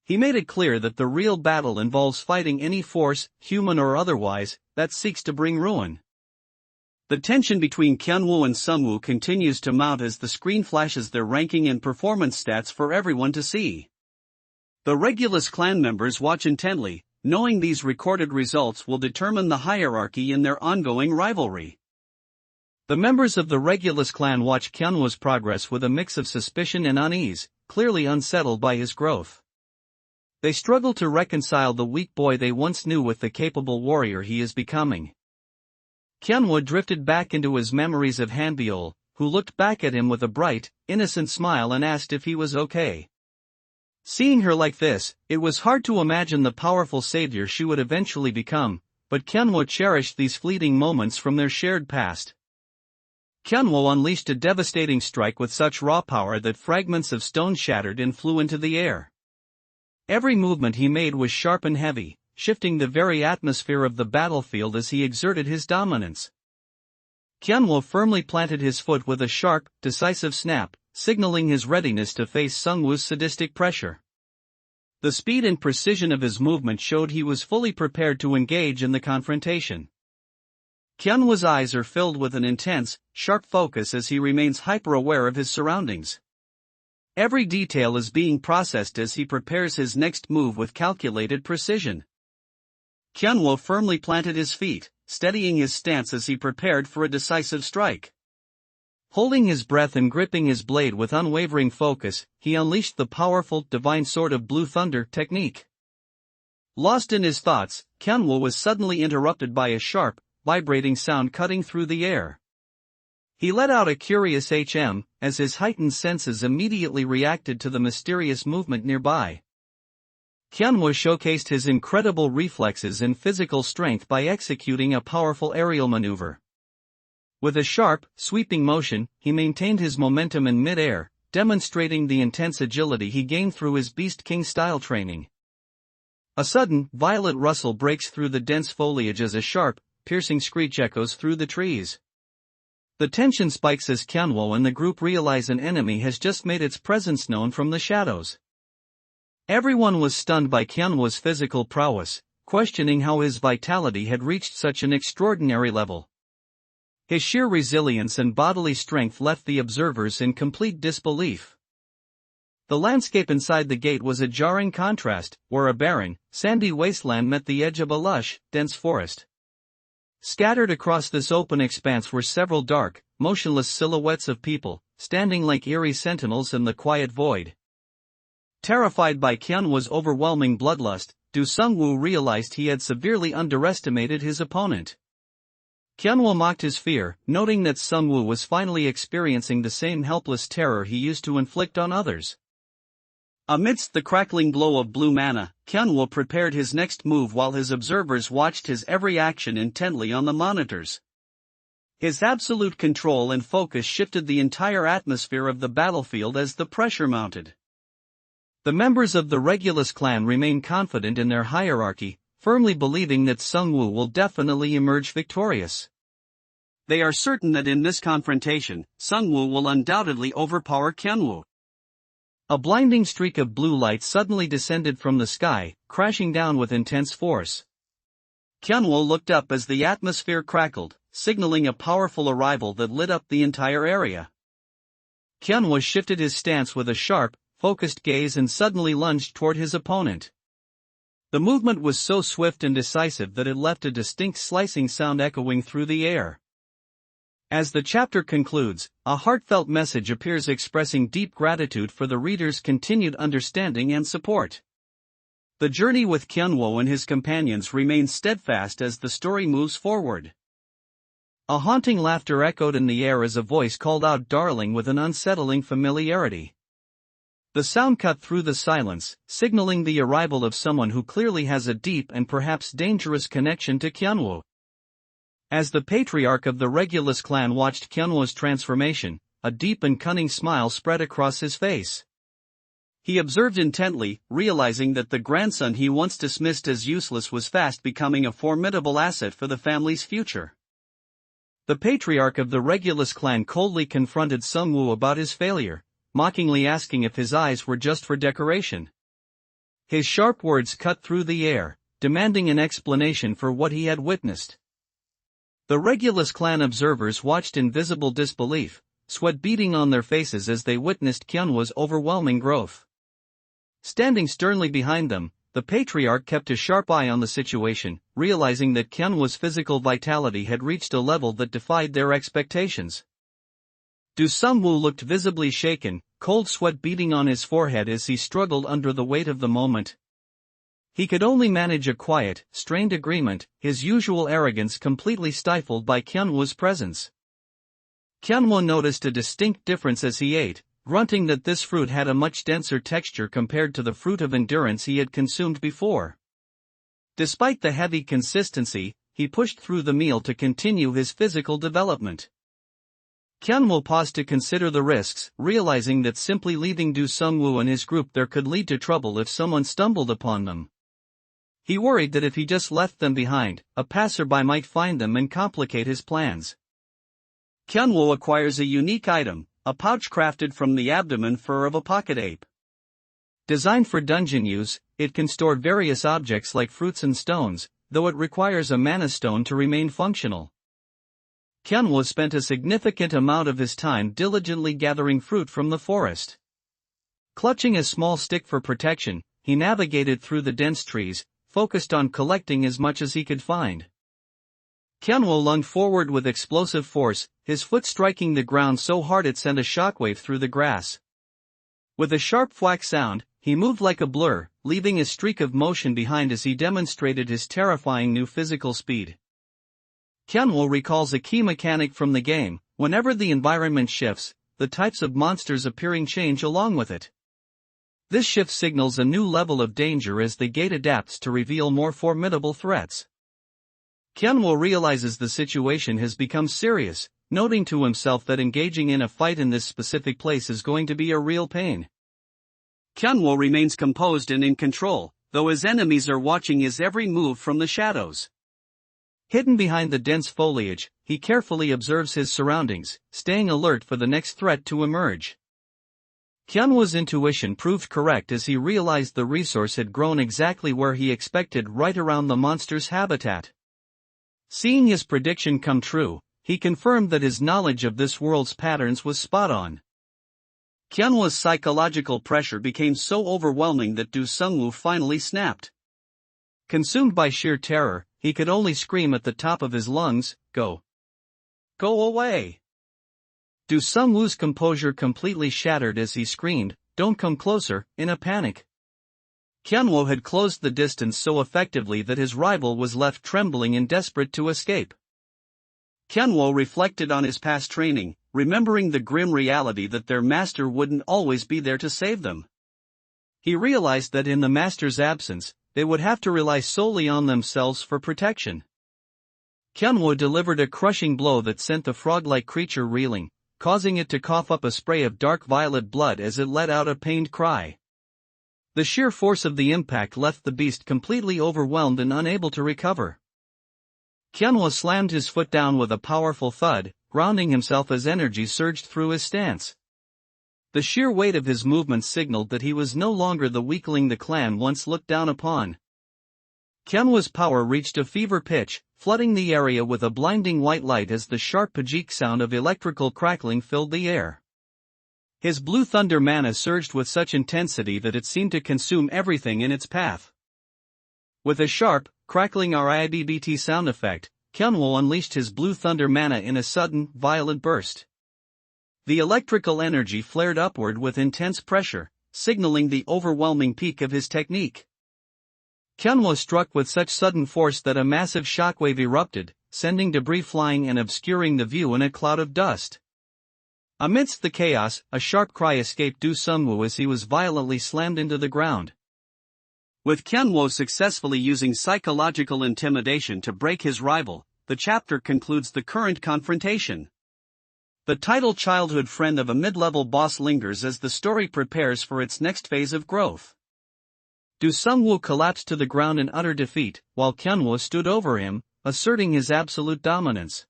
He made it clear that the real battle involves fighting any force, human or otherwise, that seeks to bring ruin. The tension between Kyunwoo and Sungwoo continues to mount as the screen flashes their ranking and performance stats for everyone to see. The Regulus clan members watch intently, knowing these recorded results will determine the hierarchy in their ongoing rivalry. The members of the Regulus clan watch Kyunwoo's progress with a mix of suspicion and unease, clearly unsettled by his growth. They struggle to reconcile the weak boy they once knew with the capable warrior he is becoming. Kyunwoo drifted back into his memories of Hanbyul, who looked back at him with a bright, innocent smile and asked if he was okay. Seeing her like this, it was hard to imagine the powerful savior she would eventually become, but Kyunwoo cherished these fleeting moments from their shared past. Kyunwoo unleashed a devastating strike with such raw power that fragments of stone shattered and flew into the air. Every movement he made was sharp and heavy, shifting the very atmosphere of the battlefield as he exerted his dominance. Kyunwoo firmly planted his foot with a sharp, decisive snap, signaling his readiness to face Sungwoo's sadistic pressure. The speed and precision of his movement showed he was fully prepared to engage in the confrontation. Kyunwoo's eyes are filled with an intense, sharp focus as he remains hyper-aware of his surroundings. Every detail is being processed as he prepares his next move with calculated precision. Kyunwoo firmly planted his feet, steadying his stance as he prepared for a decisive strike. Holding his breath and gripping his blade with unwavering focus, he unleashed the powerful divine sword of blue thunder technique. Lost in his thoughts, Kyunwoo was suddenly interrupted by a sharp, vibrating sound cutting through the air. He let out a curious HM, as his heightened senses immediately reacted to the mysterious movement nearby. Kyunwoo showcased his incredible reflexes and physical strength by executing a powerful aerial maneuver. With a sharp, sweeping motion, he maintained his momentum in mid-air, demonstrating the intense agility he gained through his Beast King-style training. A sudden, violent rustle breaks through the dense foliage as a sharp, piercing screech echoes through the trees. The tension spikes as Kyunwoo and the group realize an enemy has just made its presence known from the shadows. Everyone was stunned by Kyunwoo's physical prowess, questioning how his vitality had reached such an extraordinary level. His sheer resilience and bodily strength left the observers in complete disbelief. The landscape inside the gate was a jarring contrast, where a barren, sandy wasteland met the edge of a lush, dense forest. Scattered across this open expanse were several dark, motionless silhouettes of people, standing like eerie sentinels in the quiet void. Terrified by Kyunwoo's overwhelming bloodlust, Sungwoo realized he had severely underestimated his opponent. Kyunwoo mocked his fear, noting that Sungwoo was finally experiencing the same helpless terror he used to inflict on others. Amidst the crackling glow of blue mana, Kyunwoo prepared his next move while his observers watched his every action intently on the monitors. His absolute control and focus shifted the entire atmosphere of the battlefield as the pressure mounted. The members of the Regulus clan remain confident in their hierarchy, firmly believing that Sungwoo will definitely emerge victorious. They are certain that in this confrontation, Sungwoo will undoubtedly overpower Kyunwoo. A blinding streak of blue light suddenly descended from the sky, crashing down with intense force. Kyunwoo looked up as the atmosphere crackled, signaling a powerful arrival that lit up the entire area. Kyunwoo shifted his stance with a sharp, focused gaze and suddenly lunged toward his opponent. The movement was so swift and decisive that it left a distinct slicing sound echoing through the air. As the chapter concludes, a heartfelt message appears expressing deep gratitude for the reader's continued understanding and support. The journey with Kyunwoo and his companions remains steadfast as the story moves forward. A haunting laughter echoed in the air as a voice called out "darling" with an unsettling familiarity. The sound cut through the silence, signaling the arrival of someone who clearly has a deep and perhaps dangerous connection to Kyunwoo. As the patriarch of the Regulus clan watched Kyunwoo's transformation, a deep and cunning smile spread across his face. He observed intently, realizing that the grandson he once dismissed as useless was fast becoming a formidable asset for the family's future. The patriarch of the Regulus clan coldly confronted Sung-woo about his failure, mockingly asking if his eyes were just for decoration. His sharp words cut through the air, demanding an explanation for what he had witnessed. The Regulus clan observers watched in visible disbelief, sweat beading on their faces as they witnessed Kyunhwa's overwhelming growth. Standing sternly behind them, the patriarch kept a sharp eye on the situation, realizing that Kyunhwa's physical vitality had reached a level that defied their expectations. Do Sung-woo looked visibly shaken, cold sweat beading on his forehead as he struggled under the weight of the moment. He could only manage a quiet, strained agreement, his usual arrogance completely stifled by Kyunhwa's presence. Kyunhwa noticed a distinct difference as he ate, grunting that this fruit had a much denser texture compared to the fruit of endurance he had consumed before. Despite the heavy consistency, he pushed through the meal to continue his physical development. Kyunhwa paused to consider the risks, realizing that simply leaving Do Sung-woo and his group there could lead to trouble if someone stumbled upon them. He worried that if he just left them behind, a passerby might find them and complicate his plans. Kyunhwa acquires a unique item, a pouch crafted from the abdomen fur of a pocket ape. Designed for dungeon use, it can store various objects like fruits and stones, though it requires a mana stone to remain functional. Kyunhwa spent a significant amount of his time diligently gathering fruit from the forest. Clutching a small stick for protection, he navigated through the dense trees, focused on collecting as much as he could find. Kyunhwa lunged forward with explosive force, his foot striking the ground so hard it sent a shockwave through the grass. With a sharp thwack sound, he moved like a blur, leaving a streak of motion behind as he demonstrated his terrifying new physical speed. Kyunhwa recalls a key mechanic from the game: whenever the environment shifts, the types of monsters appearing change along with it. This shift signals a new level of danger as the gate adapts to reveal more formidable threats. Kyunhwa realizes the situation has become serious, noting to himself that engaging in a fight in this specific place is going to be a real pain. Kyunhwa remains composed and in control, though his enemies are watching his every move from the shadows. Hidden behind the dense foliage, he carefully observes his surroundings, staying alert for the next threat to emerge. Kyunhwa's intuition proved correct as he realized the resource had grown exactly where he expected, right around the monster's habitat. Seeing his prediction come true, he confirmed that his knowledge of this world's patterns was spot on. Kyunhwa's psychological pressure became so overwhelming that Do Sung-woo finally snapped. Consumed by sheer terror, he could only scream at the top of his lungs, "Go! Go away!" Do Sung-woo's composure completely shattered as he screamed, "Don't come closer," in a panic. Kyunhwa had closed the distance so effectively that his rival was left trembling and desperate to escape. Kyunhwa reflected on his past training, remembering the grim reality that their master wouldn't always be there to save them. He realized that in the master's absence, they would have to rely solely on themselves for protection. Kyunhwa delivered a crushing blow that sent the frog-like creature reeling, causing it to cough up a spray of dark violet blood as it let out a pained cry. The sheer force of the impact left the beast completely overwhelmed and unable to recover. Kyunhwa slammed his foot down with a powerful thud, grounding himself as energy surged through his stance. The sheer weight of his movements signaled that he was no longer the weakling the clan once looked down upon. Kyunhwa's power reached a fever pitch, flooding the area with a blinding white light as the sharp pajik sound of electrical crackling filled the air. His blue thunder mana surged with such intensity that it seemed to consume everything in its path. With a sharp, crackling RIBBT sound effect, Kyunhwa unleashed his blue thunder mana in a sudden, violent burst. The electrical energy flared upward with intense pressure, signaling the overwhelming peak of his technique. Kyunhwa struck with such sudden force that a massive shockwave erupted, sending debris flying and obscuring the view in a cloud of dust. Amidst the chaos, a sharp cry escaped Do Sung-woo as he was violently slammed into the ground. With Kyunhwa successfully using psychological intimidation to break his rival, the chapter concludes the current confrontation. The title childhood friend of a mid-level boss lingers as the story prepares for its next phase of growth. Do Sung-woo collapsed to the ground in utter defeat, while Kyunhwa stood over him, asserting his absolute dominance.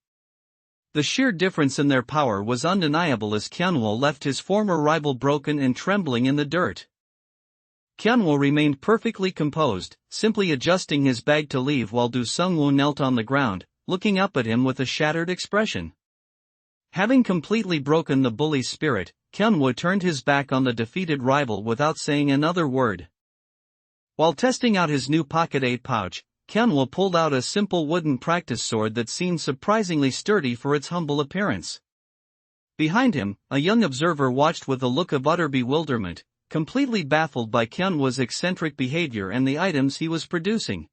The sheer difference in their power was undeniable as Kyunwoo left his former rival broken and trembling in the dirt. Kyunwoo remained perfectly composed, simply adjusting his bag to leave while Do Sungwoo knelt on the ground, looking up at him with a shattered expression. Having completely broken the bully's spirit, Kyunwoo turned his back on the defeated rival without saying another word. While testing out his new pocket-8 pouch, Kyunwoo pulled out a simple wooden practice sword that seemed surprisingly sturdy for its humble appearance. Behind him, a young observer watched with a look of utter bewilderment, completely baffled by Kyunwoo's eccentric behavior and the items he was producing.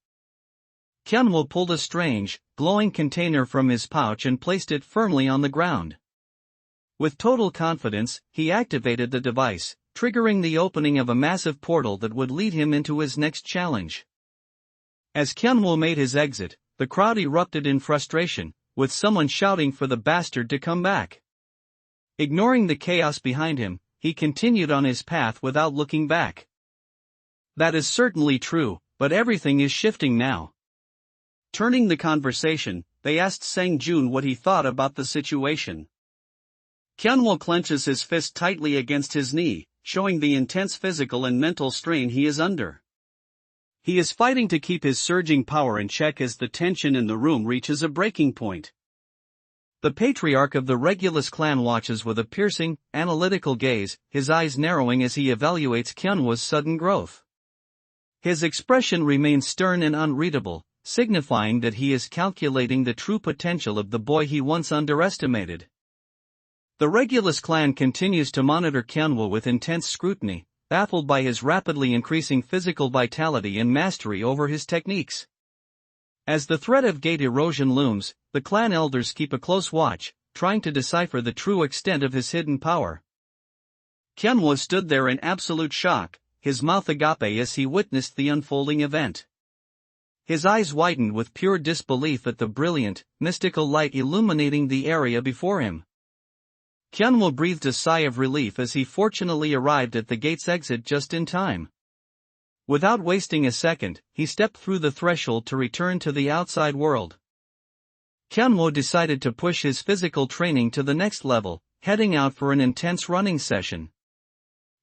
Kyunwoo pulled a strange, glowing container from his pouch and placed it firmly on the ground. With total confidence, he activated the device, triggering the opening of a massive portal that would lead him into his next challenge. As Kyunwoo made his exit, the crowd erupted in frustration, with someone shouting for the bastard to come back. Ignoring the chaos behind him, he continued on his path without looking back. That is certainly true, but everything is shifting now. Turning the conversation, they asked Sang-jun what he thought about the situation. Kyunwoo clenches his fist tightly against his knee, showing the intense physical and mental strain he is under. He is fighting to keep his surging power in check as the tension in the room reaches a breaking point. The patriarch of the Regulus clan watches with a piercing, analytical gaze, his eyes narrowing as he evaluates Kyunwoo's sudden growth. His expression remains stern and unreadable, signifying that he is calculating the true potential of the boy he once underestimated. The Regulus clan continues to monitor Kyunwoo with intense scrutiny, baffled by his rapidly increasing physical vitality and mastery over his techniques. As the threat of gate erosion looms, the clan elders keep a close watch, trying to decipher the true extent of his hidden power. Kyunwoo stood there in absolute shock, his mouth agape as he witnessed the unfolding event. His eyes widened with pure disbelief at the brilliant, mystical light illuminating the area before him. Kyunwoo breathed a sigh of relief as he fortunately arrived at the gate's exit just in time. Without wasting a second, he stepped through the threshold to return to the outside world. Kyunwoo decided to push his physical training to the next level, heading out for an intense running session.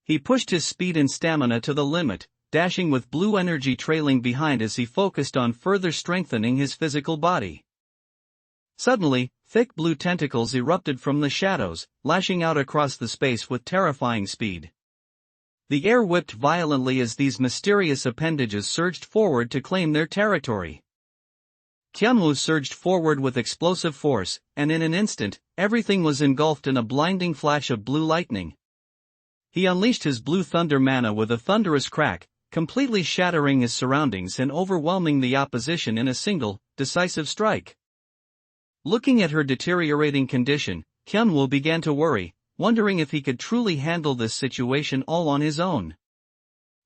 He pushed his speed and stamina to the limit, dashing with blue energy trailing behind as he focused on further strengthening his physical body. Suddenly, thick blue tentacles erupted from the shadows, lashing out across the space with terrifying speed. The air whipped violently as these mysterious appendages surged forward to claim their territory. Kyunwoo surged forward with explosive force, and in an instant, everything was engulfed in a blinding flash of blue lightning. He unleashed his blue thunder mana with a thunderous crack, completely shattering his surroundings and overwhelming the opposition in a single, decisive strike. Looking at her deteriorating condition, Kyunwoo began to worry, wondering if he could truly handle this situation all on his own.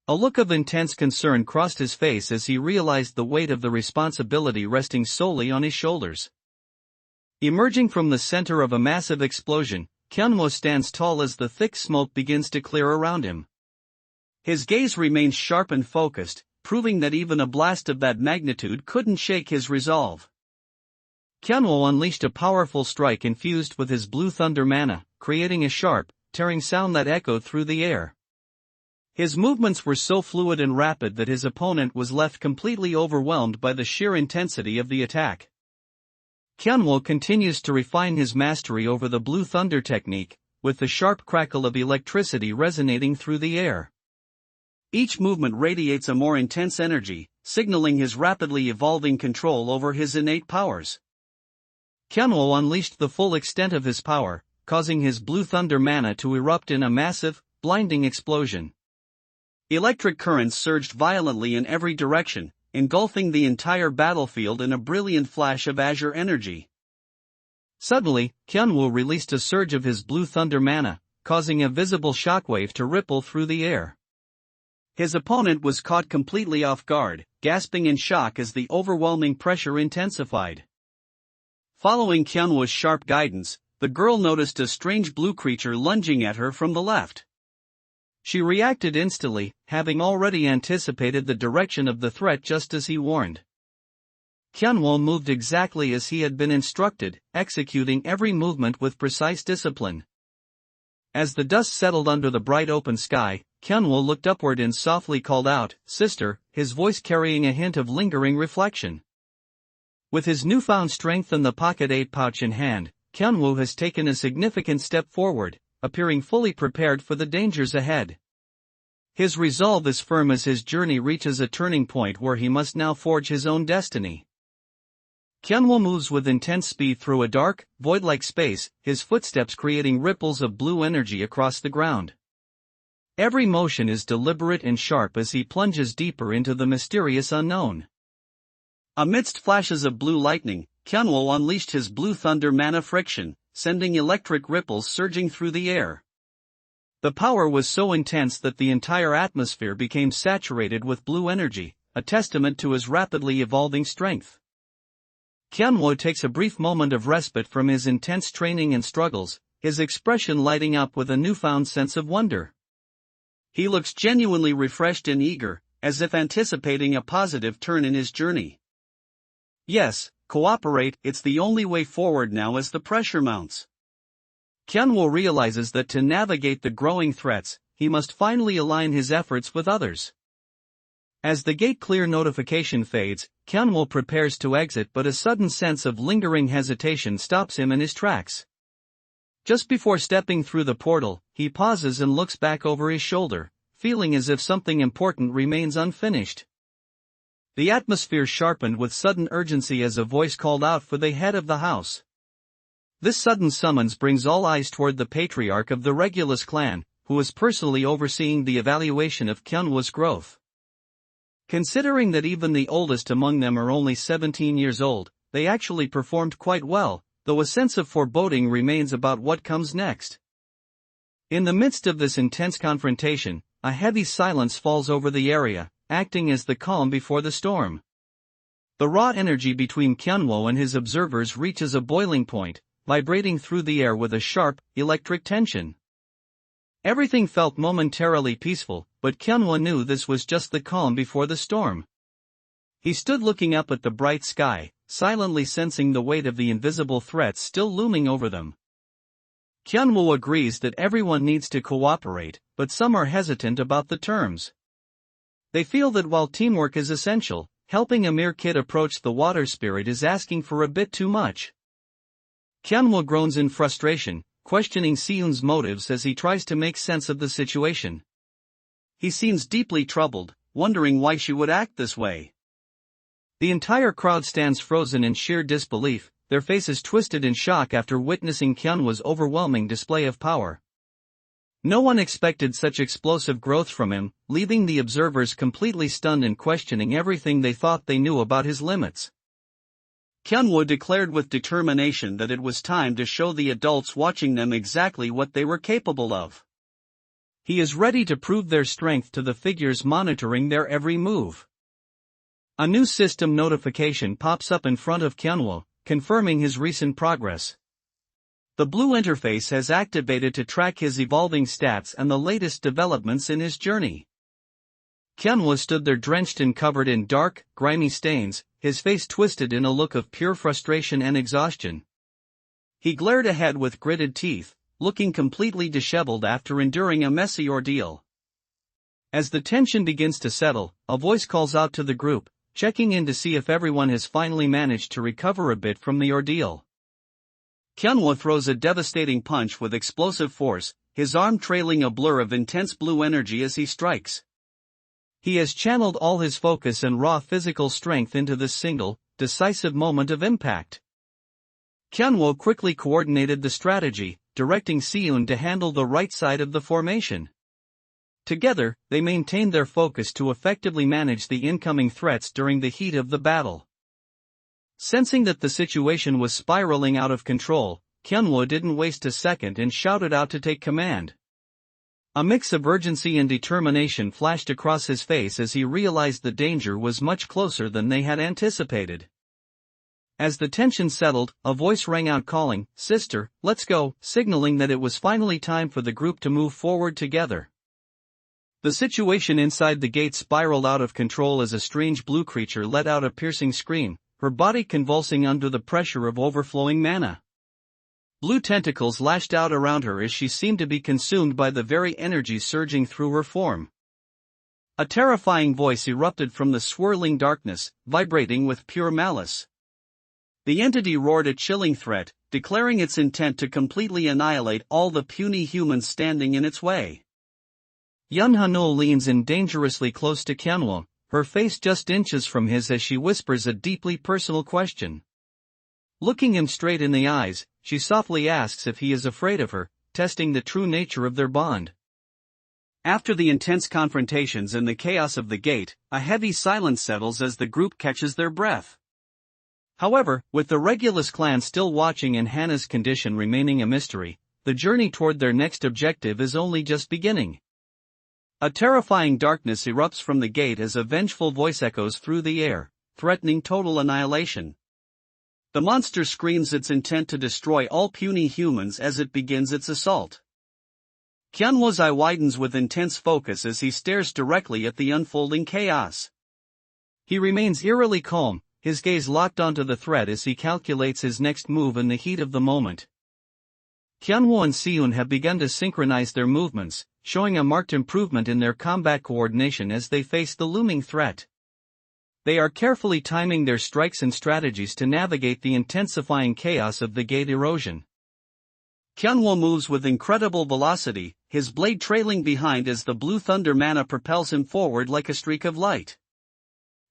A look of intense concern crossed his face as he realized the weight of the responsibility resting solely on his shoulders. Emerging from the center of a massive explosion, Kyunwoo stands tall as the thick smoke begins to clear around him. His gaze remains sharp and focused, proving that even a blast of that magnitude couldn't shake his resolve. Kyunwoo unleashed a powerful strike infused with his blue thunder mana, creating a sharp, tearing sound that echoed through the air. His movements were so fluid and rapid that his opponent was left completely overwhelmed by the sheer intensity of the attack. Kyunwoo continues to refine his mastery over the blue thunder technique, with the sharp crackle of electricity resonating through the air. Each movement radiates a more intense energy, signaling his rapidly evolving control over his innate powers. Kyunwoo unleashed the full extent of his power, causing his blue thunder mana to erupt in a massive, blinding explosion. Electric currents surged violently in every direction, engulfing the entire battlefield in a brilliant flash of azure energy. Suddenly, Kyunwoo released a surge of his blue thunder mana, causing a visible shockwave to ripple through the air. His opponent was caught completely off guard, gasping in shock as the overwhelming pressure intensified. Following Kyunwoo's sharp guidance, the girl noticed a strange blue creature lunging at her from the left. She reacted instantly, having already anticipated the direction of the threat just as he warned. Kyunwoo moved exactly as he had been instructed, executing every movement with precise discipline. As the dust settled under the bright open sky, Kyunwoo looked upward and softly called out, "Sister," his voice carrying a hint of lingering reflection. With his newfound strength and the pocket 8 pouch in hand, Kyunwoo has taken a significant step forward, appearing fully prepared for the dangers ahead. His resolve is firm as his journey reaches a turning point where he must now forge his own destiny. Kyunwoo moves with intense speed through a dark, void-like space, his footsteps creating ripples of blue energy across the ground. Every motion is deliberate and sharp as he plunges deeper into the mysterious unknown. Amidst flashes of blue lightning, Kyunwoo unleashed his blue thunder mana friction, sending electric ripples surging through the air. The power was so intense that the entire atmosphere became saturated with blue energy, a testament to his rapidly evolving strength. Kyunwoo takes a brief moment of respite from his intense training and struggles, his expression lighting up with a newfound sense of wonder. He looks genuinely refreshed and eager, as if anticipating a positive turn in his journey. Yes, cooperate, it's the only way forward now as the pressure mounts. Kyunwoo realizes that to navigate the growing threats, he must finally align his efforts with others. As the gate clear notification fades, Kyunwoo prepares to exit, but a sudden sense of lingering hesitation stops him in his tracks. Just before stepping through the portal, he pauses and looks back over his shoulder, feeling as if something important remains unfinished. The atmosphere sharpened with sudden urgency as a voice called out for the head of the house. This sudden summons brings all eyes toward the patriarch of the Regulus clan, who is personally overseeing the evaluation of Kyunwoo's growth. Considering that even the oldest among them are only 17 years old, they actually performed quite well, though a sense of foreboding remains about what comes next. In the midst of this intense confrontation, a heavy silence falls over the area, acting as the calm before the storm. The raw energy between Kyunwoo and his observers reaches a boiling point, vibrating through the air with a sharp, electric tension. Everything felt momentarily peaceful, but Kyunwoo knew this was just the calm before the storm. He stood looking up at the bright sky, silently sensing the weight of the invisible threats still looming over them. Kyunwoo agrees that everyone needs to cooperate, but some are hesitant about the terms. They feel that while teamwork is essential, helping a mere kid approach the water spirit is asking for a bit too much. Kyunwoo groans in frustration, questioning Seun's motives as he tries to make sense of the situation. He seems deeply troubled, wondering why she would act this way. The entire crowd stands frozen in sheer disbelief, their faces twisted in shock after witnessing Kyunwoo's overwhelming display of power. No one expected such explosive growth from him, leaving the observers completely stunned and questioning everything they thought they knew about his limits. Kyunwoo declared with determination that it was time to show the adults watching them exactly what they were capable of. He is ready to prove their strength to the figures monitoring their every move. A new system notification pops up in front of Kyunwoo, confirming his recent progress. The blue interface has activated to track his evolving stats and the latest developments in his journey. Kyunwoo stood there drenched and covered in dark, grimy stains, his face twisted in a look of pure frustration and exhaustion. He glared ahead with gritted teeth, looking completely disheveled after enduring a messy ordeal. As the tension begins to settle, a voice calls out to the group, checking in to see if everyone has finally managed to recover a bit from the ordeal. Kyunwoo throws a devastating punch with explosive force, his arm trailing a blur of intense blue energy as he strikes. He has channeled all his focus and raw physical strength into this single, decisive moment of impact. Kyunwoo quickly coordinated the strategy, directing Seun to handle the right side of the formation. Together, they maintained their focus to effectively manage the incoming threats during the heat of the battle. Sensing that the situation was spiraling out of control, Kyunwoo didn't waste a second and shouted out to take command. A mix of urgency and determination flashed across his face as he realized the danger was much closer than they had anticipated. As the tension settled, a voice rang out calling, "Sister, let's go," signaling that it was finally time for the group to move forward together. The situation inside the gate spiraled out of control as a strange blue creature let out a piercing scream, her body convulsing under the pressure of overflowing mana. Blue tentacles lashed out around her as she seemed to be consumed by the very energy surging through her form. A terrifying voice erupted from the swirling darkness, vibrating with pure malice. The entity roared a chilling threat, declaring its intent to completely annihilate all the puny humans standing in its way. Yun Hanul leans in dangerously close to Kyanwo, her face just inches from his as she whispers a deeply personal question. Looking him straight in the eyes, she softly asks if he is afraid of her, testing the true nature of their bond. After the intense confrontations and the chaos of the gate, a heavy silence settles as the group catches their breath. However, with the Regulus clan still watching and Hannah's condition remaining a mystery, the journey toward their next objective is only just beginning. A terrifying darkness erupts from the gate as a vengeful voice echoes through the air, threatening total annihilation. The monster screams its intent to destroy all puny humans as it begins its assault. Kyanwo's eye widens with intense focus as he stares directly at the unfolding chaos. He remains eerily calm, his gaze locked onto the threat as he calculates his next move in the heat of the moment. Kyanwo and Seun have begun to synchronize their movements, showing a marked improvement in their combat coordination as they face the looming threat. They are carefully timing their strikes and strategies to navigate the intensifying chaos of the gate erosion. Kyanwo moves with incredible velocity, his blade trailing behind as the blue thunder mana propels him forward like a streak of light.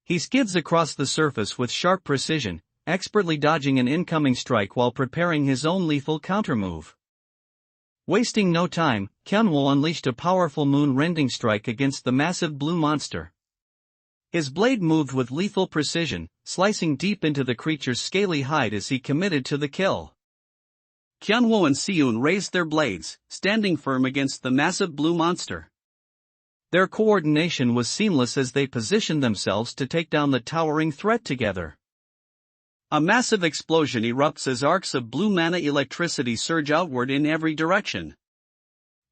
He skids across the surface with sharp precision, expertly dodging an incoming strike while preparing his own lethal countermove. Wasting no time, Kyanwo unleashed a powerful moon-rending strike against the massive blue monster. His blade moved with lethal precision, slicing deep into the creature's scaly hide as he committed to the kill. Kyanwo and Seun raised their blades, standing firm against the massive blue monster. Their coordination was seamless as they positioned themselves to take down the towering threat together. A massive explosion erupts as arcs of blue mana electricity surge outward in every direction.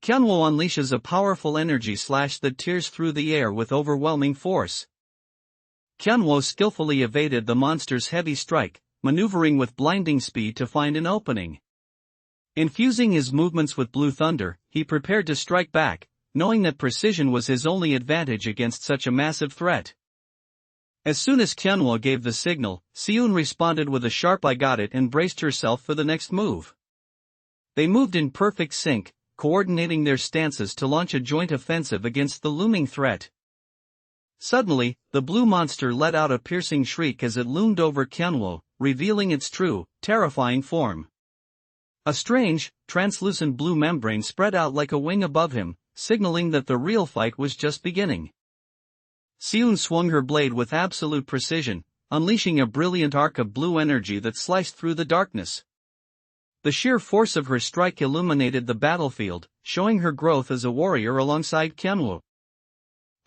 Kyanwo unleashes a powerful energy slash that tears through the air with overwhelming force. Kyanwo skillfully evaded the monster's heavy strike, maneuvering with blinding speed to find an opening. Infusing his movements with blue thunder, he prepared to strike back, knowing that precision was his only advantage against such a massive threat. As soon as Kyanwo gave the signal, Seun responded with a sharp "I got it" and braced herself for the next move. They moved in perfect sync, coordinating their stances to launch a joint offensive against the looming threat. Suddenly, the blue monster let out a piercing shriek as it loomed over Kyanwo, revealing its true, terrifying form. A strange, translucent blue membrane spread out like a wing above him, signaling that the real fight was just beginning. Seun swung her blade with absolute precision, unleashing a brilliant arc of blue energy that sliced through the darkness. The sheer force of her strike illuminated the battlefield, showing her growth as a warrior alongside Kyanwo.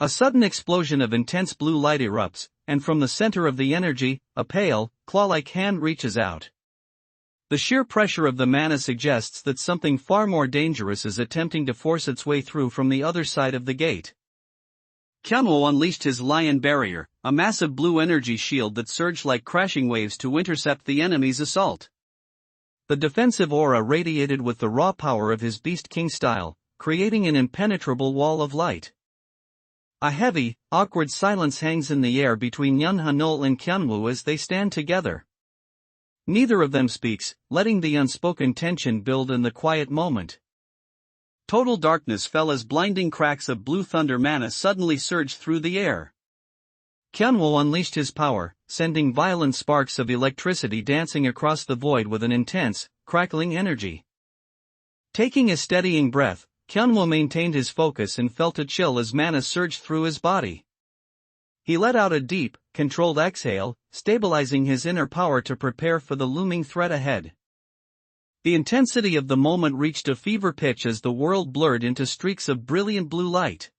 A sudden explosion of intense blue light erupts, and from the center of the energy, a pale, claw-like hand reaches out. The sheer pressure of the mana suggests that something far more dangerous is attempting to force its way through from the other side of the gate. Kyanwo unleashed his Lion Barrier, a massive blue energy shield that surged like crashing waves to intercept the enemy's assault. The defensive aura radiated with the raw power of his Beast King style, creating an impenetrable wall of light. A heavy, awkward silence hangs in the air between Yun Hanul and Kyanwo as they stand together. Neither of them speaks, letting the unspoken tension build in the quiet moment. Total darkness fell as blinding cracks of blue thunder mana suddenly surged through the air. Kyanwo unleashed his power, sending violent sparks of electricity dancing across the void with an intense, crackling energy. Taking a steadying breath, Kyanwo maintained his focus and felt a chill as mana surged through his body. He let out a deep, controlled exhale, stabilizing his inner power to prepare for the looming threat ahead. The intensity of the moment reached a fever pitch as the world blurred into streaks of brilliant blue light.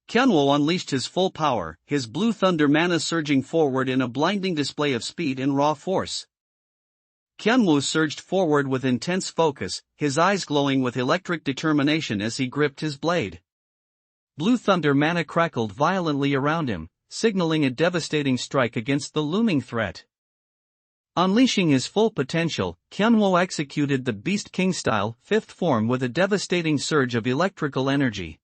Kyanwo unleashed his full power, his blue thunder mana surging forward in a blinding display of speed and raw force. Kyanwo surged forward with intense focus, his eyes glowing with electric determination as he gripped his blade. Blue thunder mana crackled violently around him, signaling a devastating strike against the looming threat. Unleashing his full potential, Kyunwoo executed the Beast King-style fifth form with a devastating surge of electrical energy.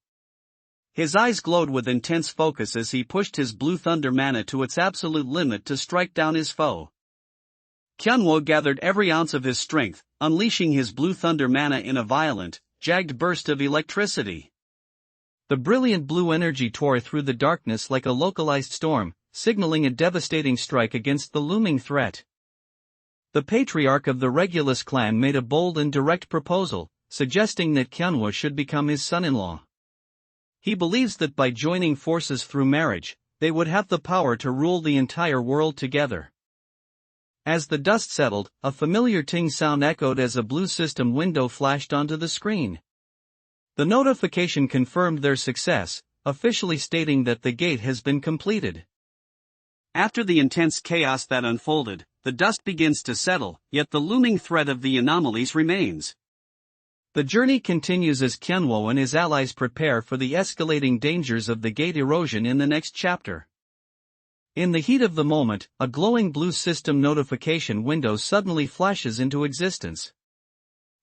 His eyes glowed with intense focus as he pushed his Blue Thunder mana to its absolute limit to strike down his foe. Kyunwoo gathered every ounce of his strength, unleashing his Blue Thunder mana in a violent, jagged burst of electricity. The brilliant blue energy tore through the darkness like a localized storm, signaling a devastating strike against the looming threat. The patriarch of the Regulus clan made a bold and direct proposal, suggesting that Kyunwoo should become his son-in-law. He believes that by joining forces through marriage, they would have the power to rule the entire world together. As the dust settled, a familiar ting sound echoed as a blue system window flashed onto the screen. The notification confirmed their success, officially stating that the gate has been completed. After the intense chaos that unfolded, the dust begins to settle, yet the looming threat of the anomalies remains. The journey continues as Kyunwoo and his allies prepare for the escalating dangers of the gate erosion in the next chapter. In the heat of the moment, a glowing blue system notification window suddenly flashes into existence.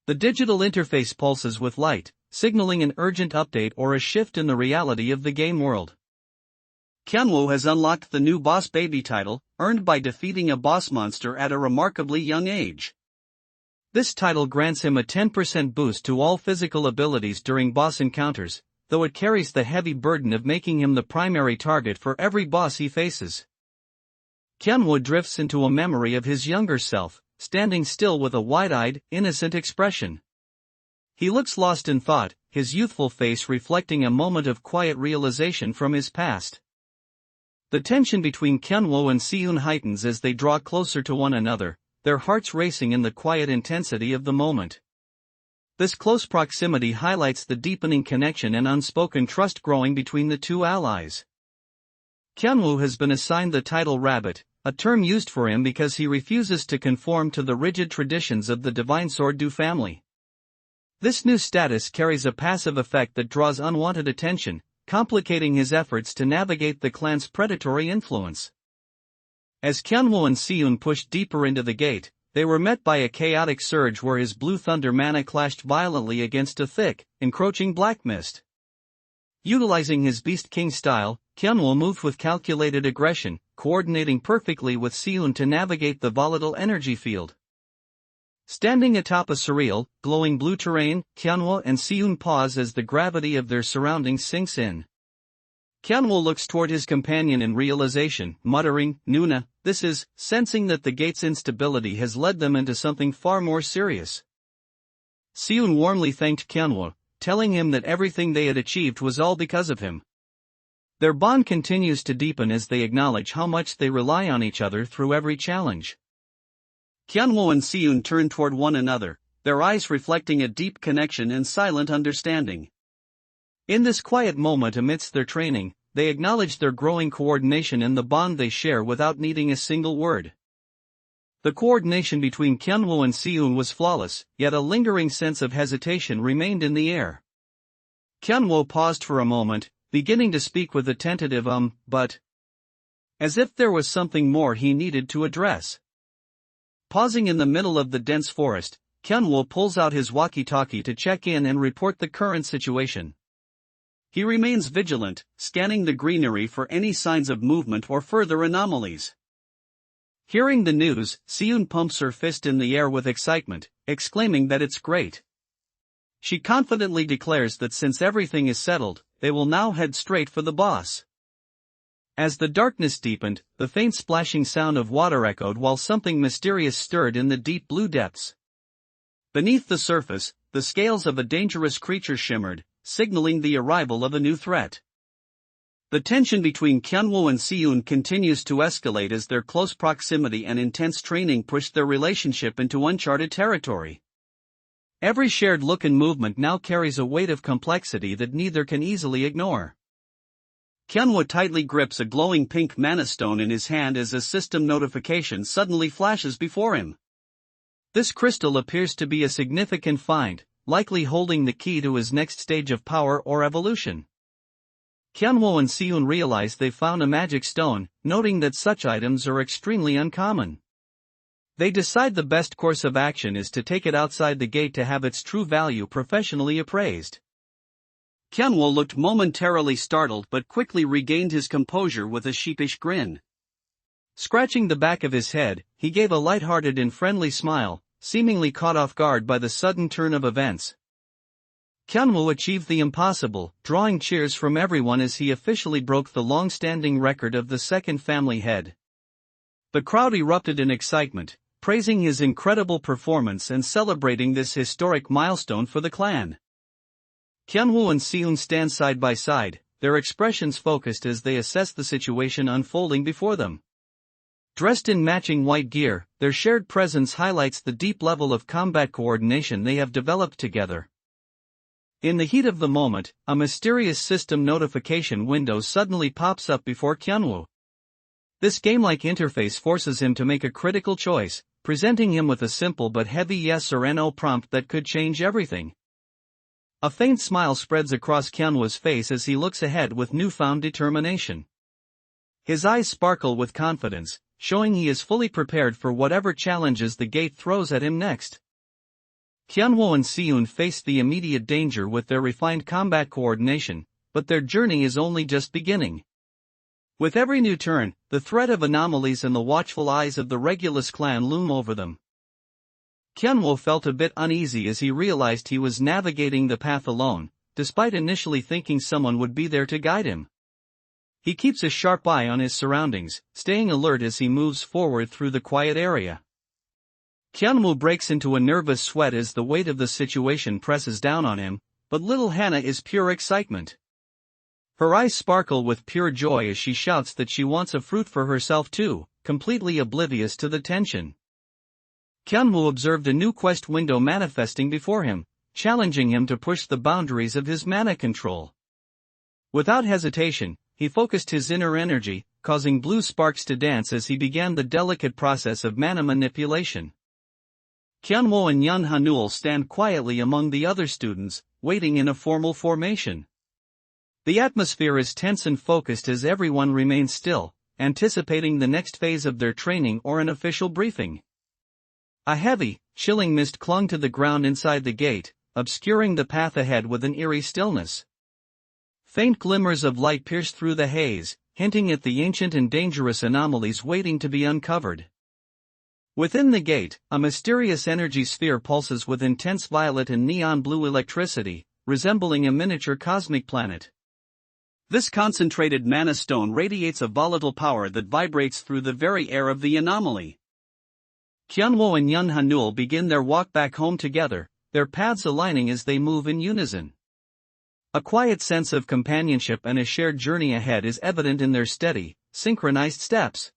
The digital interface pulses with light, signaling an urgent update or a shift in the reality of the game world. Kyunwoo has unlocked the new Boss Baby title, earned by defeating a boss monster at a remarkably young age. This title grants him a 10% boost to all physical abilities during boss encounters, though it carries the heavy burden of making him the primary target for every boss he faces. Kyunwoo drifts into a memory of his younger self, standing still with a wide-eyed, innocent expression. He looks lost in thought, his youthful face reflecting a moment of quiet realization from his past. The tension between Kyunwoo and Seun heightens as they draw closer to one another, their hearts racing in the quiet intensity of the moment. This close proximity highlights the deepening connection and unspoken trust growing between the two allies. Kyunwoo has been assigned the title Rabbit, a term used for him because he refuses to conform to the rigid traditions of the Divine Sword Du family. This new status carries a passive effect that draws unwanted attention, complicating his efforts to navigate the clan's predatory influence. As Kyunwoo and Seun pushed deeper into the gate, they were met by a chaotic surge where his Blue Thunder mana clashed violently against a thick, encroaching black mist. Utilizing his Beast King style, Kyunwoo moved with calculated aggression, coordinating perfectly with Seun to navigate the volatile energy field. Standing atop a surreal, glowing blue terrain, Kyunwoo and Seun pause as the gravity of their surroundings sinks in. Kyunwoo looks toward his companion in realization, muttering, "Nuna, this is," sensing that the gate's instability has led them into something far more serious. Seun warmly thanked Kyunwoo, telling him that everything they had achieved was all because of him. Their bond continues to deepen as they acknowledge how much they rely on each other through every challenge. Kyunwoo and Seun turn toward one another, their eyes reflecting a deep connection and silent understanding. In this quiet moment amidst their training, they acknowledge their growing coordination and the bond they share without needing a single word. The coordination between Kyunwoo and Seun was flawless, yet a lingering sense of hesitation remained in the air. Kyunwoo paused for a moment, beginning to speak with a tentative but, as if there was something more he needed to address. Pausing in the middle of the dense forest, Kyunwoo pulls out his walkie-talkie to check in and report the current situation. He remains vigilant, scanning the greenery for any signs of movement or further anomalies. Hearing the news, Seun pumps her fist in the air with excitement, exclaiming that it's great. She confidently declares that since everything is settled, they will now head straight for the boss. As the darkness deepened, the faint splashing sound of water echoed while something mysterious stirred in the deep blue depths. Beneath the surface, the scales of a dangerous creature shimmered, signaling the arrival of a new threat. The tension between Kyunwoo and Seun continues to escalate as their close proximity and intense training push their relationship into uncharted territory. Every shared look and movement now carries a weight of complexity that neither can easily ignore. Kyunwoo tightly grips a glowing pink mana stone in his hand as a system notification suddenly flashes before him. This crystal appears to be a significant find, likely holding the key to his next stage of power or evolution. Kyunwoo and Seun realize they've found a magic stone, noting that such items are extremely uncommon. They decide the best course of action is to take it outside the gate to have its true value professionally appraised. Kyunwoo looked momentarily startled but quickly regained his composure with a sheepish grin. Scratching the back of his head, he gave a light-hearted and friendly smile, seemingly caught off guard by the sudden turn of events. Kyunwoo achieved the impossible, drawing cheers from everyone as he officially broke the long-standing record of the second family head. The crowd erupted in excitement, praising his incredible performance and celebrating this historic milestone for the clan. Kyunwoo and Seun stand side by side, their expressions focused as they assess the situation unfolding before them. Dressed in matching white gear, their shared presence highlights the deep level of combat coordination they have developed together. In the heat of the moment, a mysterious system notification window suddenly pops up before Kyunwoo. This game-like interface forces him to make a critical choice, presenting him with a simple but heavy yes or no prompt that could change everything. A faint smile spreads across Kyunwoo's face as he looks ahead with newfound determination. His eyes sparkle with confidence, showing he is fully prepared for whatever challenges the gate throws at him next. Kyunwoo and Seun face the immediate danger with their refined combat coordination, but their journey is only just beginning. With every new turn, the threat of anomalies and the watchful eyes of the Regulus clan loom over them. Kyunwoo felt a bit uneasy as he realized he was navigating the path alone, despite initially thinking someone would be there to guide him. He keeps a sharp eye on his surroundings, staying alert as he moves forward through the quiet area. Kyunwoo breaks into a nervous sweat as the weight of the situation presses down on him, but little Hannah is pure excitement. Her eyes sparkle with pure joy as she shouts that she wants a fruit for herself too, completely oblivious to the tension. Kyunwoo observed a new quest window manifesting before him, challenging him to push the boundaries of his mana control. Without hesitation, he focused his inner energy, causing blue sparks to dance as he began the delicate process of mana manipulation. Kyunwoo and Yun Hanul stand quietly among the other students, waiting in a formal formation. The atmosphere is tense and focused as everyone remains still, anticipating the next phase of their training or an official briefing. A heavy, chilling mist clung to the ground inside the gate, obscuring the path ahead with an eerie stillness. Faint glimmers of light pierced through the haze, hinting at the ancient and dangerous anomalies waiting to be uncovered. Within the gate, a mysterious energy sphere pulses with intense violet and neon blue electricity, resembling a miniature cosmic planet. This concentrated mana stone radiates a volatile power that vibrates through the very air of the anomaly. Kyunwoo and Yun Hanul begin their walk back home together, their paths aligning as they move in unison. A quiet sense of companionship and a shared journey ahead is evident in their steady, synchronized steps.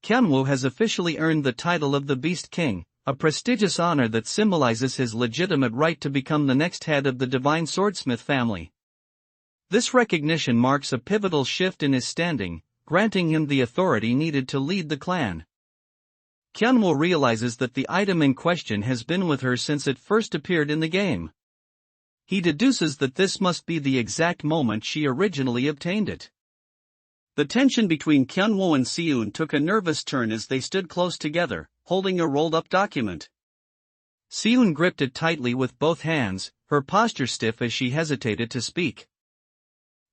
Kyunwoo has officially earned the title of the Beast King, a prestigious honor that symbolizes his legitimate right to become the next head of the Divine Swordsmith family. This recognition marks a pivotal shift in his standing, granting him the authority needed to lead the clan. Kyunwoo realizes that the item in question has been with her since it first appeared in the game. He deduces that this must be the exact moment she originally obtained it. The tension between Kyunwoo and Seun took a nervous turn as they stood close together, holding a rolled-up document. Seun gripped it tightly with both hands, her posture stiff as she hesitated to speak.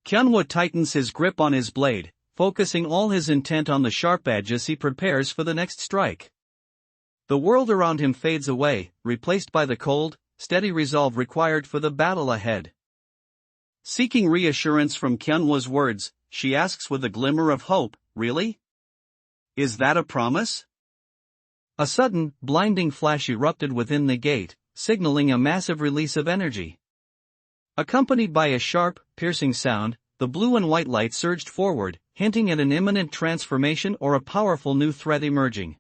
Kyunwoo tightens his grip on his blade, focusing all his intent on the sharp edge as he prepares for the next strike. The world around him fades away, replaced by the cold, steady resolve required for the battle ahead. Seeking reassurance from Kyunwoo's words, she asks with a glimmer of hope, "Really? Is that a promise?" A sudden, blinding flash erupted within the gate, signaling a massive release of energy. Accompanied by a sharp, piercing sound, the blue and white light surged forward, hinting at an imminent transformation or a powerful new threat emerging.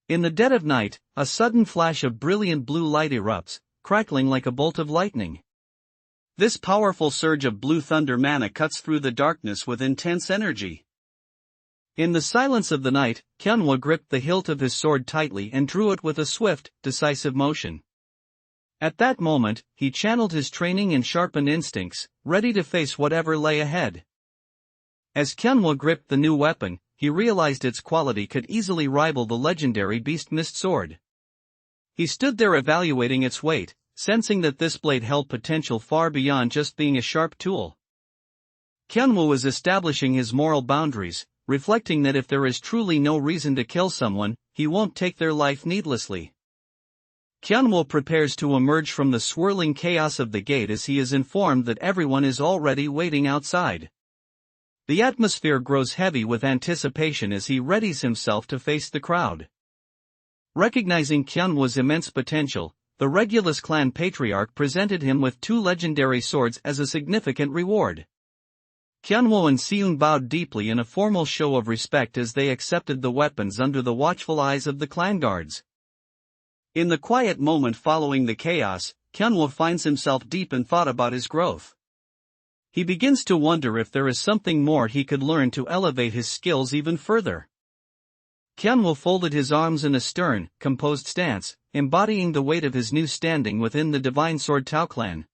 In the dead of night, a sudden flash of brilliant blue light erupts, crackling like a bolt of lightning. This powerful surge of blue thunder mana cuts through the darkness with intense energy. In the silence of the night, Kyunwoo gripped the hilt of his sword tightly and drew it with a swift, decisive motion. At that moment, he channeled his training and sharpened instincts, ready to face whatever lay ahead. As Kyunwoo gripped the new weapon, he realized its quality could easily rival the legendary Beast Mist sword. He stood there evaluating its weight, sensing that this blade held potential far beyond just being a sharp tool. Kyunwoo was establishing his moral boundaries, reflecting that if there is truly no reason to kill someone, he won't take their life needlessly. Kyunwoo prepares to emerge from the swirling chaos of the gate as he is informed that everyone is already waiting outside. The atmosphere grows heavy with anticipation as he readies himself to face the crowd. Recognizing Kyunwoo's immense potential, the Regulus clan patriarch presented him with 2 legendary swords as a significant reward. Kyunwoo and Seung bowed deeply in a formal show of respect as they accepted the weapons under the watchful eyes of the clan guards. In the quiet moment following the chaos, Kyunwoo finds himself deep in thought about his growth. He begins to wonder if there is something more he could learn to elevate his skills even further. Kyunwoo folded his arms in a stern, composed stance, embodying the weight of his new standing within the Divine Sword Tao clan.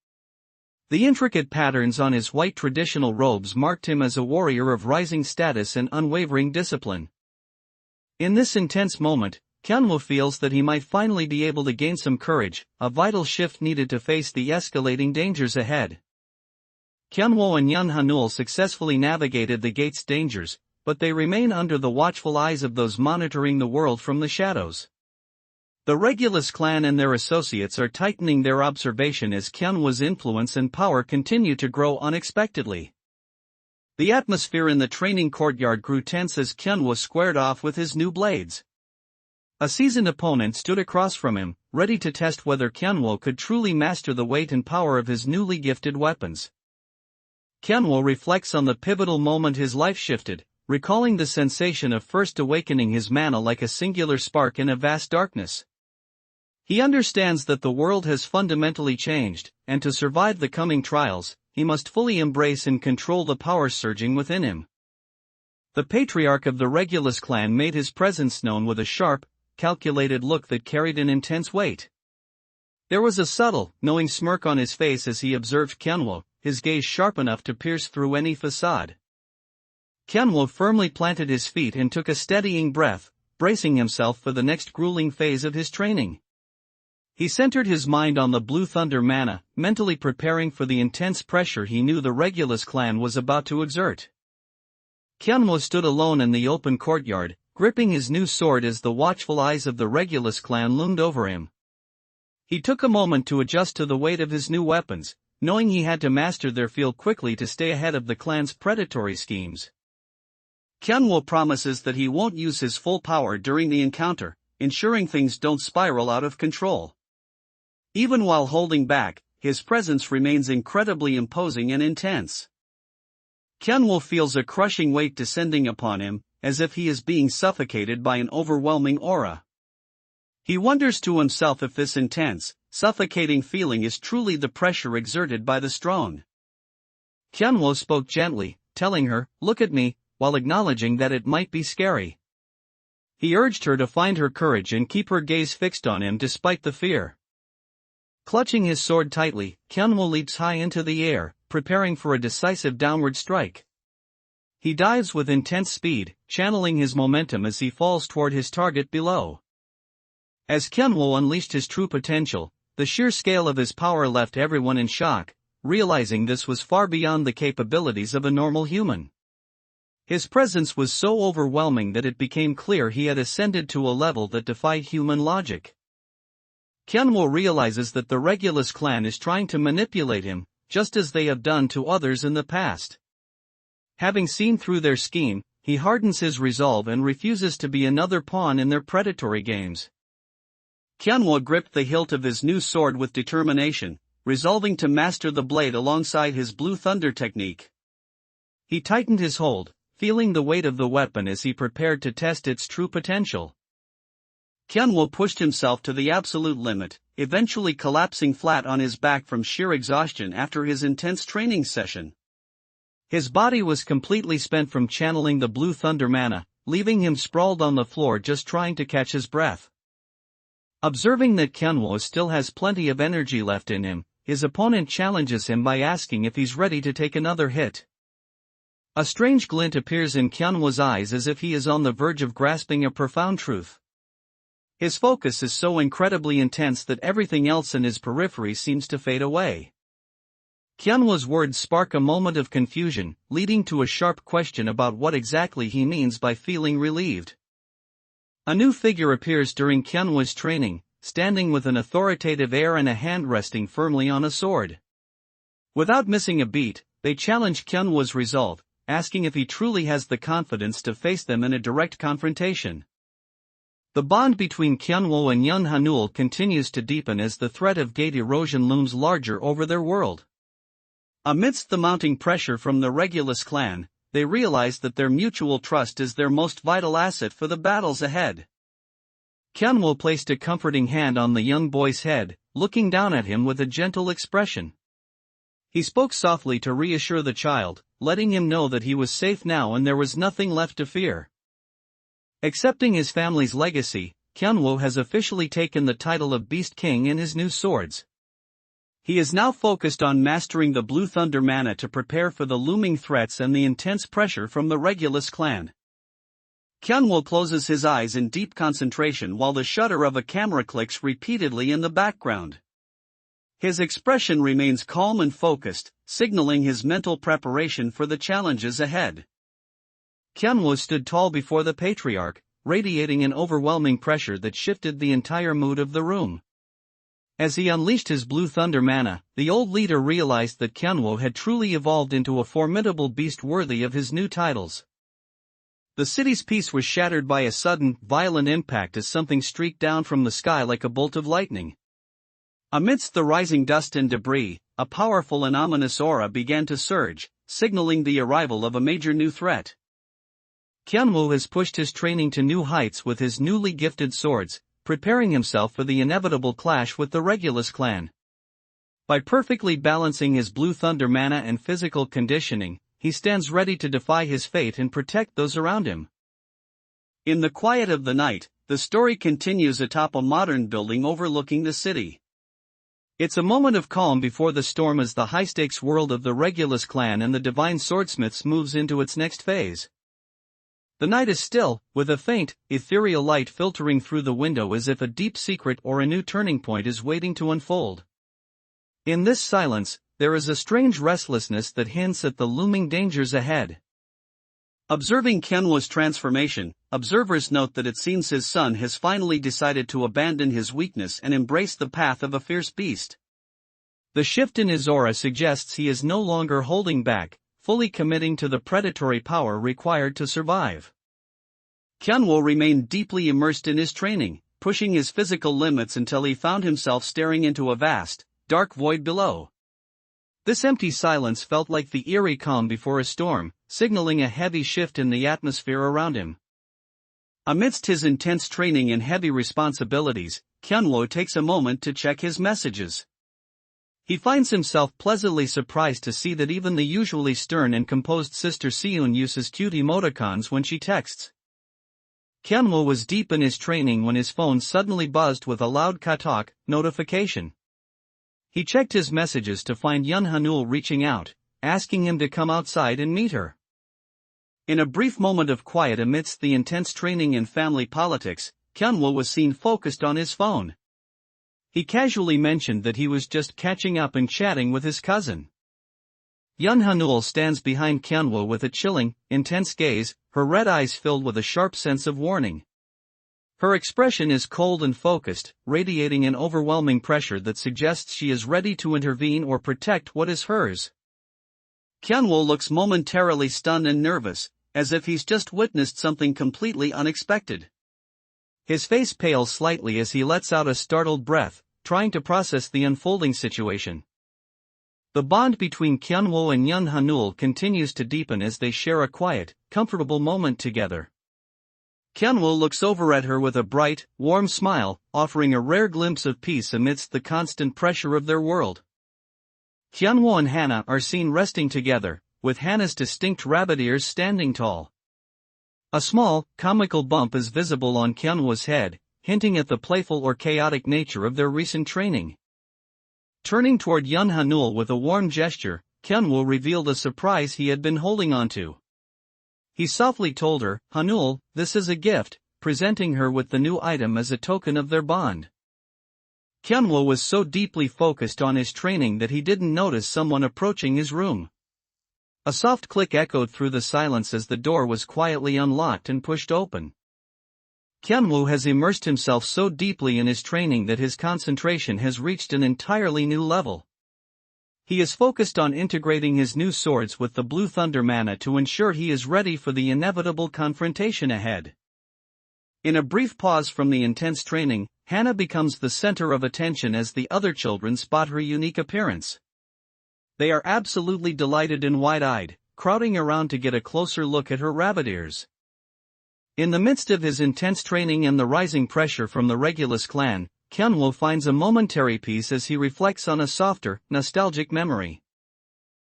The intricate patterns on his white traditional robes marked him as a warrior of rising status and unwavering discipline. In this intense moment, Kyunwoo feels that he might finally be able to gain some courage, a vital shift needed to face the escalating dangers ahead. Kyunwoo and Yun Hanul successfully navigated the gate's dangers, but they remain under the watchful eyes of those monitoring the world from the shadows. The Regulus clan and their associates are tightening their observation as Kyunwoo's influence and power continue to grow unexpectedly. The atmosphere in the training courtyard grew tense as Kyunwoo squared off with his new blades. A seasoned opponent stood across from him, ready to test whether Kyunwoo could truly master the weight and power of his newly gifted weapons. Kyunwoo reflects on the pivotal moment his life shifted, recalling the sensation of first awakening his mana like a singular spark in a vast darkness. He understands that the world has fundamentally changed, and to survive the coming trials, he must fully embrace and control the power surging within him. The patriarch of the Regulus clan made his presence known with a sharp, calculated look that carried an intense weight. There was a subtle, knowing smirk on his face as he observed Kyunwoo, his gaze sharp enough to pierce through any facade. Kyunwoo firmly planted his feet and took a steadying breath, bracing himself for the next grueling phase of his training. He centered his mind on the Blue Thunder mana, mentally preparing for the intense pressure he knew the Regulus clan was about to exert. Kyunwoo stood alone in the open courtyard, gripping his new sword as the watchful eyes of the Regulus clan loomed over him. He took a moment to adjust to the weight of his new weapons, knowing he had to master their field quickly to stay ahead of the clan's predatory schemes. Kyunwoo promises that he won't use his full power during the encounter, ensuring things don't spiral out of control. Even while holding back, his presence remains incredibly imposing and intense. Kyunwoo feels a crushing weight descending upon him, as if he is being suffocated by an overwhelming aura. He wonders to himself if this intense, suffocating feeling is truly the pressure exerted by the strong. Kyunwoo spoke gently, telling her, "Look at me," while acknowledging that it might be scary. He urged her to find her courage and keep her gaze fixed on him despite the fear. Clutching his sword tightly, Kyunwoo leaps high into the air, preparing for a decisive downward strike. He dives with intense speed, channeling his momentum as he falls toward his target below. As Kyunwoo unleashed his true potential, the sheer scale of his power left everyone in shock, realizing this was far beyond the capabilities of a normal human. His presence was so overwhelming that it became clear he had ascended to a level that defied human logic. Kyunwoo realizes that the Regulus clan is trying to manipulate him, just as they have done to others in the past. Having seen through their scheme, he hardens his resolve and refuses to be another pawn in their predatory games. Kyunwoo gripped the hilt of his new sword with determination, resolving to master the blade alongside his Blue Thunder technique. He tightened his hold, feeling the weight of the weapon as he prepared to test its true potential. Kyunwoo pushed himself to the absolute limit, eventually collapsing flat on his back from sheer exhaustion after his intense training session. His body was completely spent from channeling the Blue Thunder mana, leaving him sprawled on the floor just trying to catch his breath. Observing that Kyunwoo still has plenty of energy left in him, his opponent challenges him by asking if he's ready to take another hit. A strange glint appears in Kyunwoo's eyes as if he is on the verge of grasping a profound truth. His focus is so incredibly intense that everything else in his periphery seems to fade away. Kyunwoo's words spark a moment of confusion, leading to a sharp question about what exactly he means by feeling relieved. A new figure appears during Kyunwoo's training, standing with an authoritative air and a hand resting firmly on a sword. Without missing a beat, they challenge Kyunwoo's resolve, asking if he truly has the confidence to face them in a direct confrontation. The bond between Kyunwoo and Yoon Hanul continues to deepen as the threat of gate erosion looms larger over their world. Amidst the mounting pressure from the Regulus clan, they realize that their mutual trust is their most vital asset for the battles ahead. Kyunwoo placed a comforting hand on the young boy's head, looking down at him with a gentle expression. He spoke softly to reassure the child, letting him know that he was safe now and there was nothing left to fear. Accepting his family's legacy, Kyunwoo has officially taken the title of Beast King in his new swords. He is now focused on mastering the Blue Thunder mana to prepare for the looming threats and the intense pressure from the Regulus clan. Kyunwoo closes his eyes in deep concentration while the shutter of a camera clicks repeatedly in the background. His expression remains calm and focused, signaling his mental preparation for the challenges ahead. Kyunwoo stood tall before the patriarch, radiating an overwhelming pressure that shifted the entire mood of the room. As he unleashed his Blue Thunder mana, the old leader realized that Kyunwoo had truly evolved into a formidable beast worthy of his new titles. The city's peace was shattered by a sudden, violent impact as something streaked down from the sky like a bolt of lightning. Amidst the rising dust and debris, a powerful and ominous aura began to surge, signaling the arrival of a major new threat. Kyunwoo has pushed his training to new heights with his newly gifted swords, preparing himself for the inevitable clash with the Regulus clan. By perfectly balancing his Blue Thunder mana and physical conditioning, he stands ready to defy his fate and protect those around him. In the quiet of the night, the story continues atop a modern building overlooking the city. It's a moment of calm before the storm as the high-stakes world of the Regulus clan and the Divine Swordsmiths moves into its next phase. The night is still, with a faint, ethereal light filtering through the window as if a deep secret or a new turning point is waiting to unfold. In this silence, there is a strange restlessness that hints at the looming dangers ahead. Observing Kyunwoo's transformation, observers note that it seems his son has finally decided to abandon his weakness and embrace the path of a fierce beast. The shift in his aura suggests he is no longer holding back, fully committing to the predatory power required to survive. Kyunwoo remained deeply immersed in his training, pushing his physical limits until he found himself staring into a vast, dark void below. This empty silence felt like the eerie calm before a storm, signaling a heavy shift in the atmosphere around him. Amidst his intense training and heavy responsibilities, Kyunwoo takes a moment to check his messages. He finds himself pleasantly surprised to see that even the usually stern and composed sister Seun uses cute emoticons when she texts. Kyunwoo was deep in his training when his phone suddenly buzzed with a loud katok notification. He checked his messages to find Yoon Hanul reaching out, asking him to come outside and meet her. In a brief moment of quiet amidst the intense training and family politics, Kyunwoo was seen focused on his phone. He casually mentioned that he was just catching up and chatting with his cousin. Yoon Hanul stands behind Kyunwoo with a chilling, intense gaze, her red eyes filled with a sharp sense of warning. Her expression is cold and focused, radiating an overwhelming pressure that suggests she is ready to intervene or protect what is hers. Kyunwoo looks momentarily stunned and nervous, as if he's just witnessed something completely unexpected. His face pales slightly as he lets out a startled breath, trying to process the unfolding situation. The bond between Kyunwoo and Yoon Hanul continues to deepen as they share a quiet, comfortable moment together. Kyunwoo looks over at her with a bright, warm smile, offering a rare glimpse of peace amidst the constant pressure of their world. Kyunwoo and Hana are seen resting together, with Hana's distinct rabbit ears standing tall. A small, comical bump is visible on Kyunwoo's head, hinting at the playful or chaotic nature of their recent training. Turning toward Yoon Hanul with a warm gesture, Kyunwoo revealed a surprise he had been holding on to. He softly told her, "Hanul, this is a gift," presenting her with the new item as a token of their bond. Kyunwoo was so deeply focused on his training that he didn't notice someone approaching his room. A soft click echoed through the silence as the door was quietly unlocked and pushed open. Kyunwoo has immersed himself so deeply in his training that his concentration has reached an entirely new level. He is focused on integrating his new swords with the Blue Thunder mana to ensure he is ready for the inevitable confrontation ahead. In a brief pause from the intense training, Hannah becomes the center of attention as the other children spot her unique appearance. They are absolutely delighted and wide-eyed, crowding around to get a closer look at her rabbit ears. In the midst of his intense training and the rising pressure from the Regulus clan, Kyunwoo finds a momentary peace as he reflects on a softer, nostalgic memory.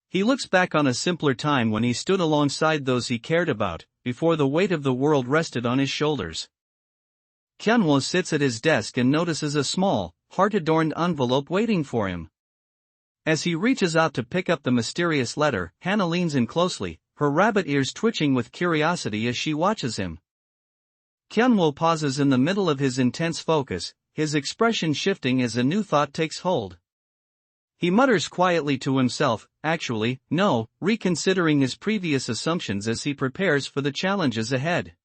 He looks back on a simpler time when he stood alongside those he cared about, before the weight of the world rested on his shoulders. Kyunwoo sits at his desk and notices a small, heart-adorned envelope waiting for him. As he reaches out to pick up the mysterious letter, Hannah leans in closely, her rabbit ears twitching with curiosity as she watches him. Kyunwoo pauses in the middle of his intense focus, his expression shifting as a new thought takes hold. He mutters quietly to himself, "Actually, no," reconsidering his previous assumptions as he prepares for the challenges ahead.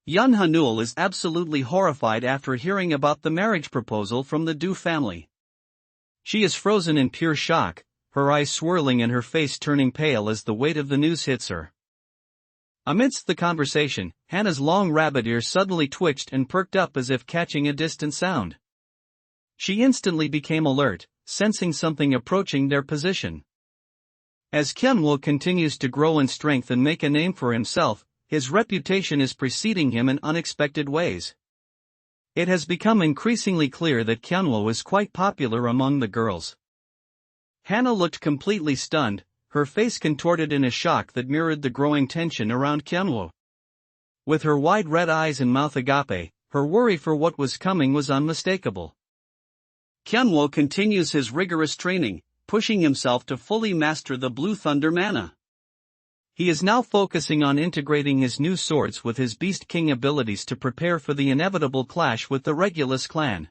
Yun Hanul is absolutely horrified after hearing about the marriage proposal from the Du family. She is frozen in pure shock, her eyes swirling and her face turning pale as the weight of the news hits her. Amidst the conversation, Hannah's long rabbit ears suddenly twitched and perked up as if catching a distant sound. She instantly became alert, sensing something approaching their position. As Kyunwoo continues to grow in strength and make a name for himself, his reputation is preceding him in unexpected ways. It has become increasingly clear that Kyunwoo is quite popular among the girls. Hannah looked completely stunned, her face contorted in a shock that mirrored the growing tension around Kyunwoo. With her wide red eyes and mouth agape, her worry for what was coming was unmistakable. Kyunwoo continues his rigorous training, pushing himself to fully master the Blue Thunder mana. He is now focusing on integrating his new swords with his Beast King abilities to prepare for the inevitable clash with the Regulus clan.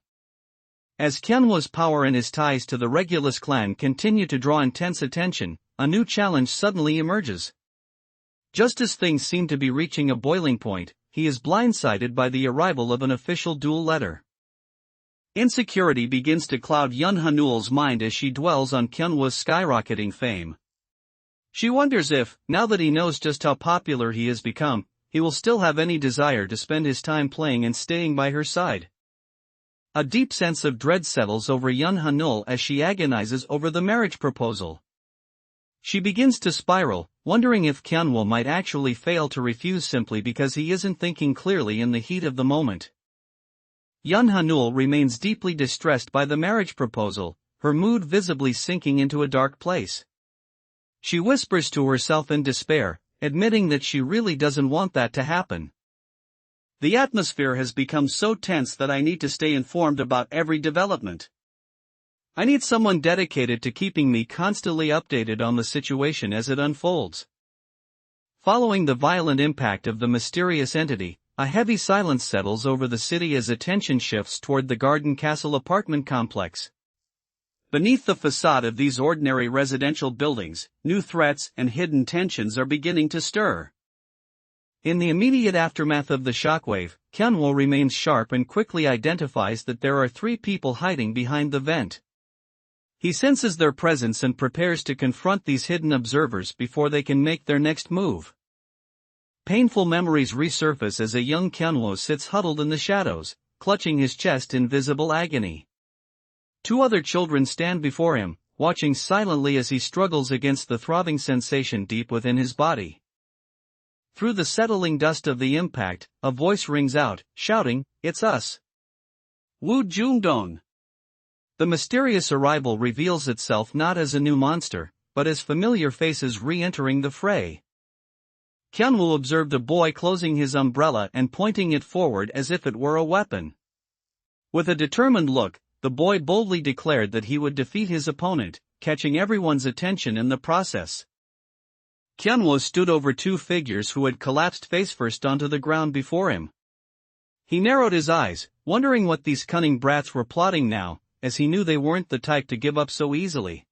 As Kyunwoo's power and his ties to the Regulus clan continue to draw intense attention, a new challenge suddenly emerges. Just as things seem to be reaching a boiling point, he is blindsided by the arrival of an official duel letter. Insecurity begins to cloud Yun Hanul's mind as she dwells on Kyunwoo's skyrocketing fame. She wonders if, now that he knows just how popular he has become, he will still have any desire to spend his time playing and staying by her side. A deep sense of dread settles over Yun Hanul as she agonizes over the marriage proposal. She begins to spiral, wondering if Kyunwoo might actually fail to refuse simply because he isn't thinking clearly in the heat of the moment. Yun Hanul remains deeply distressed by the marriage proposal, her mood visibly sinking into a dark place. She whispers to herself in despair, admitting that she really doesn't want that to happen. The atmosphere has become so tense that I need to stay informed about every development. I need someone dedicated to keeping me constantly updated on the situation as it unfolds. Following the violent impact of the mysterious entity, a heavy silence settles over the city as attention shifts toward the Garden Castle apartment complex. Beneath the facade of these ordinary residential buildings, new threats and hidden tensions are beginning to stir. In the immediate aftermath of the shockwave, Kyunwoo remains sharp and quickly identifies that there are 3 people hiding behind the vent. He senses their presence and prepares to confront these hidden observers before they can make their next move. Painful memories resurface as a young Kyunwoo sits huddled in the shadows, clutching his chest in visible agony. 2 other children stand before him, watching silently as he struggles against the throbbing sensation deep within his body. Through the settling dust of the impact, a voice rings out, shouting, "It's us! Woo Jungdong!" The mysterious arrival reveals itself not as a new monster, but as familiar faces re-entering the fray. Kyunwoo observed a boy closing his umbrella and pointing it forward as if it were a weapon. With a determined look, the boy boldly declared that he would defeat his opponent, catching everyone's attention in the process. Kyunwoo stood over two figures who had collapsed face-first onto the ground before him. He narrowed his eyes, wondering what these cunning brats were plotting now, as he knew they weren't the type to give up so easily.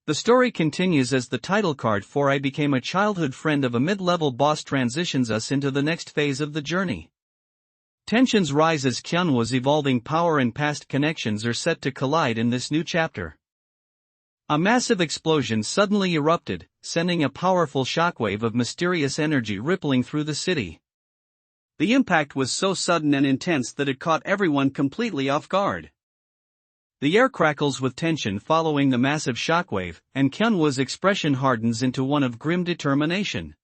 The story continues as the title card for I Became a Childhood Friend of a Mid-Level Boss transitions us into the next phase of the journey. Tensions rise as Kyunwoo's evolving power and past connections are set to collide in this new chapter. A massive explosion suddenly erupted, sending a powerful shockwave of mysterious energy rippling through the city. The impact was so sudden and intense that it caught everyone completely off guard. The air crackles with tension following the massive shockwave, and Kyunwoo's expression hardens into one of grim determination.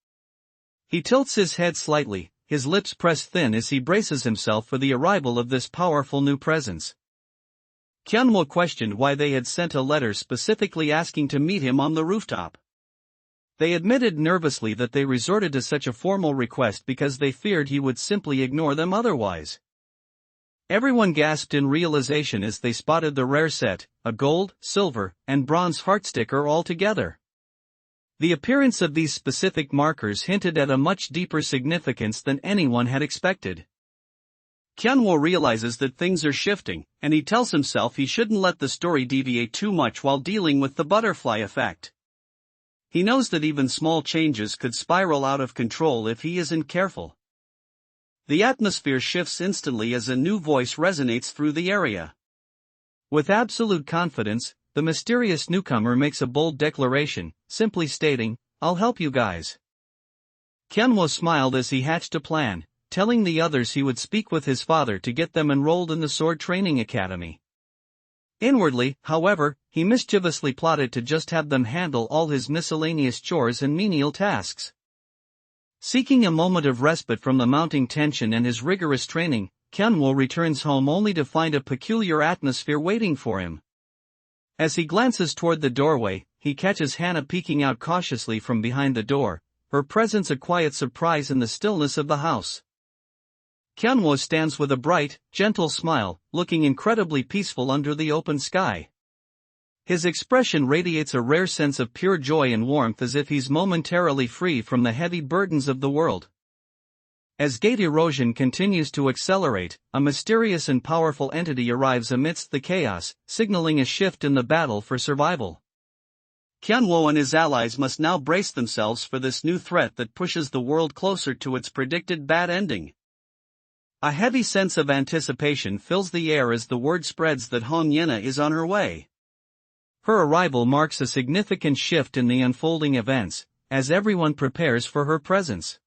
He tilts his head slightly, his lips pressed thin as he braces himself for the arrival of this powerful new presence. Kyunwoo questioned why they had sent a letter specifically asking to meet him on the rooftop. They admitted nervously that they resorted to such a formal request because they feared he would simply ignore them otherwise. Everyone gasped in realization as they spotted the rare set, a gold, silver, and bronze heart sticker all together. The appearance of these specific markers hinted at a much deeper significance than anyone had expected. Kyunwoo realizes that things are shifting, and he tells himself he shouldn't let the story deviate too much while dealing with the butterfly effect. He knows that even small changes could spiral out of control if he isn't careful. The atmosphere shifts instantly as a new voice resonates through the area. With absolute confidence, the mysterious newcomer makes a bold declaration, simply stating, "I'll help you guys." Kyunwoo smiled as he hatched a plan, telling the others he would speak with his father to get them enrolled in the sword training academy. Inwardly, however, he mischievously plotted to just have them handle all his miscellaneous chores and menial tasks. Seeking a moment of respite from the mounting tension and his rigorous training, Kyunwoo returns home only to find a peculiar atmosphere waiting for him. As he glances toward the doorway, he catches Hana peeking out cautiously from behind the door, her presence a quiet surprise in the stillness of the house. Kyunwoo stands with a bright, gentle smile, looking incredibly peaceful under the open sky. His expression radiates a rare sense of pure joy and warmth as if he's momentarily free from the heavy burdens of the world. As gate erosion continues to accelerate, a mysterious and powerful entity arrives amidst the chaos, signaling a shift in the battle for survival. Kyunwoo and his allies must now brace themselves for this new threat that pushes the world closer to its predicted bad ending. A heavy sense of anticipation fills the air as the word spreads that Han Yena is on her way. Her arrival marks a significant shift in the unfolding events, as everyone prepares for her presence.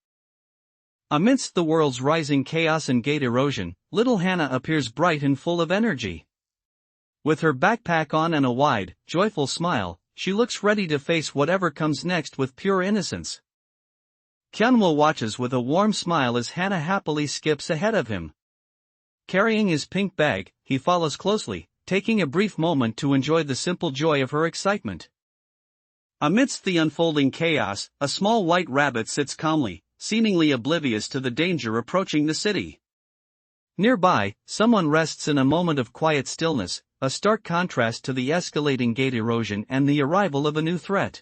Amidst the world's rising chaos and gate erosion, little Hana appears bright and full of energy. With her backpack on and a wide, joyful smile, she looks ready to face whatever comes next with pure innocence. Kyunwoo watches with a warm smile as Hana happily skips ahead of him. Carrying his pink bag, he follows closely, taking a brief moment to enjoy the simple joy of her excitement. Amidst the unfolding chaos, a small white rabbit sits calmly, seemingly oblivious to the danger approaching the city. Nearby, someone rests in a moment of quiet stillness, a stark contrast to the escalating gate erosion and the arrival of a new threat.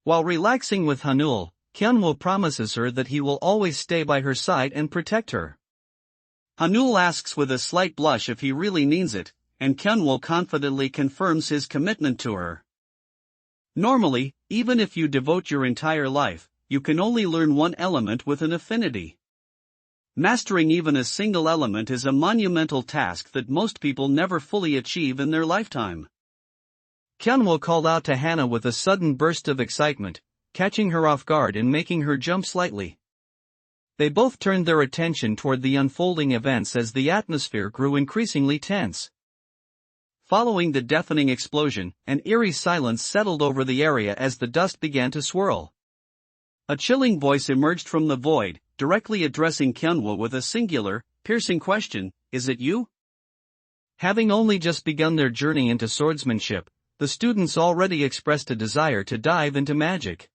While relaxing with Hanul, Kyunwoo promises her that he will always stay by her side and protect her. Hanul asks with a slight blush if he really means it, and Kyunwoo confidently confirms his commitment to her. Normally, even if you devote your entire life, you can only learn one element with an affinity. Mastering even a single element is a monumental task that most people never fully achieve in their lifetime. Kyunwoo called out to Hana with a sudden burst of excitement, catching her off guard and making her jump slightly. They both turned their attention toward the unfolding events as the atmosphere grew increasingly tense. Following the deafening explosion, an eerie silence settled over the area as the dust began to swirl. A chilling voice emerged from the void, directly addressing Kyunwoo with a singular, piercing question, "Is it you?" Having only just begun their journey into swordsmanship, the students already expressed a desire to dive into magic.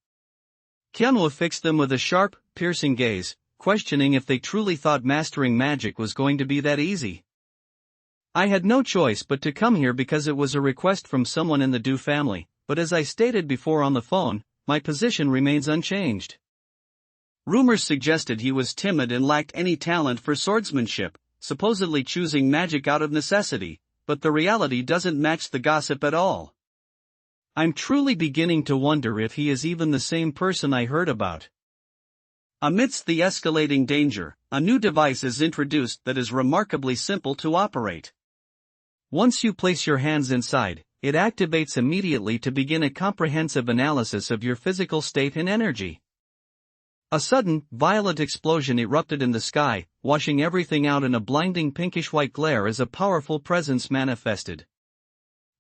Kyunwoo fixed them with a sharp, piercing gaze, questioning if they truly thought mastering magic was going to be that easy. "I had no choice but to come here because it was a request from someone in the Du family, but as I stated before on the phone, my position remains unchanged. Rumors suggested he was timid and lacked any talent for swordsmanship, supposedly choosing magic out of necessity, but the reality doesn't match the gossip at all. I'm truly beginning to wonder if he is even the same person I heard about. Amidst the escalating danger, a new device is introduced that is remarkably simple to operate. Once you place your hands inside, it activates immediately to begin a comprehensive analysis of your physical state and energy. A sudden, violent explosion erupted in the sky, washing everything out in a blinding pinkish-white glare as a powerful presence manifested.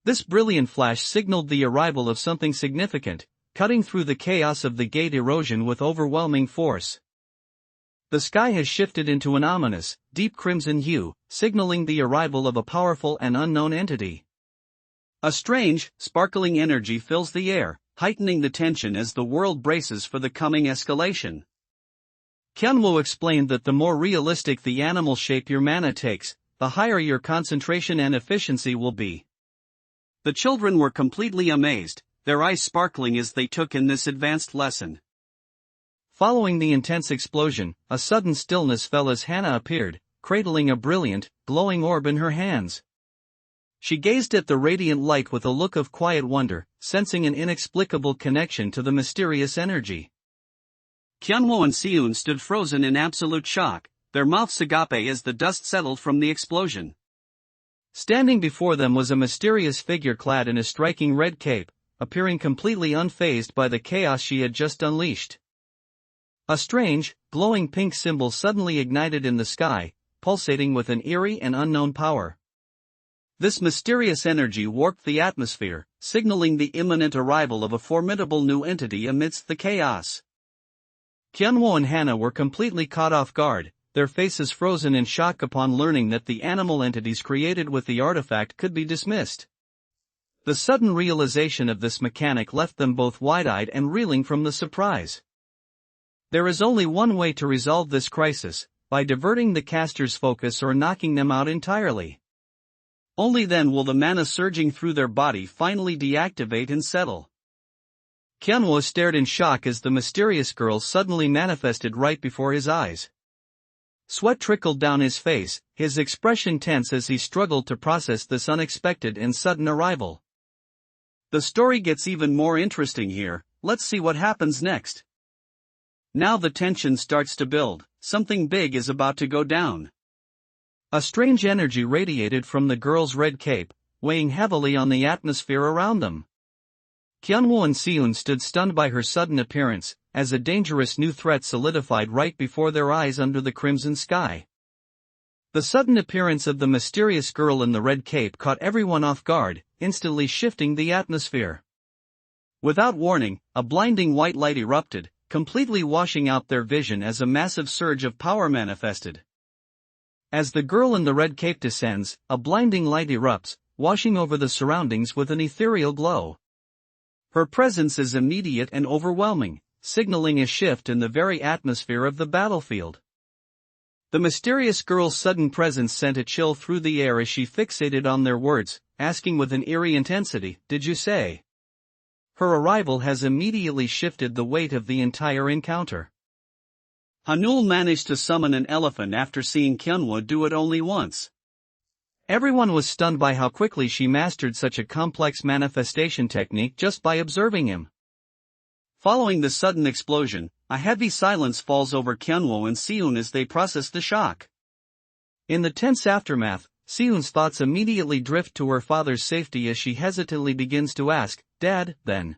This brilliant flash signaled the arrival of something significant, cutting through the chaos of the gate erosion with overwhelming force. The sky has shifted into an ominous, deep crimson hue, signaling the arrival of a powerful and unknown entity. A strange, sparkling energy fills the air, heightening the tension as the world braces for the coming escalation. Kyunwoo explained that the more realistic the animal shape your mana takes, the higher your concentration and efficiency will be. The children were completely amazed, their eyes sparkling as they took in this advanced lesson. Following the intense explosion, a sudden stillness fell as Hannah appeared, cradling a brilliant, glowing orb in her hands. She gazed at the radiant light with a look of quiet wonder, sensing an inexplicable connection to the mysterious energy. Kyunwoo and Seun stood frozen in absolute shock, their mouths agape as the dust settled from the explosion. Standing before them was a mysterious figure clad in a striking red cape, appearing completely unfazed by the chaos she had just unleashed. A strange, glowing pink symbol suddenly ignited in the sky, pulsating with an eerie and unknown power. This mysterious energy warped the atmosphere, signaling the imminent arrival of a formidable new entity amidst the chaos. Kyunwoo and Hannah were completely caught off guard, their faces frozen in shock upon learning that the animal entities created with the artifact could be dismissed. The sudden realization of this mechanic left them both wide-eyed and reeling from the surprise. There is only one way to resolve this crisis, by diverting the casters' focus or knocking them out entirely. Only then will the mana surging through their body finally deactivate and settle. Kyunwoo stared in shock as the mysterious girl suddenly manifested right before his eyes. Sweat trickled down his face, his expression tense as he struggled to process this unexpected and sudden arrival. The story gets even more interesting here, let's see what happens next. Now the tension starts to build, something big is about to go down. A strange energy radiated from the girl's red cape, weighing heavily on the atmosphere around them. Kyunwoo and Seun stood stunned by her sudden appearance, as a dangerous new threat solidified right before their eyes under the crimson sky. The sudden appearance of the mysterious girl in the red cape caught everyone off guard, instantly shifting the atmosphere. Without warning, a blinding white light erupted, completely washing out their vision as a massive surge of power manifested. As the girl in the red cape descends, a blinding light erupts, washing over the surroundings with an ethereal glow. Her presence is immediate and overwhelming, signaling a shift in the very atmosphere of the battlefield. The mysterious girl's sudden presence sent a chill through the air as she fixated on their words, asking with an eerie intensity, "Did you say?" Her arrival has immediately shifted the weight of the entire encounter. Hanul managed to summon an elephant after seeing Kyunwoo do it only once. Everyone was stunned by how quickly she mastered such a complex manifestation technique just by observing him. Following the sudden explosion, a heavy silence falls over Kyunwoo and Seun as they process the shock. In the tense aftermath, Seun's thoughts immediately drift to her father's safety as she hesitantly begins to ask, "Dad, then?"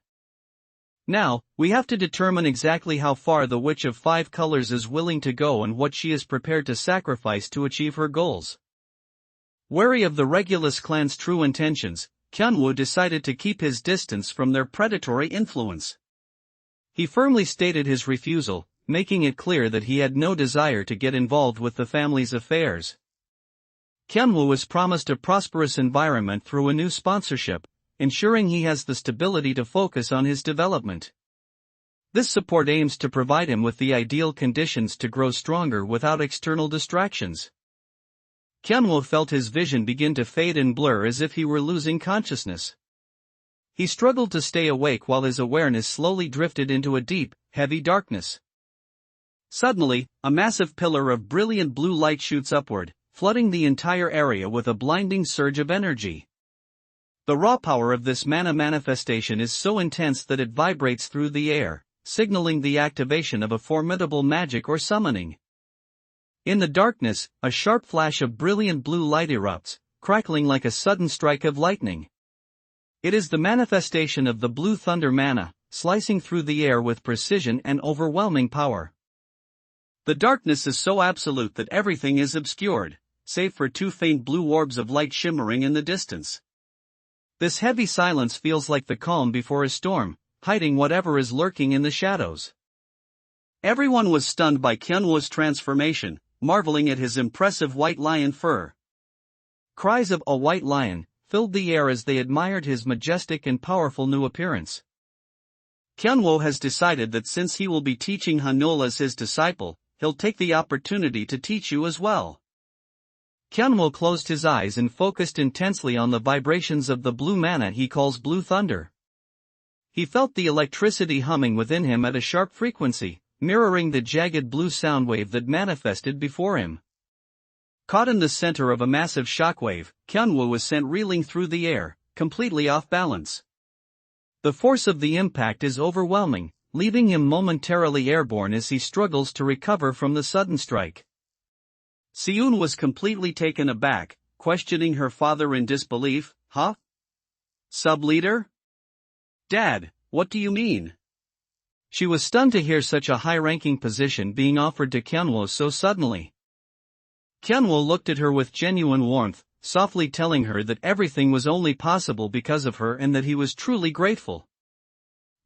Now, we have to determine exactly how far the Witch of Five Colors is willing to go and what she is prepared to sacrifice to achieve her goals. Wary of the Regulus clan's true intentions, Kyunwoo decided to keep his distance from their predatory influence. He firmly stated his refusal, making it clear that he had no desire to get involved with the family's affairs. Kyunwoo is promised a prosperous environment through a new sponsorship, ensuring he has the stability to focus on his development. This support aims to provide him with the ideal conditions to grow stronger without external distractions. Kyunwoo felt his vision begin to fade and blur as if he were losing consciousness. He struggled to stay awake while his awareness slowly drifted into a deep, heavy darkness. Suddenly, a massive pillar of brilliant blue light shoots upward, flooding the entire area with a blinding surge of energy. The raw power of this mana manifestation is so intense that it vibrates through the air, signaling the activation of a formidable magic or summoning. In the darkness, a sharp flash of brilliant blue light erupts, crackling like a sudden strike of lightning. It is the manifestation of the blue thunder mana, slicing through the air with precision and overwhelming power. The darkness is so absolute that everything is obscured, save for two faint blue orbs of light shimmering in the distance. This heavy silence feels like the calm before a storm, hiding whatever is lurking in the shadows. Everyone was stunned by Kyunwoo's transformation, marveling at his impressive white lion fur. Cries of "a white lion" filled the air as they admired his majestic and powerful new appearance. Kyunwoo has decided that since he will be teaching Hanul as his disciple, he'll take the opportunity to teach you as well. Kyunwoo closed his eyes and focused intensely on the vibrations of the blue mana he calls blue thunder. He felt the electricity humming within him at a sharp frequency, mirroring the jagged blue sound wave that manifested before him. Caught in the center of a massive shockwave, Kyunwoo was sent reeling through the air, completely off balance. The force of the impact is overwhelming, leaving him momentarily airborne as he struggles to recover from the sudden strike. Seun was completely taken aback, questioning her father in disbelief. "Huh? Sub-leader? Dad, what do you mean?" She was stunned to hear such a high-ranking position being offered to Kyunwoo so suddenly. Kyunwoo looked at her with genuine warmth, softly telling her that everything was only possible because of her and that he was truly grateful.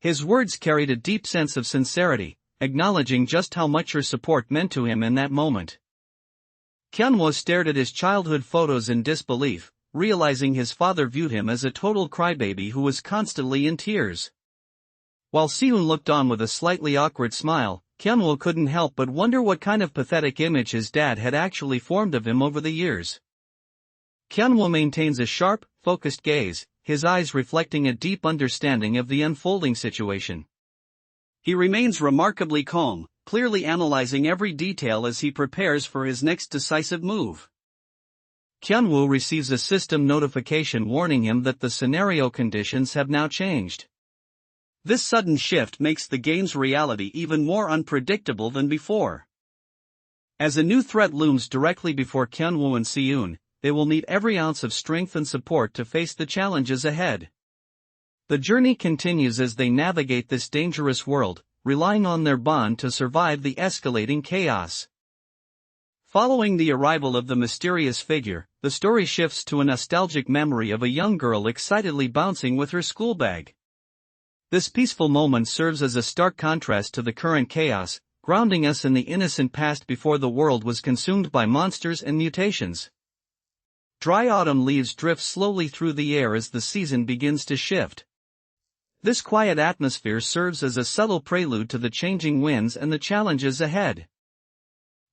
His words carried a deep sense of sincerity, acknowledging just how much her support meant to him in that moment. Kyunwoo stared at his childhood photos in disbelief, realizing his father viewed him as a total crybaby who was constantly in tears. While Seun looked on with a slightly awkward smile, Kyunwoo couldn't help but wonder what kind of pathetic image his dad had actually formed of him over the years. Kyunwoo maintains a sharp, focused gaze, his eyes reflecting a deep understanding of the unfolding situation. He remains remarkably calm, clearly analyzing every detail as he prepares for his next decisive move. Kyunwoo receives a system notification warning him that the scenario conditions have now changed. This sudden shift makes the game's reality even more unpredictable than before. As a new threat looms directly before Kyunwoo and Seun, they will need every ounce of strength and support to face the challenges ahead. The journey continues as they navigate this dangerous world, relying on their bond to survive the escalating chaos. Following the arrival of the mysterious figure, the story shifts to a nostalgic memory of a young girl excitedly bouncing with her school bag. This peaceful moment serves as a stark contrast to the current chaos, grounding us in the innocent past before the world was consumed by monsters and mutations. Dry autumn leaves drift slowly through the air as the season begins to shift. This quiet atmosphere serves as a subtle prelude to the changing winds and the challenges ahead.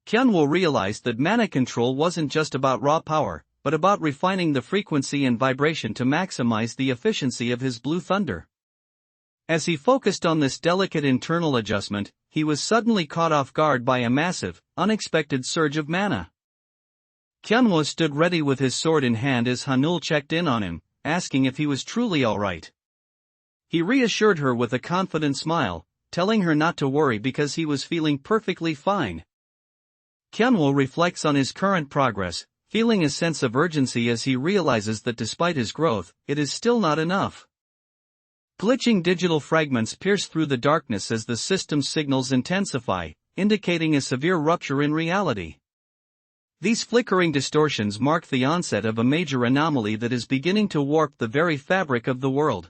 Kyunwoo realized that mana control wasn't just about raw power, but about refining the frequency and vibration to maximize the efficiency of his blue thunder. As he focused on this delicate internal adjustment, he was suddenly caught off guard by a massive, unexpected surge of mana. Kyunwoo stood ready with his sword in hand as Hanul checked in on him, asking if he was truly alright. He reassured her with a confident smile, telling her not to worry because he was feeling perfectly fine. Kyunwoo reflects on his current progress, feeling a sense of urgency as he realizes that despite his growth, it is still not enough. Glitching digital fragments pierce through the darkness as the system's signals intensify, indicating a severe rupture in reality. These flickering distortions mark the onset of a major anomaly that is beginning to warp the very fabric of the world.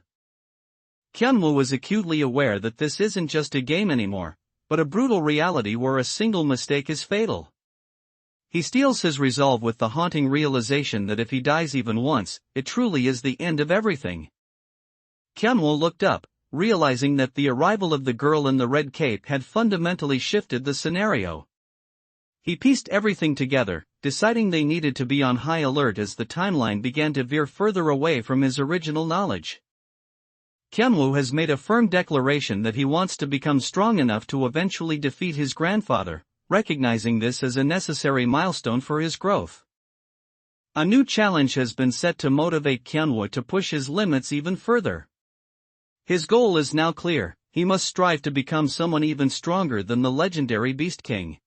Kyunwoo was acutely aware that this isn't just a game anymore, but a brutal reality where a single mistake is fatal. He steels his resolve with the haunting realization that if he dies even once, it truly is the end of everything. Kyunwoo looked up, realizing that the arrival of the girl in the red cape had fundamentally shifted the scenario. He pieced everything together, deciding they needed to be on high alert as the timeline began to veer further away from his original knowledge. Kyunwoo has made a firm declaration that he wants to become strong enough to eventually defeat his grandfather, recognizing this as a necessary milestone for his growth. A new challenge has been set to motivate Kyunwoo to push his limits even further. His goal is now clear: he must strive to become someone even stronger than the legendary Beast King.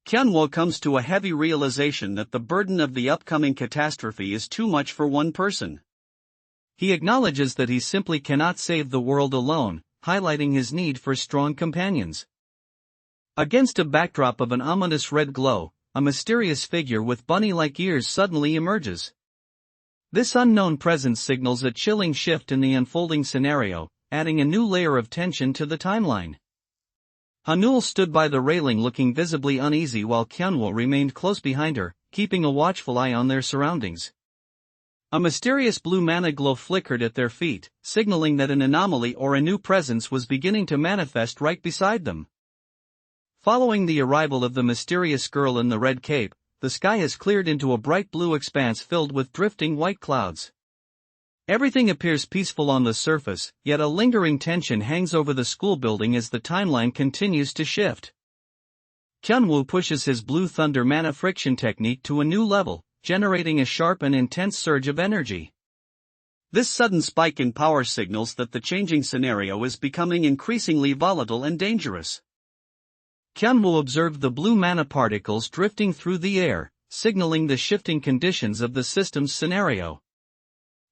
Kyunwoo comes to a heavy realization that the burden of the upcoming catastrophe is too much for one person. He acknowledges that he simply cannot save the world alone, highlighting his need for strong companions. Against a backdrop of an ominous red glow, a mysterious figure with bunny-like ears suddenly emerges. This unknown presence signals a chilling shift in the unfolding scenario, adding a new layer of tension to the timeline. Hanul stood by the railing looking visibly uneasy while Kyunwoo remained close behind her, keeping a watchful eye on their surroundings. A mysterious blue mana glow flickered at their feet, signaling that an anomaly or a new presence was beginning to manifest right beside them. Following the arrival of the mysterious girl in the red cape, the sky has cleared into a bright blue expanse filled with drifting white clouds. Everything appears peaceful on the surface, yet a lingering tension hangs over the school building as the timeline continues to shift. Kyunwoo pushes his blue thunder mana friction technique to a new level, generating a sharp and intense surge of energy. This sudden spike in power signals that the changing scenario is becoming increasingly volatile and dangerous. Kyunwoo observed the blue mana particles drifting through the air, signaling the shifting conditions of the system's scenario.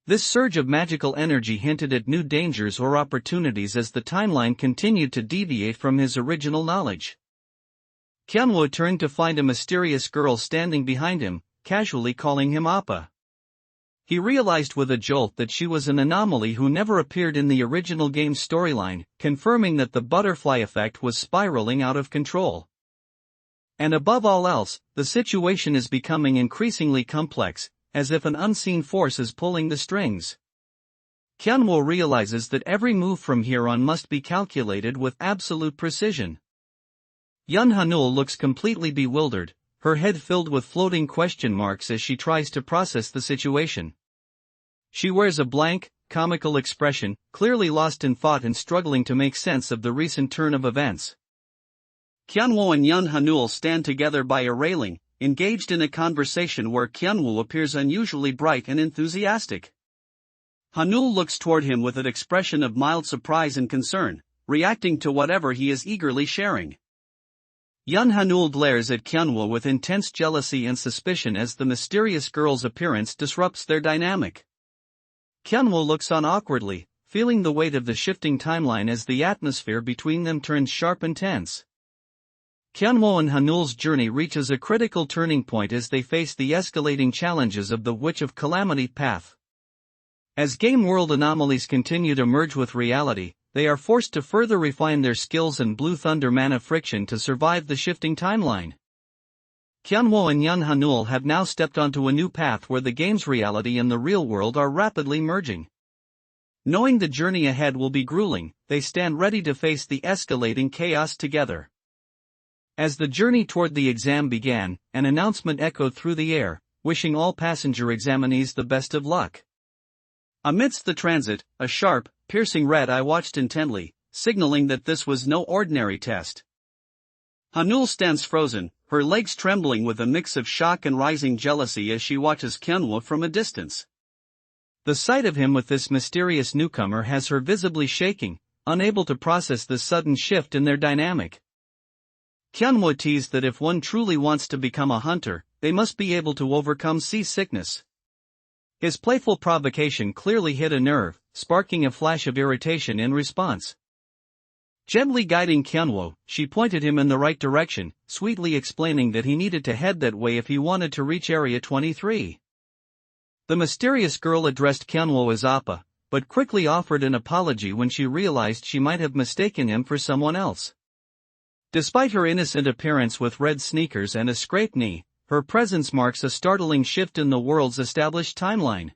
This surge of magical energy hinted at new dangers or opportunities as the timeline continued to deviate from his original knowledge. Kyunwoo turned to find a mysterious girl standing behind him, casually calling him Appa. He realized with a jolt that she was an anomaly who never appeared in the original game's storyline, confirming that the butterfly effect was spiraling out of control. And above all else, the situation is becoming increasingly complex, as if an unseen force is pulling the strings. Kyunwoo realizes that every move from here on must be calculated with absolute precision. Yun Hanul looks completely bewildered, her head filled with floating question marks as she tries to process the situation. She wears a blank, comical expression, clearly lost in thought and struggling to make sense of the recent turn of events. Kyunwoo and Yun Hanul stand together by a railing, engaged in a conversation where Kyunwoo appears unusually bright and enthusiastic. Hanul looks toward him with an expression of mild surprise and concern, reacting to whatever he is eagerly sharing. Yun Hanul glares at Kyunwoo with intense jealousy and suspicion as the mysterious girl's appearance disrupts their dynamic. Kyunwoo looks on awkwardly, feeling the weight of the shifting timeline as the atmosphere between them turns sharp and tense. Kyunwoo and Hanul's journey reaches a critical turning point as they face the escalating challenges of the Witch of Calamity path. As game world anomalies continue to merge with reality, they are forced to further refine their skills and blue thunder mana friction to survive the shifting timeline. Kyunwoo and Yun Hanul have now stepped onto a new path where the game's reality and the real world are rapidly merging. Knowing the journey ahead will be grueling, they stand ready to face the escalating chaos together. As the journey toward the exam began, an announcement echoed through the air, wishing all passenger examinees the best of luck. Amidst the transit, a sharp, piercing red eye watched intently, signaling that this was no ordinary test. Hanul stands frozen, her legs trembling with a mix of shock and rising jealousy as she watches Kyunwoo from a distance. The sight of him with this mysterious newcomer has her visibly shaking, unable to process the sudden shift in their dynamic. Kyunwoo teased that if one truly wants to become a hunter, they must be able to overcome seasickness. His playful provocation clearly hit a nerve, sparking a flash of irritation in response. Gently guiding Kyunwoo, she pointed him in the right direction, sweetly explaining that he needed to head that way if he wanted to reach Area 23. The mysterious girl addressed Kyunwoo as Appa, but quickly offered an apology when she realized she might have mistaken him for someone else. Despite her innocent appearance with red sneakers and a scraped knee, her presence marks a startling shift in the world's established timeline.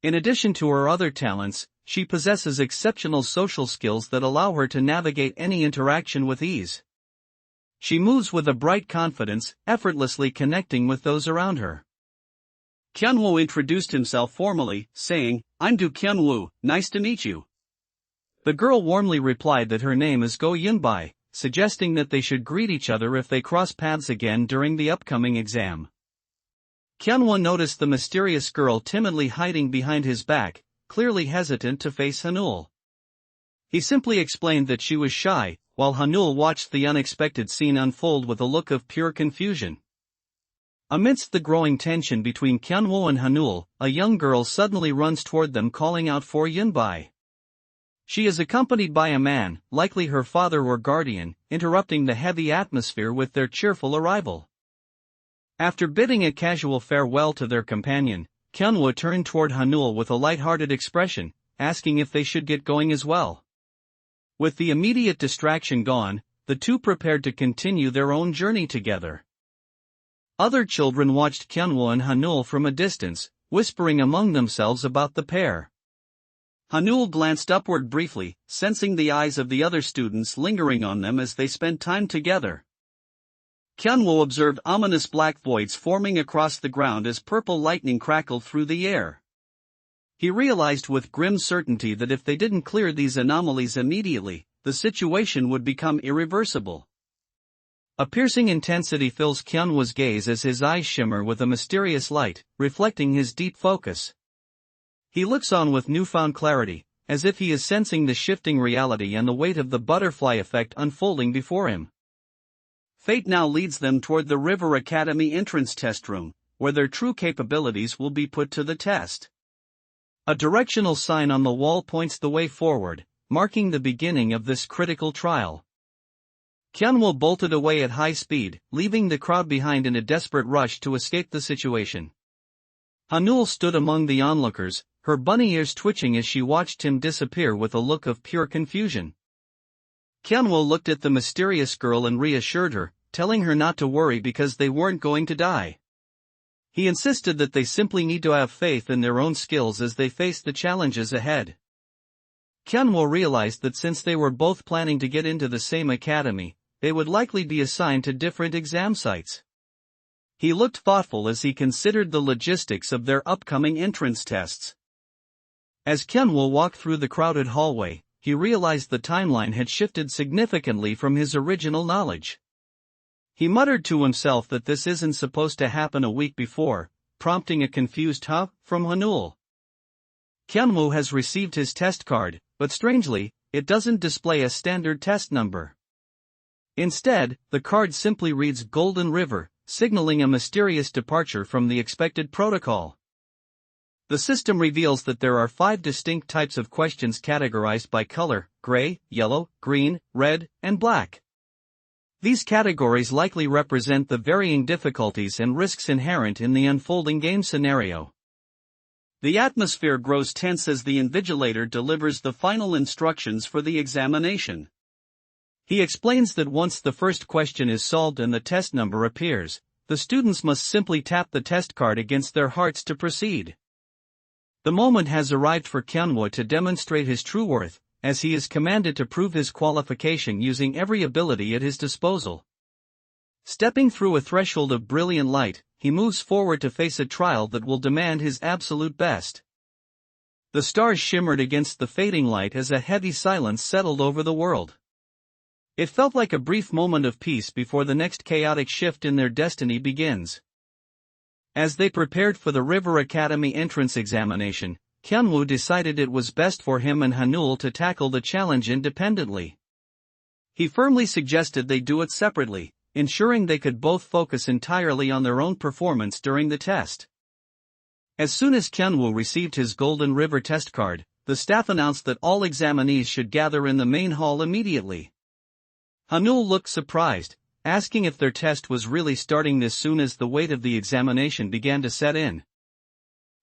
In addition to her other talents, she possesses exceptional social skills that allow her to navigate any interaction with ease. She moves with a bright confidence, effortlessly connecting with those around her. Kyunwoo introduced himself formally, saying, I'm Do Kyunwoo, nice to meet you. The girl warmly replied that her name is Go Yunbai, suggesting that they should greet each other if they cross paths again during the upcoming exam. Kyunwoo noticed the mysterious girl timidly hiding behind his back, clearly hesitant to face Hanul. He simply explained that she was shy, while Hanul watched the unexpected scene unfold with a look of pure confusion. Amidst the growing tension between Kyunwoo and Hanul, a young girl suddenly runs toward them calling out for Yunbai. She is accompanied by a man, likely her father or guardian, interrupting the heavy atmosphere with their cheerful arrival. After bidding a casual farewell to their companion, Kyunwoo turned toward Hanul with a light-hearted expression, asking if they should get going as well. With the immediate distraction gone, the two prepared to continue their own journey together. Other children watched Kyunwoo and Hanul from a distance, whispering among themselves about the pair. Hanul glanced upward briefly, sensing the eyes of the other students lingering on them as they spent time together. Kyunwoo observed ominous black voids forming across the ground as purple lightning crackled through the air. He realized with grim certainty that if they didn't clear these anomalies immediately, the situation would become irreversible. A piercing intensity fills Kyunwoo's gaze as his eyes shimmer with a mysterious light, reflecting his deep focus. He looks on with newfound clarity, as if he is sensing the shifting reality and the weight of the butterfly effect unfolding before him. Fate now leads them toward the River Academy entrance test room, where their true capabilities will be put to the test. A directional sign on the wall points the way forward, marking the beginning of this critical trial. Kyunwoo bolted away at high speed, leaving the crowd behind in a desperate rush to escape the situation. Hanul stood among the onlookers, her bunny ears twitching as she watched him disappear with a look of pure confusion. Kyunwoo looked at the mysterious girl and reassured her, telling her not to worry because they weren't going to die. He insisted that they simply need to have faith in their own skills as they face the challenges ahead. Kyunwoo realized that since they were both planning to get into the same academy, they would likely be assigned to different exam sites. He looked thoughtful as he considered the logistics of their upcoming entrance tests. As Kyunwoo walked through the crowded hallway, he realized the timeline had shifted significantly from his original knowledge. He muttered to himself that this isn't supposed to happen a week before, prompting a confused "huh?" from Hanul. Kyunwoo has received his test card, but strangely, it doesn't display a standard test number. Instead, the card simply reads Golden River, signaling a mysterious departure from the expected protocol. The system reveals that there are 5 distinct types of questions categorized by color: gray, yellow, green, red, and black. These categories likely represent the varying difficulties and risks inherent in the unfolding game scenario. The atmosphere grows tense as the invigilator delivers the final instructions for the examination. He explains that once the first question is solved and the test number appears, the students must simply tap the test card against their hearts to proceed. The moment has arrived for Kyunwoo to demonstrate his true worth, as he is commanded to prove his qualification using every ability at his disposal. Stepping through a threshold of brilliant light, he moves forward to face a trial that will demand his absolute best. The stars shimmered against the fading light as a heavy silence settled over the world. It felt like a brief moment of peace before the next chaotic shift in their destiny begins. As they prepared for the River Academy entrance examination, Kyunwoo decided it was best for him and Hanul to tackle the challenge independently. He firmly suggested they do it separately, ensuring they could both focus entirely on their own performance during the test. As soon as Kyunwoo received his Golden River test card, the staff announced that all examinees should gather in the main hall immediately. Hanul looked surprised, asking if their test was really starting this soon as the weight of the examination began to set in.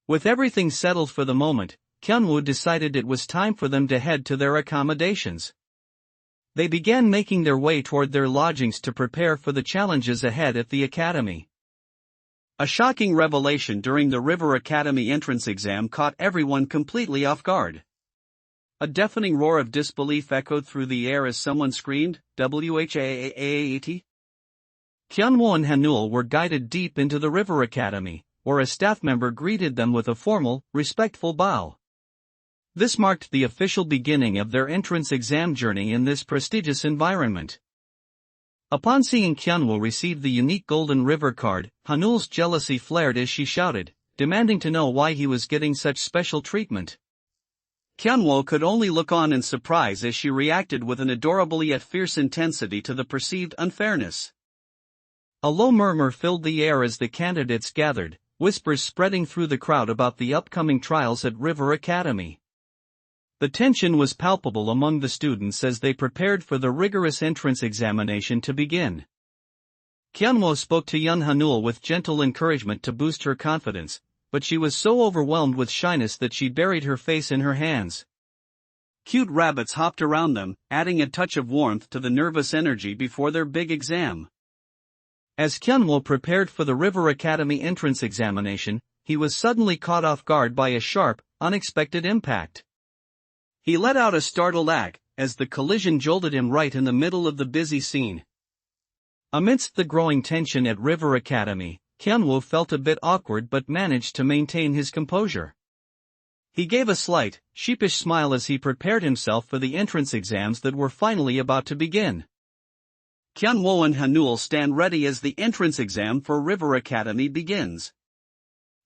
With everything settled for the moment, Kyunwoo decided it was time for them to head to their accommodations. They began making their way toward their lodgings to prepare for the challenges ahead at the academy. A shocking revelation during the River Academy entrance exam caught everyone completely off guard. A deafening roar of disbelief echoed through the air as someone screamed, "WHAAAAT?" Kyunwoo and Hanul were guided deep into the River Academy, where a staff member greeted them with a formal, respectful bow. This marked the official beginning of their entrance exam journey in this prestigious environment. Upon seeing Kyunwoo receive the unique Golden River card, Hanul's jealousy flared as she shouted, demanding to know why he was getting such special treatment. Kyunwoo could only look on in surprise as she reacted with an adorable yet fierce intensity to the perceived unfairness. A low murmur filled the air as the candidates gathered, whispers spreading through the crowd about the upcoming trials at River Academy. The tension was palpable among the students as they prepared for the rigorous entrance examination to begin. Kyunwoo spoke to young Hanul with gentle encouragement to boost her confidence, but she was so overwhelmed with shyness that she buried her face in her hands. Cute rabbits hopped around them, adding a touch of warmth to the nervous energy before their big exam. As Kyunwoo prepared for the River Academy entrance examination, he was suddenly caught off guard by a sharp, unexpected impact. He let out a startled "ag" as the collision jolted him right in the middle of the busy scene. Amidst the growing tension at River Academy, Kyunwoo felt a bit awkward but managed to maintain his composure. He gave a slight, sheepish smile as he prepared himself for the entrance exams that were finally about to begin. Kyunwoo and Hanul stand ready as the entrance exam for River Academy begins.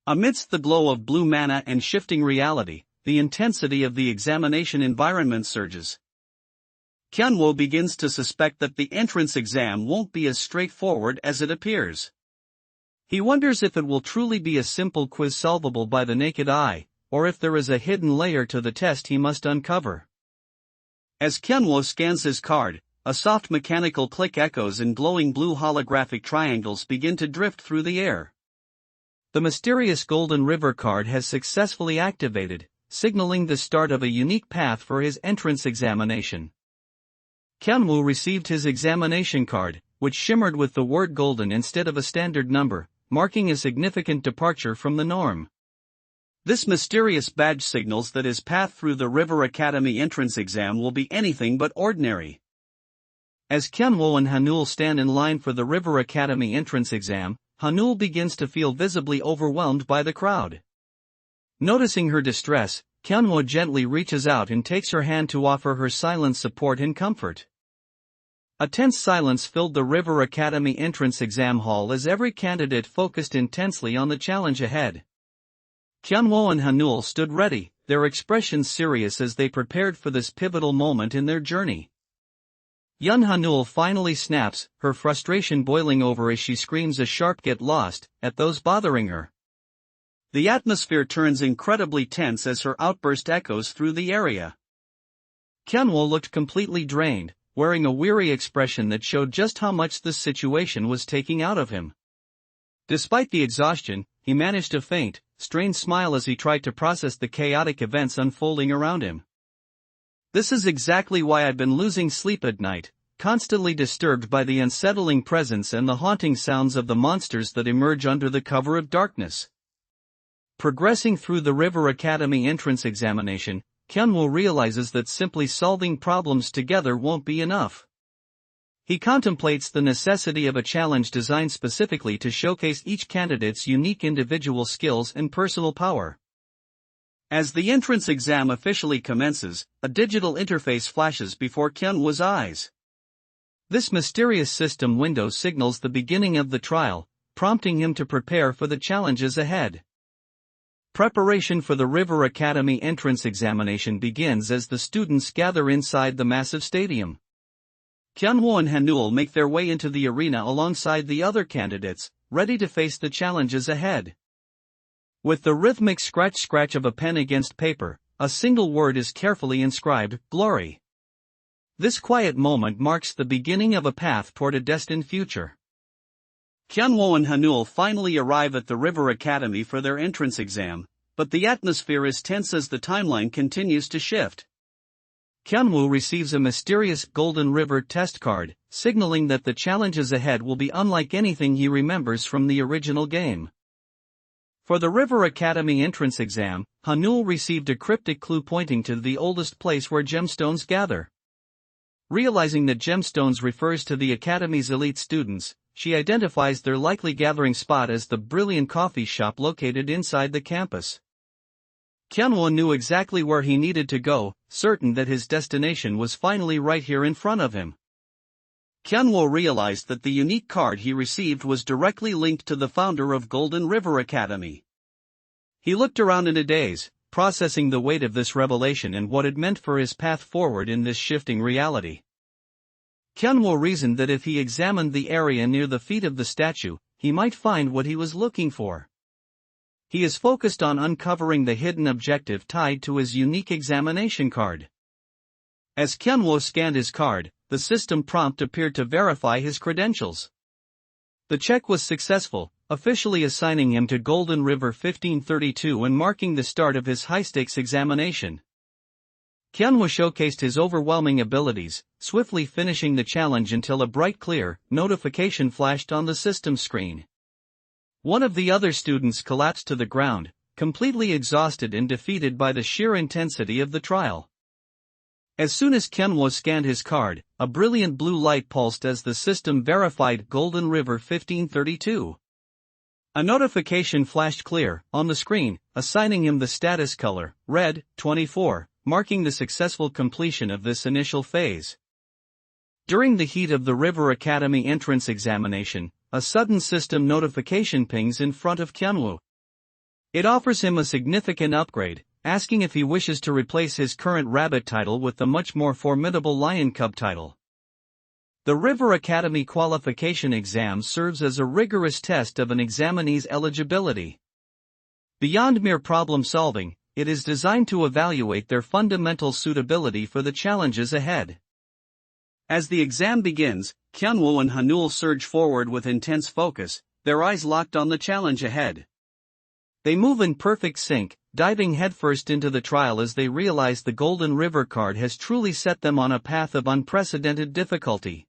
Amidst the glow of blue manna and shifting reality, the intensity of the examination environment surges. Kyunwoo begins to suspect that the entrance exam won't be as straightforward as it appears. He wonders if it will truly be a simple quiz solvable by the naked eye, or if there is a hidden layer to the test he must uncover. As Kyunwoo scans his card, a soft mechanical click echoes and glowing blue holographic triangles begin to drift through the air. The mysterious Golden River card has successfully activated, signaling the start of a unique path for his entrance examination. Kyunwoo received his examination card, which shimmered with the word golden instead of a standard number, marking a significant departure from the norm. This mysterious badge signals that his path through the River Academy entrance exam will be anything but ordinary. As Kyunwoo and Hanul stand in line for the River Academy entrance exam, Hanul begins to feel visibly overwhelmed by the crowd. Noticing her distress, Kyunwoo gently reaches out and takes her hand to offer her silent support and comfort. A tense silence filled the River Academy entrance exam hall as every candidate focused intensely on the challenge ahead. Kyunwoo and Hanul stood ready, their expressions serious as they prepared for this pivotal moment in their journey. Young Hanul finally snaps, her frustration boiling over as she screams a sharp "get lost" at those bothering her. The atmosphere turns incredibly tense as her outburst echoes through the area. Kyunwoo looked completely drained, wearing a weary expression that showed just how much this situation was taking out of him. Despite the exhaustion, he managed a faint, strained smile as he tried to process the chaotic events unfolding around him. "This is exactly why I've been losing sleep at night, constantly disturbed by the unsettling presence and the haunting sounds of the monsters that emerge under the cover of darkness." Progressing through the River Academy entrance examination, Kyunwoo realizes that simply solving problems together won't be enough. He contemplates the necessity of a challenge designed specifically to showcase each candidate's unique individual skills and personal power. As the entrance exam officially commences, a digital interface flashes before Kyunwoo's eyes. This mysterious system window signals the beginning of the trial, prompting him to prepare for the challenges ahead. Preparation for the River Academy entrance examination begins as the students gather inside the massive stadium. Kyunwoo and Hanul make their way into the arena alongside the other candidates, ready to face the challenges ahead. With the rhythmic scratch-scratch of a pen against paper, a single word is carefully inscribed: glory. This quiet moment marks the beginning of a path toward a destined future. Kyunwoo and Hanul finally arrive at the River Academy for their entrance exam, but the atmosphere is tense as the timeline continues to shift. Kyunwoo receives a mysterious Golden River test card, signaling that the challenges ahead will be unlike anything he remembers from the original game. For the River Academy entrance exam, Hanul received a cryptic clue pointing to the oldest place where gemstones gather. Realizing that gemstones refers to the Academy's elite students, she identifies their likely gathering spot as the brilliant coffee shop located inside the campus. Kyunwoo knew exactly where he needed to go, certain that his destination was finally right here in front of him. Kyunwoo realized that the unique card he received was directly linked to the founder of Golden River Academy. He looked around in a daze, processing the weight of this revelation and what it meant for his path forward in this shifting reality. Kyunwoo reasoned that if he examined the area near the feet of the statue, he might find what he was looking for. He is focused on uncovering the hidden objective tied to his unique examination card. As Kyunwoo scanned his card, the system prompt appeared to verify his credentials. The check was successful, officially assigning him to Golden River 1532 and marking the start of his high-stakes examination. Kyunwoo showcased his overwhelming abilities, swiftly finishing the challenge until a bright clear notification flashed on the system screen. One of the other students collapsed to the ground, completely exhausted and defeated by the sheer intensity of the trial. As soon as Kyunwoo scanned his card, a brilliant blue light pulsed as the system verified Golden River 1532. A notification flashed clear on the screen, assigning him the status color, red, 24, marking the successful completion of this initial phase. During the heat of the River Academy entrance examination, a sudden system notification pings in front of Kyunwoo. It offers him a significant upgrade, asking if he wishes to replace his current rabbit title with the much more formidable lion cub title. The River Academy qualification exam serves as a rigorous test of an examinee's eligibility. Beyond mere problem solving, it is designed to evaluate their fundamental suitability for the challenges ahead. As the exam begins, Kyunwoo and Hanul surge forward with intense focus, their eyes locked on the challenge ahead. They move in perfect sync, diving headfirst into the trial as they realize the Golden River card has truly set them on a path of unprecedented difficulty.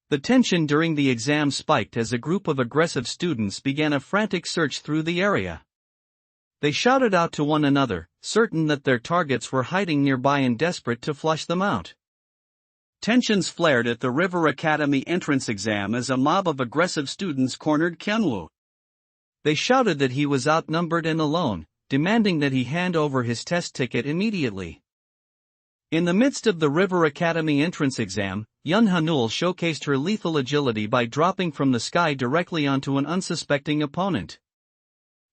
The tension during the exam spiked as a group of aggressive students began a frantic search through the area. They shouted out to one another, certain that their targets were hiding nearby and desperate to flush them out. Tensions flared at the River Academy entrance exam as a mob of aggressive students cornered Kyunwoo. They shouted that he was outnumbered and alone, demanding that he hand over his test ticket immediately. In the midst of the River Academy entrance exam, young Hanul showcased her lethal agility by dropping from the sky directly onto an unsuspecting opponent.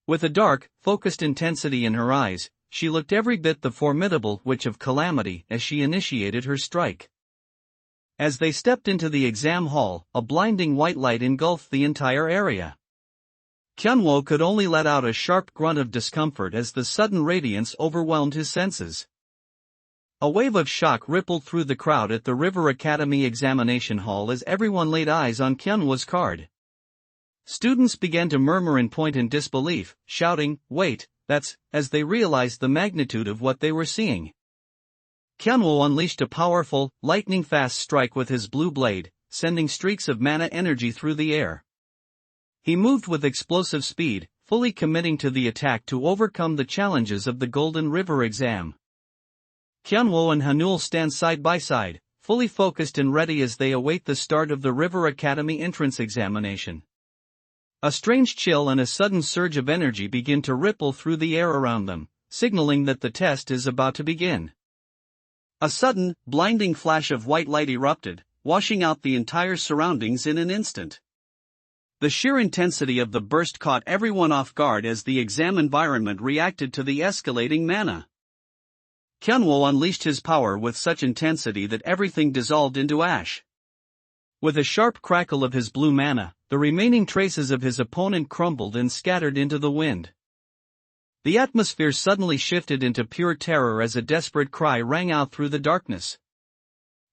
With a dark, focused intensity in her eyes, she looked every bit the formidable witch of calamity as she initiated her strike. As they stepped into the exam hall, a blinding white light engulfed the entire area. Kyunwoo could only let out a sharp grunt of discomfort as the sudden radiance overwhelmed his senses. A wave of shock rippled through the crowd at the River Academy examination hall as everyone laid eyes on Kyunwoo's card. Students began to murmur and point in disbelief, shouting, "Wait, that's," as they realized the magnitude of what they were seeing. Kyunwoo unleashed a powerful, lightning-fast strike with his blue blade, sending streaks of mana energy through the air. He moved with explosive speed, fully committing to the attack to overcome the challenges of the Golden River exam. Kyunwoo and Hanul stand side by side, fully focused and ready as they await the start of the River Academy entrance examination. A strange chill and a sudden surge of energy begin to ripple through the air around them, signaling that the test is about to begin. A sudden, blinding flash of white light erupted, washing out the entire surroundings in an instant. The sheer intensity of the burst caught everyone off guard as the exam environment reacted to the escalating mana. Kyunwoo unleashed his power with such intensity that everything dissolved into ash. With a sharp crackle of his blue mana, the remaining traces of his opponent crumbled and scattered into the wind. The atmosphere suddenly shifted into pure terror as a desperate cry rang out through the darkness.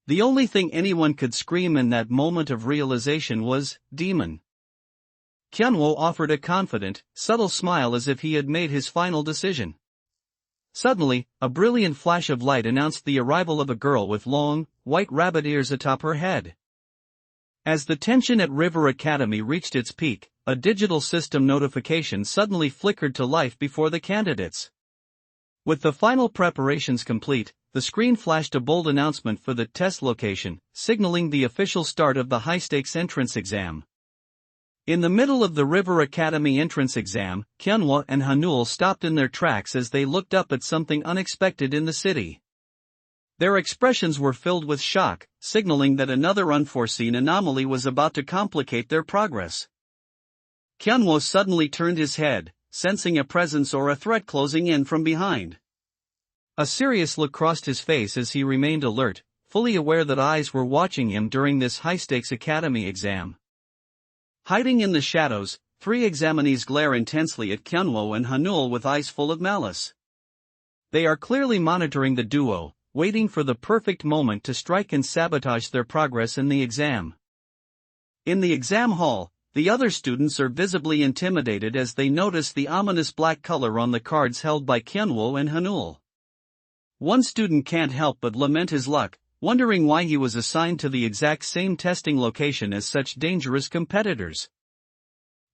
The only thing anyone could scream in that moment of realization was, "Demon." Kyunwoo offered a confident, subtle smile as if he had made his final decision. Suddenly, a brilliant flash of light announced the arrival of a girl with long, white rabbit ears atop her head. As the tension at River Academy reached its peak, a digital system notification suddenly flickered to life before the candidates. With the final preparations complete, the screen flashed a bold announcement for the test location, signaling the official start of the high-stakes entrance exam. In the middle of the River Academy entrance exam, Kyunwoo and Hanul stopped in their tracks as they looked up at something unexpected in the city. Their expressions were filled with shock, signaling that another unforeseen anomaly was about to complicate their progress. Kyunwoo suddenly turned his head, sensing a presence or a threat closing in from behind. A serious look crossed his face as he remained alert, fully aware that eyes were watching him during this high-stakes academy exam. Hiding in the shadows, 3 examinees glare intensely at Kyunwoo and Hanul with eyes full of malice. They are clearly monitoring the duo, waiting for the perfect moment to strike and sabotage their progress in the exam. In the exam hall, the other students are visibly intimidated as they notice the ominous black color on the cards held by Kyunwoo and Hanul. One student can't help but lament his luck, wondering why he was assigned to the exact same testing location as such dangerous competitors.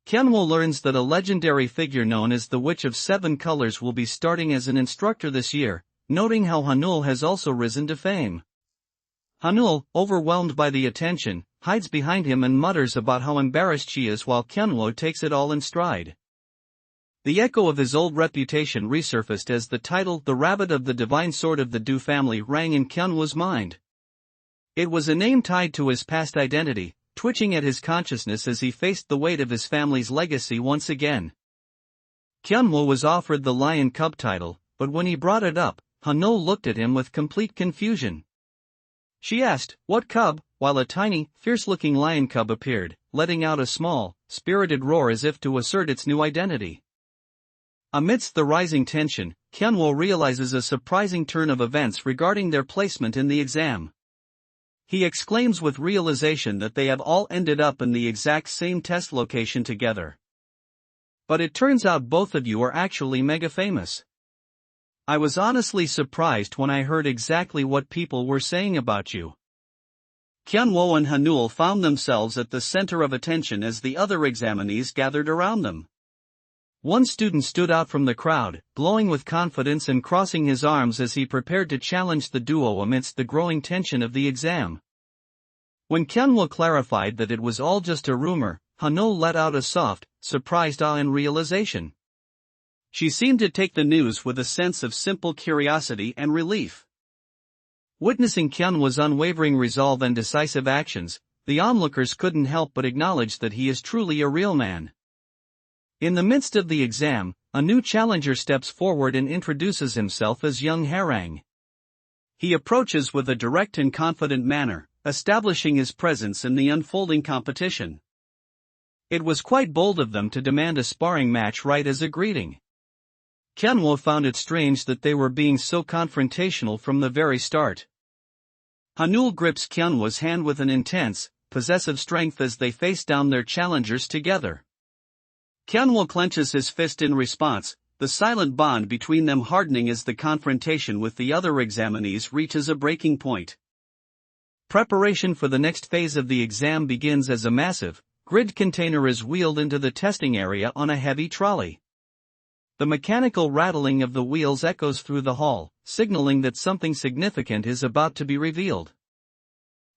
Kyunwoo learns that a legendary figure known as the Witch of Seven Colors will be starting as an instructor this year, noting how Hanul has also risen to fame. Hanul, overwhelmed by the attention, hides behind him and mutters about how embarrassed she is while Kyunwoo takes it all in stride. The echo of his old reputation resurfaced as the title "The Rabbit of the Divine Sword of the Du family" rang in Kyunwoo's mind. It was a name tied to his past identity, twitching at his consciousness as he faced the weight of his family's legacy once again. Kyunwoo was offered the Lion Cub title, but when he brought it up, Hanul looked at him with complete confusion. She asked, "What cub?" while a tiny, fierce-looking lion cub appeared, letting out a small, spirited roar as if to assert its new identity. Amidst the rising tension, Kyunwoo realizes a surprising turn of events regarding their placement in the exam. He exclaims with realization that they have all ended up in the exact same test location together. But it turns out both of you are actually mega famous. I was honestly surprised when I heard exactly what people were saying about you. Kyunwoo and Hanul found themselves at the center of attention as the other examinees gathered around them. One student stood out from the crowd, glowing with confidence and crossing his arms as he prepared to challenge the duo amidst the growing tension of the exam. When Kyunwoo clarified that it was all just a rumor, Hanul let out a soft, surprised ah and realization. She seemed to take the news with a sense of simple curiosity and relief. Witnessing Kyunwoo's unwavering resolve and decisive actions, the onlookers couldn't help but acknowledge that he is truly a real man. In the midst of the exam, a new challenger steps forward and introduces himself as young Harang. He approaches with a direct and confident manner, establishing his presence in the unfolding competition. It was quite bold of them to demand a sparring match right as a greeting. Kyunwoo found it strange that they were being so confrontational from the very start. Hanul grips Kyunwoo's hand with an intense, possessive strength as they face down their challengers together. Kyunwoo clenches his fist in response, the silent bond between them hardening as the confrontation with the other examinees reaches a breaking point. Preparation for the next phase of the exam begins as a massive, grid container is wheeled into the testing area on a heavy trolley. The mechanical rattling of the wheels echoes through the hall, signaling that something significant is about to be revealed.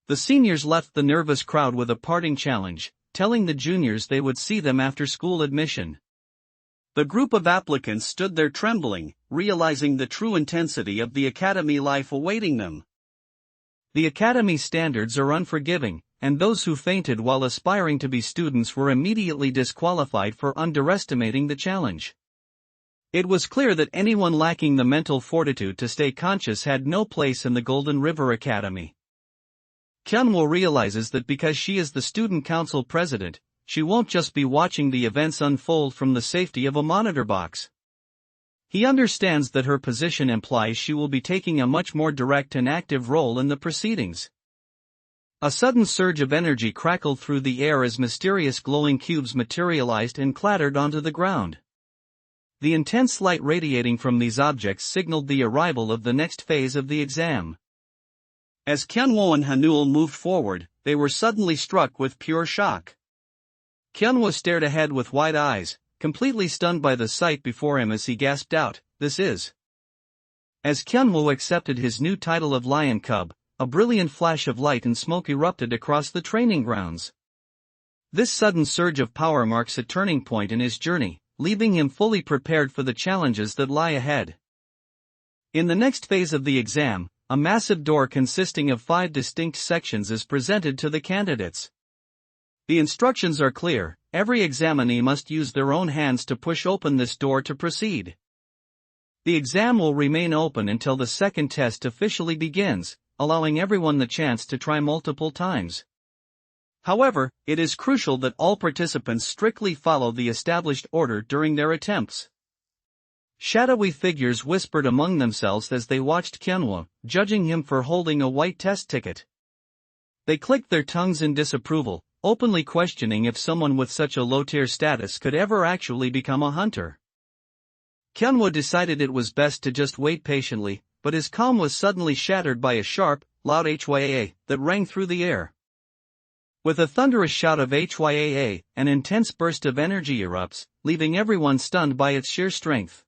The seniors left the nervous crowd with a parting challenge, telling the juniors they would see them after school admission. The group of applicants stood there trembling, realizing the true intensity of the academy life awaiting them. The academy standards are unforgiving, and those who fainted while aspiring to be students were immediately disqualified for underestimating the challenge. It was clear that anyone lacking the mental fortitude to stay conscious had no place in the Golden River Academy. Kyunwoo realizes that because she is the student council president, she won't just be watching the events unfold from the safety of a monitor box. He understands that her position implies she will be taking a much more direct and active role in the proceedings. A sudden surge of energy crackled through the air as mysterious glowing cubes materialized and clattered onto the ground. The intense light radiating from these objects signaled the arrival of the next phase of the exam. As Kyunwoo and Hanul moved forward, they were suddenly struck with pure shock. Kyunwoo stared ahead with wide eyes, completely stunned by the sight before him as he gasped out, "This is..." As Kyunwoo accepted his new title of Lion Cub, a brilliant flash of light and smoke erupted across the training grounds. This sudden surge of power marks a turning point in his journey, leaving him fully prepared for the challenges that lie ahead. In the next phase of the exam, a massive door consisting of 5 distinct sections is presented to the candidates. The instructions are clear: every examinee must use their own hands to push open this door to proceed. The exam will remain open until the second test officially begins, allowing everyone the chance to try multiple times. However, it is crucial that all participants strictly follow the established order during their attempts. Shadowy figures whispered among themselves as they watched Kyeonwoo, judging him for holding a white test ticket. They clicked their tongues in disapproval, openly questioning if someone with such a low-tier status could ever actually become a hunter. Kyeonwoo decided it was best to just wait patiently, but his calm was suddenly shattered by a sharp, loud HYAA that rang through the air. With a thunderous shout of HYAA, an intense burst of energy erupts, leaving everyone stunned by its sheer strength.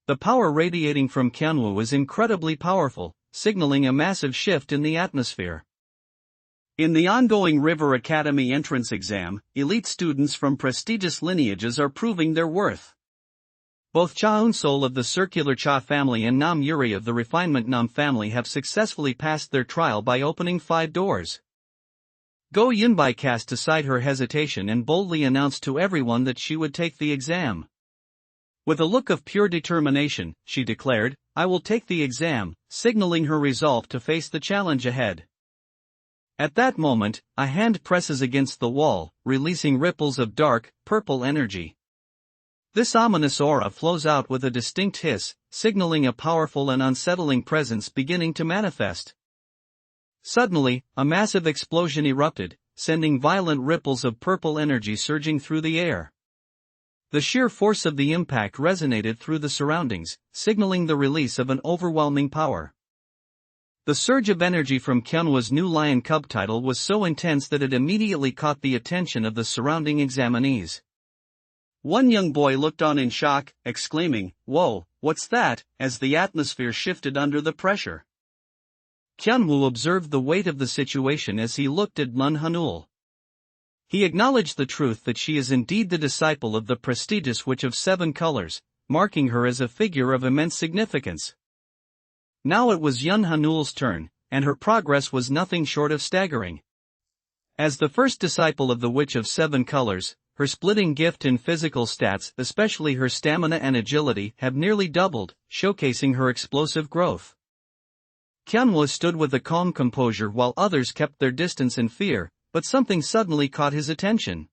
The power radiating from Kyeonwoo was incredibly powerful, signaling a massive shift in the atmosphere. In the ongoing River Academy entrance exam, elite students from prestigious lineages are proving their worth. Both Cha Eun-sol of the Circular Cha family and Nam Yuri of the Refinement Nam family have successfully passed their trial by opening 5 doors. Go Yunbai cast aside her hesitation and boldly announced to everyone that she would take the exam. With a look of pure determination, she declared, "I will take the exam," signaling her resolve to face the challenge ahead. At that moment, a hand presses against the wall, releasing ripples of dark, purple energy. This ominous aura flows out with a distinct hiss, signaling a powerful and unsettling presence beginning to manifest. Suddenly, a massive explosion erupted, sending violent ripples of purple energy surging through the air. The sheer force of the impact resonated through the surroundings, signaling the release of an overwhelming power. The surge of energy from Kyeonwoo's new Lion Cub title was so intense that it immediately caught the attention of the surrounding examinees. One young boy looked on in shock, exclaiming, "Whoa, what's that?" as the atmosphere shifted under the pressure. Kyeonwoo observed the weight of the situation as he looked at Mun Hanul. He acknowledged the truth that she is indeed the disciple of the prestigious Witch of 7 Colors, marking her as a figure of immense significance. Now it was Yun Hanul's turn, and her progress was nothing short of staggering. As the first disciple of the Witch of 7 Colors, her splitting gift in physical stats, especially her stamina and agility, have nearly doubled, showcasing her explosive growth. Kyeonwoo stood with a calm composure while others kept their distance in fear, but something suddenly caught his attention.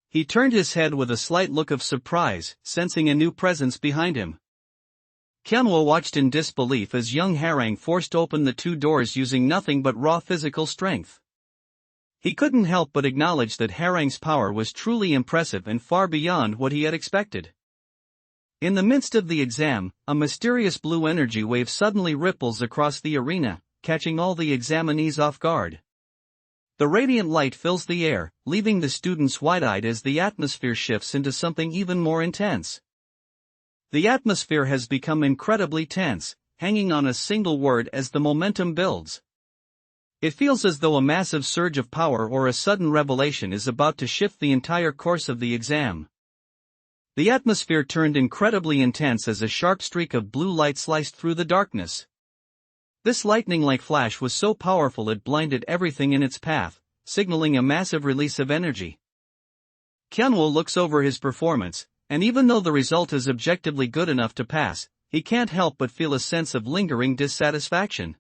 He turned his head with a slight look of surprise, sensing a new presence behind him. Kyeonwoo watched in disbelief as young Harang forced open the 2 doors using nothing but raw physical strength. He couldn't help but acknowledge that Harang's power was truly impressive and far beyond what he had expected. In the midst of the exam, a mysterious blue energy wave suddenly ripples across the arena, catching all the examinees off guard. The radiant light fills the air, leaving the students wide-eyed as the atmosphere shifts into something even more intense. The atmosphere has become incredibly tense, hanging on a single word as the momentum builds. It feels as though a massive surge of power or a sudden revelation is about to shift the entire course of the exam. The atmosphere turned incredibly intense as a sharp streak of blue light sliced through the darkness. This lightning-like flash was so powerful it blinded everything in its path, signaling a massive release of energy. Kyeonwoo looks over his performance, and even though the result is objectively good enough to pass, he can't help but feel a sense of lingering dissatisfaction.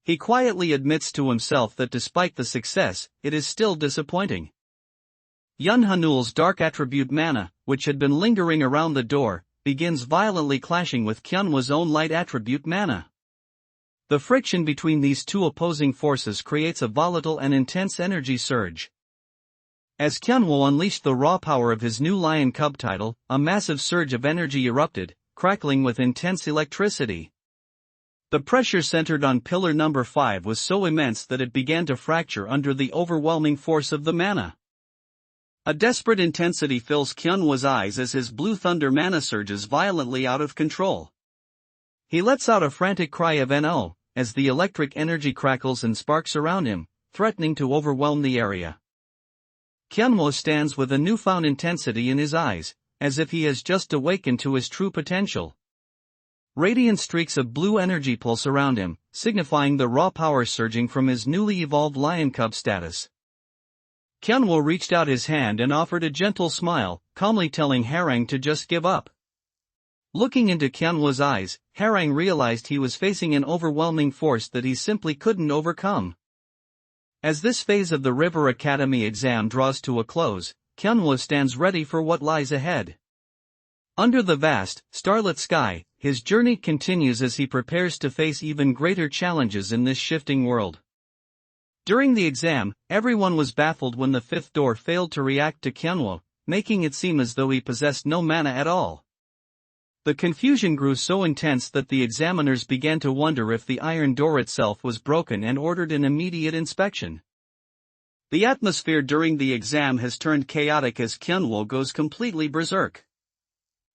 He quietly admits to himself that despite the success, it is still disappointing. Yun Hanul's dark attribute mana, which had been lingering around the door, begins violently clashing with Kyeonwoo's own light attribute mana. The friction between these 2 opposing forces creates a volatile and intense energy surge. As Kyeonwoo unleashed the raw power of his new Lion Cub title, a massive surge of energy erupted, crackling with intense electricity. The pressure centered on pillar number 5 was so immense that it began to fracture under the overwhelming force of the mana. A desperate intensity fills Kyeonwoo's eyes as his blue thunder mana surges violently out of control. He lets out a frantic cry of "No!" as the electric energy crackles and sparks around him, threatening to overwhelm the area. Kyeonwoo stands with a newfound intensity in his eyes, as if he has just awakened to his true potential. Radiant streaks of blue energy pulse around him, signifying the raw power surging from his newly evolved lion cub status. Kyeonwoo reached out his hand and offered a gentle smile, calmly telling Harang to just give up. Looking into Kyeonwoo's eyes, Harang realized he was facing an overwhelming force that he simply couldn't overcome. As this phase of the River Academy exam draws to a close, Kyeonwoo stands ready for what lies ahead. Under the vast, starlit sky, his journey continues as he prepares to face even greater challenges in this shifting world. During the exam, everyone was baffled when the fifth door failed to react to Kyeonwoo, making it seem as though he possessed no mana at all. The confusion grew so intense that the examiners began to wonder if the iron door itself was broken and ordered an immediate inspection. The atmosphere during the exam has turned chaotic as Kyeonwoo goes completely berserk.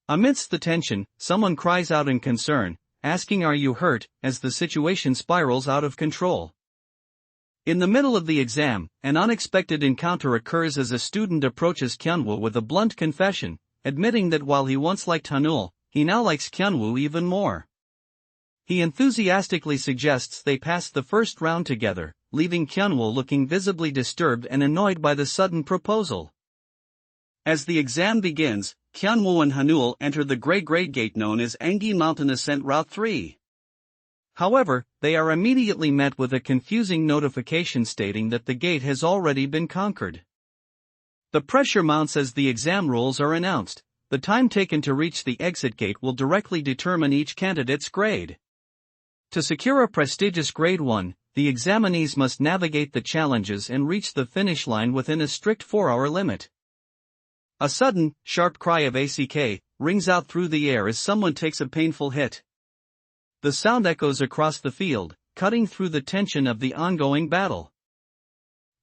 Amidst the tension, someone cries out in concern, asking "Are you hurt?" as the situation spirals out of control. In the middle of the exam, an unexpected encounter occurs as a student approaches Kyeonwoo with a blunt confession, admitting that while he once liked Hanul, he now likes Kyeonwoo even more. He enthusiastically suggests they pass the first round together, leaving Kyeonwoo looking visibly disturbed and annoyed by the sudden proposal. As the exam begins, Kyeonwoo and Hanul enter the Grey Gate known as Angi Mountain Ascent Route 3. However, they are immediately met with a confusing notification stating that the gate has already been conquered. The pressure mounts as the exam rules are announced. The time taken to reach the exit gate will directly determine each candidate's grade. To secure a prestigious grade 1, the examinees must navigate the challenges and reach the finish line within a strict 4-hour limit. A sudden, sharp cry of ACK rings out through the air as someone takes a painful hit. The sound echoes across the field, cutting through the tension of the ongoing battle.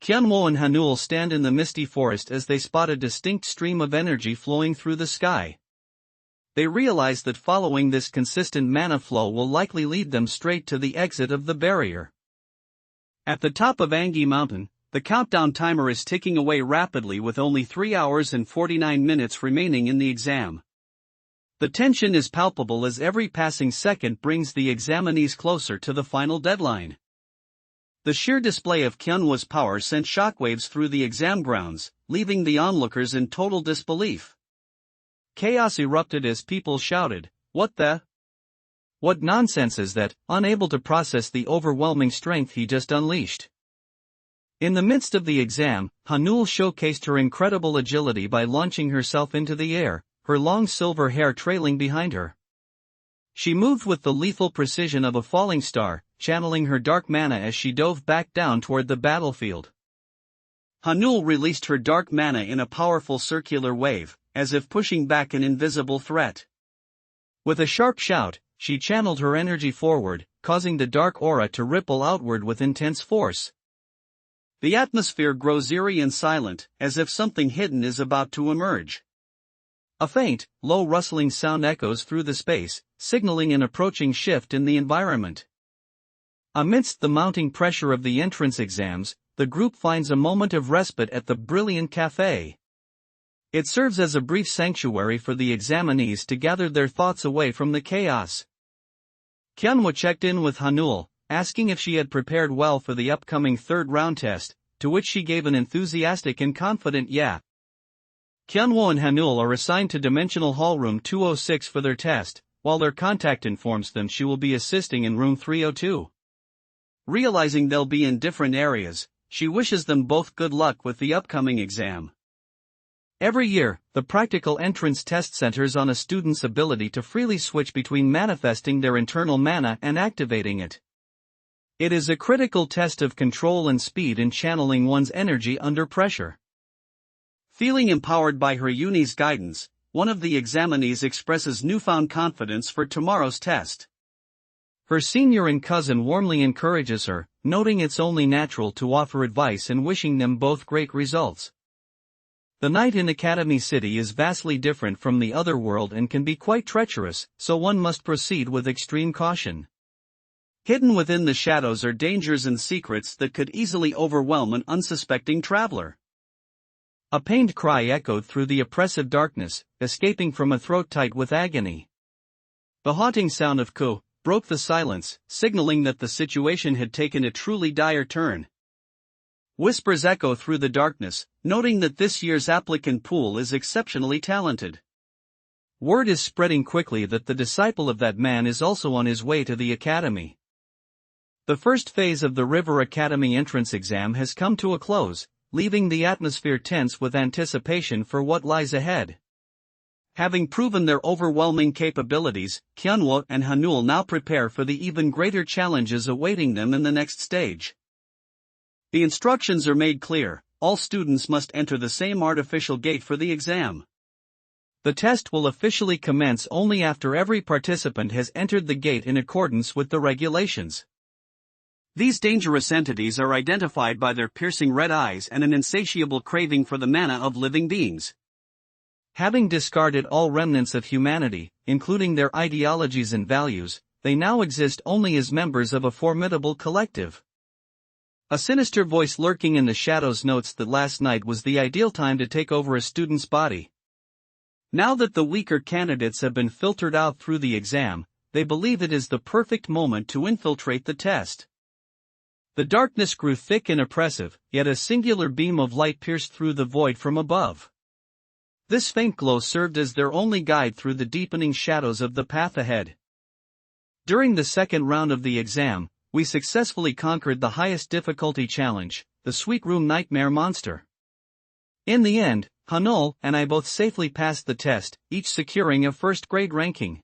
Kyeonwoo and Hanul stand in the misty forest as they spot a distinct stream of energy flowing through the sky. They realize that following this consistent mana flow will likely lead them straight to the exit of the barrier. At the top of Angi Mountain, the countdown timer is ticking away rapidly with only 3 hours and 49 minutes remaining in the exam. The tension is palpable as every passing second brings the examinees closer to the final deadline. The sheer display of Kyeonwoo's power sent shockwaves through the exam grounds, leaving the onlookers in total disbelief. Chaos erupted as people shouted, "What the? What nonsense is that?" unable to process the overwhelming strength he just unleashed. In the midst of the exam, Hanul showcased her incredible agility by launching herself into the air, her long silver hair trailing behind her. She moved with the lethal precision of a falling star, channeling her dark mana as she dove back down toward the battlefield. Hanul released her dark mana in a powerful circular wave, as if pushing back an invisible threat. With a sharp shout, she channeled her energy forward, causing the dark aura to ripple outward with intense force. The atmosphere grows eerie and silent, as if something hidden is about to emerge. A faint, low rustling sound echoes through the space, signaling an approaching shift in the environment. Amidst the mounting pressure of the entrance exams, the group finds a moment of respite at the brilliant cafe. It serves as a brief sanctuary for the examinees to gather their thoughts away from the chaos. Kyeonwoo checked in with Hanul, asking if she had prepared well for the upcoming third-round test, to which she gave an enthusiastic and confident "yeah." Kyeonwoo and Hanul are assigned to Dimensional Hall Room 206 for their test, while their contact informs them she will be assisting in Room 302. Realizing they'll be in different areas, she wishes them both good luck with the upcoming exam. Every year, the practical entrance test centers on a student's ability to freely switch between manifesting their internal mana and activating it. It is a critical test of control and speed in channeling one's energy under pressure. Feeling empowered by her uni's guidance, one of the examinees expresses newfound confidence for tomorrow's test. Her senior and cousin warmly encourages her, noting it's only natural to offer advice and wishing them both great results. The night in Academy City is vastly different from the other world and can be quite treacherous, so one must proceed with extreme caution. Hidden within the shadows are dangers and secrets that could easily overwhelm an unsuspecting traveler. A pained cry echoed through the oppressive darkness, escaping from a throat tight with agony. The haunting sound of "ko" broke the silence, signaling that the situation had taken a truly dire turn. Whispers echo through the darkness, noting that this year's applicant pool is exceptionally talented. Word is spreading quickly that the disciple of that man is also on his way to the academy. The first phase of the River Academy entrance exam has come to a close, leaving the atmosphere tense with anticipation for what lies ahead. Having proven their overwhelming capabilities, Kyunwoo and Hanul now prepare for the even greater challenges awaiting them in the next stage. The instructions are made clear: all students must enter the same artificial gate for the exam. The test will officially commence only after every participant has entered the gate in accordance with the regulations. These dangerous entities are identified by their piercing red eyes and an insatiable craving for the manna of living beings. Having discarded all remnants of humanity, including their ideologies and values, they now exist only as members of a formidable collective. A sinister voice lurking in the shadows notes that last night was the ideal time to take over a student's body. Now that the weaker candidates have been filtered out through the exam, they believe it is the perfect moment to infiltrate the test. The darkness grew thick and oppressive, yet a singular beam of light pierced through the void from above. This faint glow served as their only guide through the deepening shadows of the path ahead. During the second round of the exam, we successfully conquered the highest difficulty challenge, the Sweet Room Nightmare Monster. In the end, Hanul and I both safely passed the test, each securing a first-grade ranking.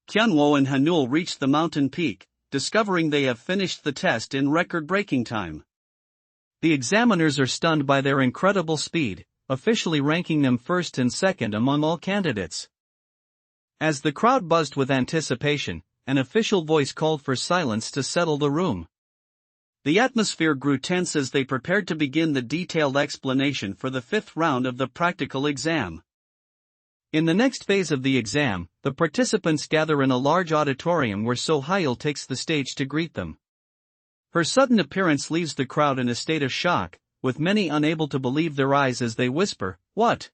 Kyunwoo and Hanul reached the mountain peak, discovering they have finished the test in record-breaking time. The examiners are stunned by their incredible speed, officially ranking them first and second among all candidates. As the crowd buzzed with anticipation, an official voice called for silence to settle the room. The atmosphere grew tense as they prepared to begin the detailed explanation for the fifth round of the practical exam. In the next phase of the exam, the participants gather in a large auditorium where So-hyul takes the stage to greet them. Her sudden appearance leaves the crowd in a state of shock, with many unable to believe their eyes as they whisper, "What?"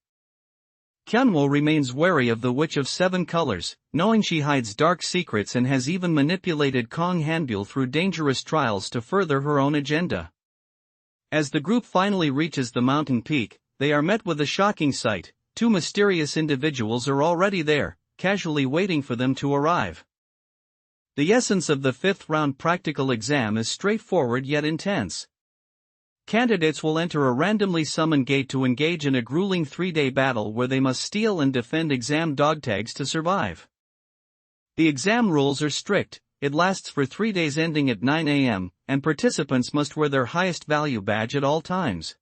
Kyunwoo remains wary of the Witch of Seven Colors, knowing she hides dark secrets and has even manipulated Kong Hanbyul through dangerous trials to further her own agenda. As the group finally reaches the mountain peak, they are met with a shocking sight: two mysterious individuals are already there, casually waiting for them to arrive. The essence of the fifth round practical exam is straightforward yet intense. Candidates will enter a randomly summoned gate to engage in a grueling 3-day battle where they must steal and defend exam dog tags to survive. The exam rules are strict. It lasts for 3 days ending at 9 a.m., and participants must wear their highest value badge at all times.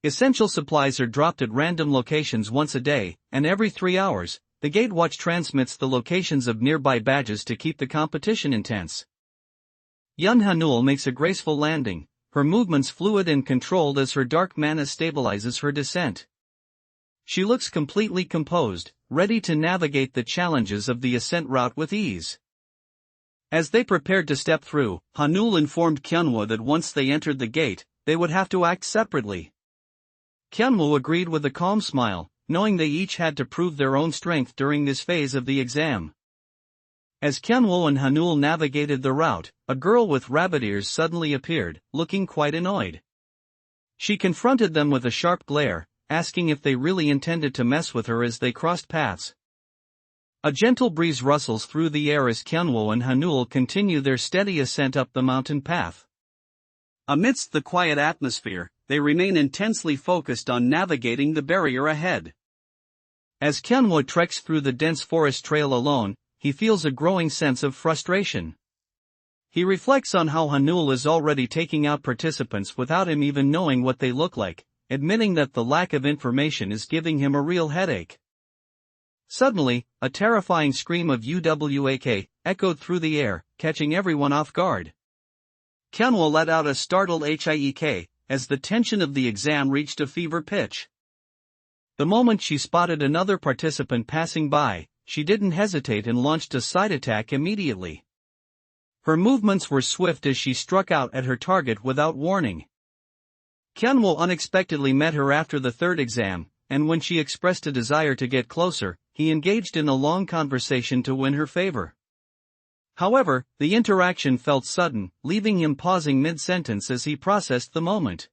Essential supplies are dropped at random locations once a day, and every 3 hours, the gate watch transmits the locations of nearby badges to keep the competition intense. Yun Hanul makes a graceful landing, her movements fluid and controlled as her dark mana stabilizes her descent. She looks completely composed, ready to navigate the challenges of the ascent route with ease. As they prepared to step through, Hanul informed Kyunwoo that once they entered the gate, they would have to act separately. Kyunwoo agreed with a calm smile, knowing they each had to prove their own strength during this phase of the exam. As Kyunwoo and Hanul navigated the route, a girl with rabbit ears suddenly appeared, looking quite annoyed. She confronted them with a sharp glare, asking if they really intended to mess with her as they crossed paths. A gentle breeze rustles through the air as Kyunwoo and Hanul continue their steady ascent up the mountain path. Amidst the quiet atmosphere, they remain intensely focused on navigating the barrier ahead. As Kyunwoo treks through the dense forest trail alone, he feels a growing sense of frustration. He reflects on how Hanul is already taking out participants without him even knowing what they look like, admitting that the lack of information is giving him a real headache. Suddenly, a terrifying scream of "UWAK" echoed through the air, catching everyone off guard. Kyunwoo let out a startled "HIEK" as the tension of the exam reached a fever pitch. The moment she spotted another participant passing by, she didn't hesitate and launched a side attack immediately. Her movements were swift as she struck out at her target without warning. Kyunwoo unexpectedly met her after the third exam, and when she expressed a desire to get closer, he engaged in a long conversation to win her favor. However, the interaction felt sudden, leaving him pausing mid-sentence as he processed the moment.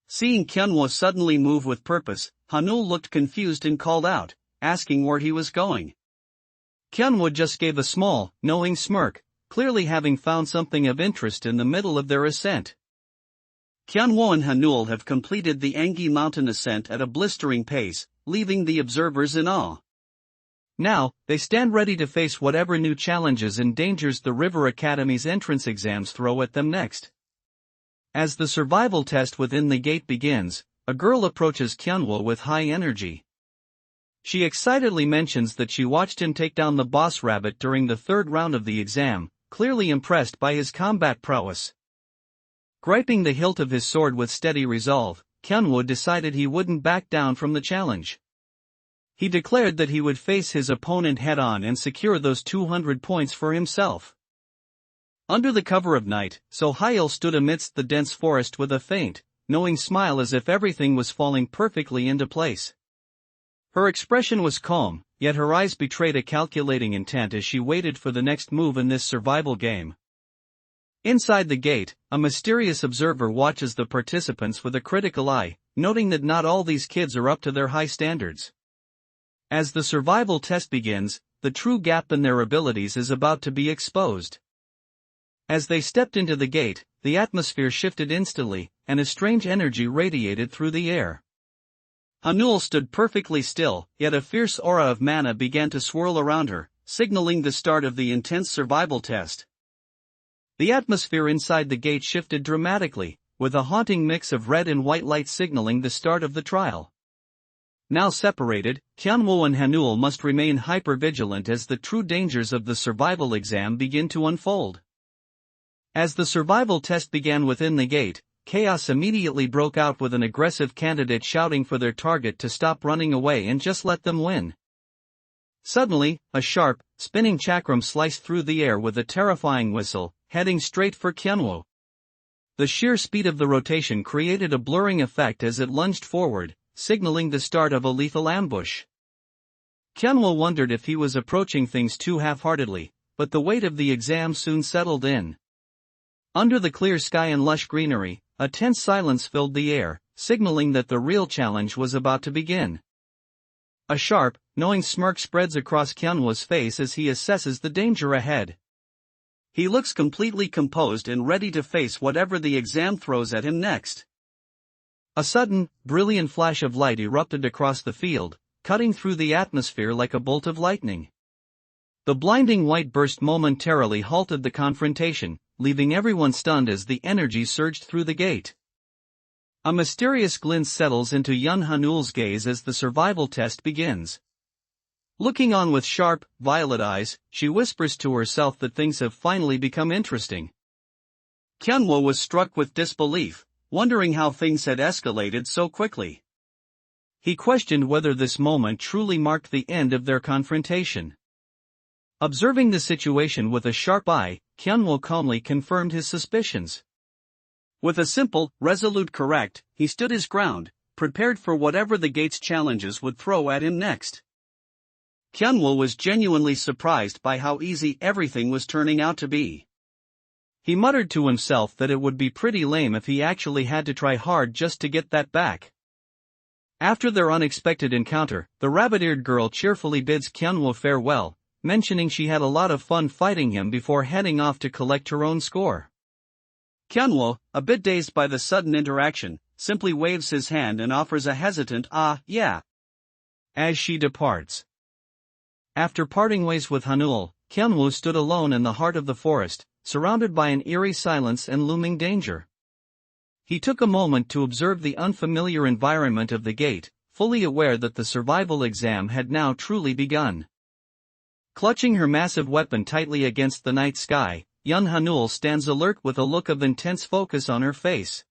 Seeing Kyunwoo suddenly move with purpose, Hanul looked confused and called out, asking where he was going. Kyunwoo just gave a small, knowing smirk, clearly having found something of interest in the middle of their ascent. Kyunwoo and Hanul have completed the Angi mountain ascent at a blistering pace, leaving the observers in awe. Now, they stand ready to face whatever new challenges and dangers the River Academy's entrance exams throw at them next. As the survival test within the gate begins, a girl approaches Kyunwoo with high energy. She excitedly mentions that she watched him take down the boss rabbit during the third round of the exam, clearly impressed by his combat prowess. Griping the hilt of his sword with steady resolve, Kyunwoo decided he wouldn't back down from the challenge. He declared that he would face his opponent head-on and secure those 200 points for himself. Under the cover of night, So-hyul stood amidst the dense forest with a faint, knowing smile as if everything was falling perfectly into place. Her expression was calm, yet her eyes betrayed a calculating intent as she waited for the next move in this survival game. Inside the gate, a mysterious observer watches the participants with a critical eye, noting that not all these kids are up to their high standards. As the survival test begins, the true gap in their abilities is about to be exposed. As they stepped into the gate, the atmosphere shifted instantly, and a strange energy radiated through the air. Hanul stood perfectly still, yet a fierce aura of mana began to swirl around her, signaling the start of the intense survival test. The atmosphere inside the gate shifted dramatically, with a haunting mix of red and white light signaling the start of the trial. Now separated, Kyunwoo and Hanul must remain hyper-vigilant as the true dangers of the survival exam begin to unfold. As the survival test began within the gate, chaos immediately broke out with an aggressive candidate shouting for their target to stop running away and just let them win. Suddenly, a sharp, spinning chakram sliced through the air with a terrifying whistle, heading straight for Kyunwoo. The sheer speed of the rotation created a blurring effect as it lunged forward, signaling the start of a lethal ambush. Kyunwoo wondered if he was approaching things too half-heartedly, but the weight of the exam soon settled in. Under the clear sky and lush greenery, a tense silence filled the air, signaling that the real challenge was about to begin. A sharp, knowing smirk spreads across Kyunwoo's face as he assesses the danger ahead. He looks completely composed and ready to face whatever the exam throws at him next. A sudden, brilliant flash of light erupted across the field, cutting through the atmosphere like a bolt of lightning. The blinding white burst momentarily halted the confrontation, leaving everyone stunned as the energy surged through the gate. A mysterious glint settles into young Hanul's gaze as the survival test begins. Looking on with sharp, violet eyes, she whispers to herself that things have finally become interesting. Kyunwoo was struck with disbelief, wondering how things had escalated so quickly. He questioned whether this moment truly marked the end of their confrontation. Observing the situation with a sharp eye, Kyunwoo calmly confirmed his suspicions. With a simple, resolute correct, he stood his ground, prepared for whatever the gate's challenges would throw at him next. Kyunwoo was genuinely surprised by how easy everything was turning out to be. He muttered to himself that it would be pretty lame if he actually had to try hard just to get that back. After their unexpected encounter, the rabbit-eared girl cheerfully bids Kyunwoo farewell, mentioning she had a lot of fun fighting him before heading off to collect her own score. Kyunwoo, a bit dazed by the sudden interaction, simply waves his hand and offers a hesitant yeah, as she departs. After parting ways with Hanul, Kyunwoo stood alone in the heart of the forest, surrounded by an eerie silence and looming danger. He took a moment to observe the unfamiliar environment of the gate, fully aware that the survival exam had now truly begun. Clutching her massive weapon tightly against the night sky, young Hanul stands alert with a look of intense focus on her face.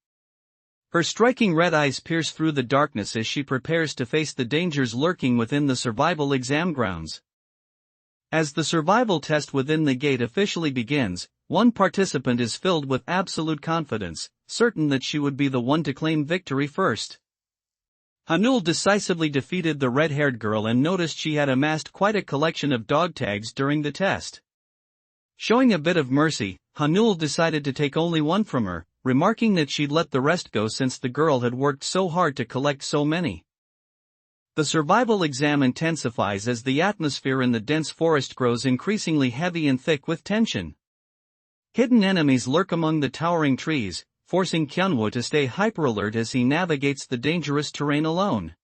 Her striking red eyes pierce through the darkness as she prepares to face the dangers lurking within the survival exam grounds. As the survival test within the gate officially begins, one participant is filled with absolute confidence, certain that she would be the one to claim victory first. Hanul decisively defeated the red-haired girl and noticed she had amassed quite a collection of dog tags during the test. Showing a bit of mercy, Hanul decided to take only one from her, remarking that she'd let the rest go since the girl had worked so hard to collect so many. The survival exam intensifies as the atmosphere in the dense forest grows increasingly heavy and thick with tension. Hidden enemies lurk among the towering trees, forcing Kyunwoo to stay hyper-alert as he navigates the dangerous terrain alone.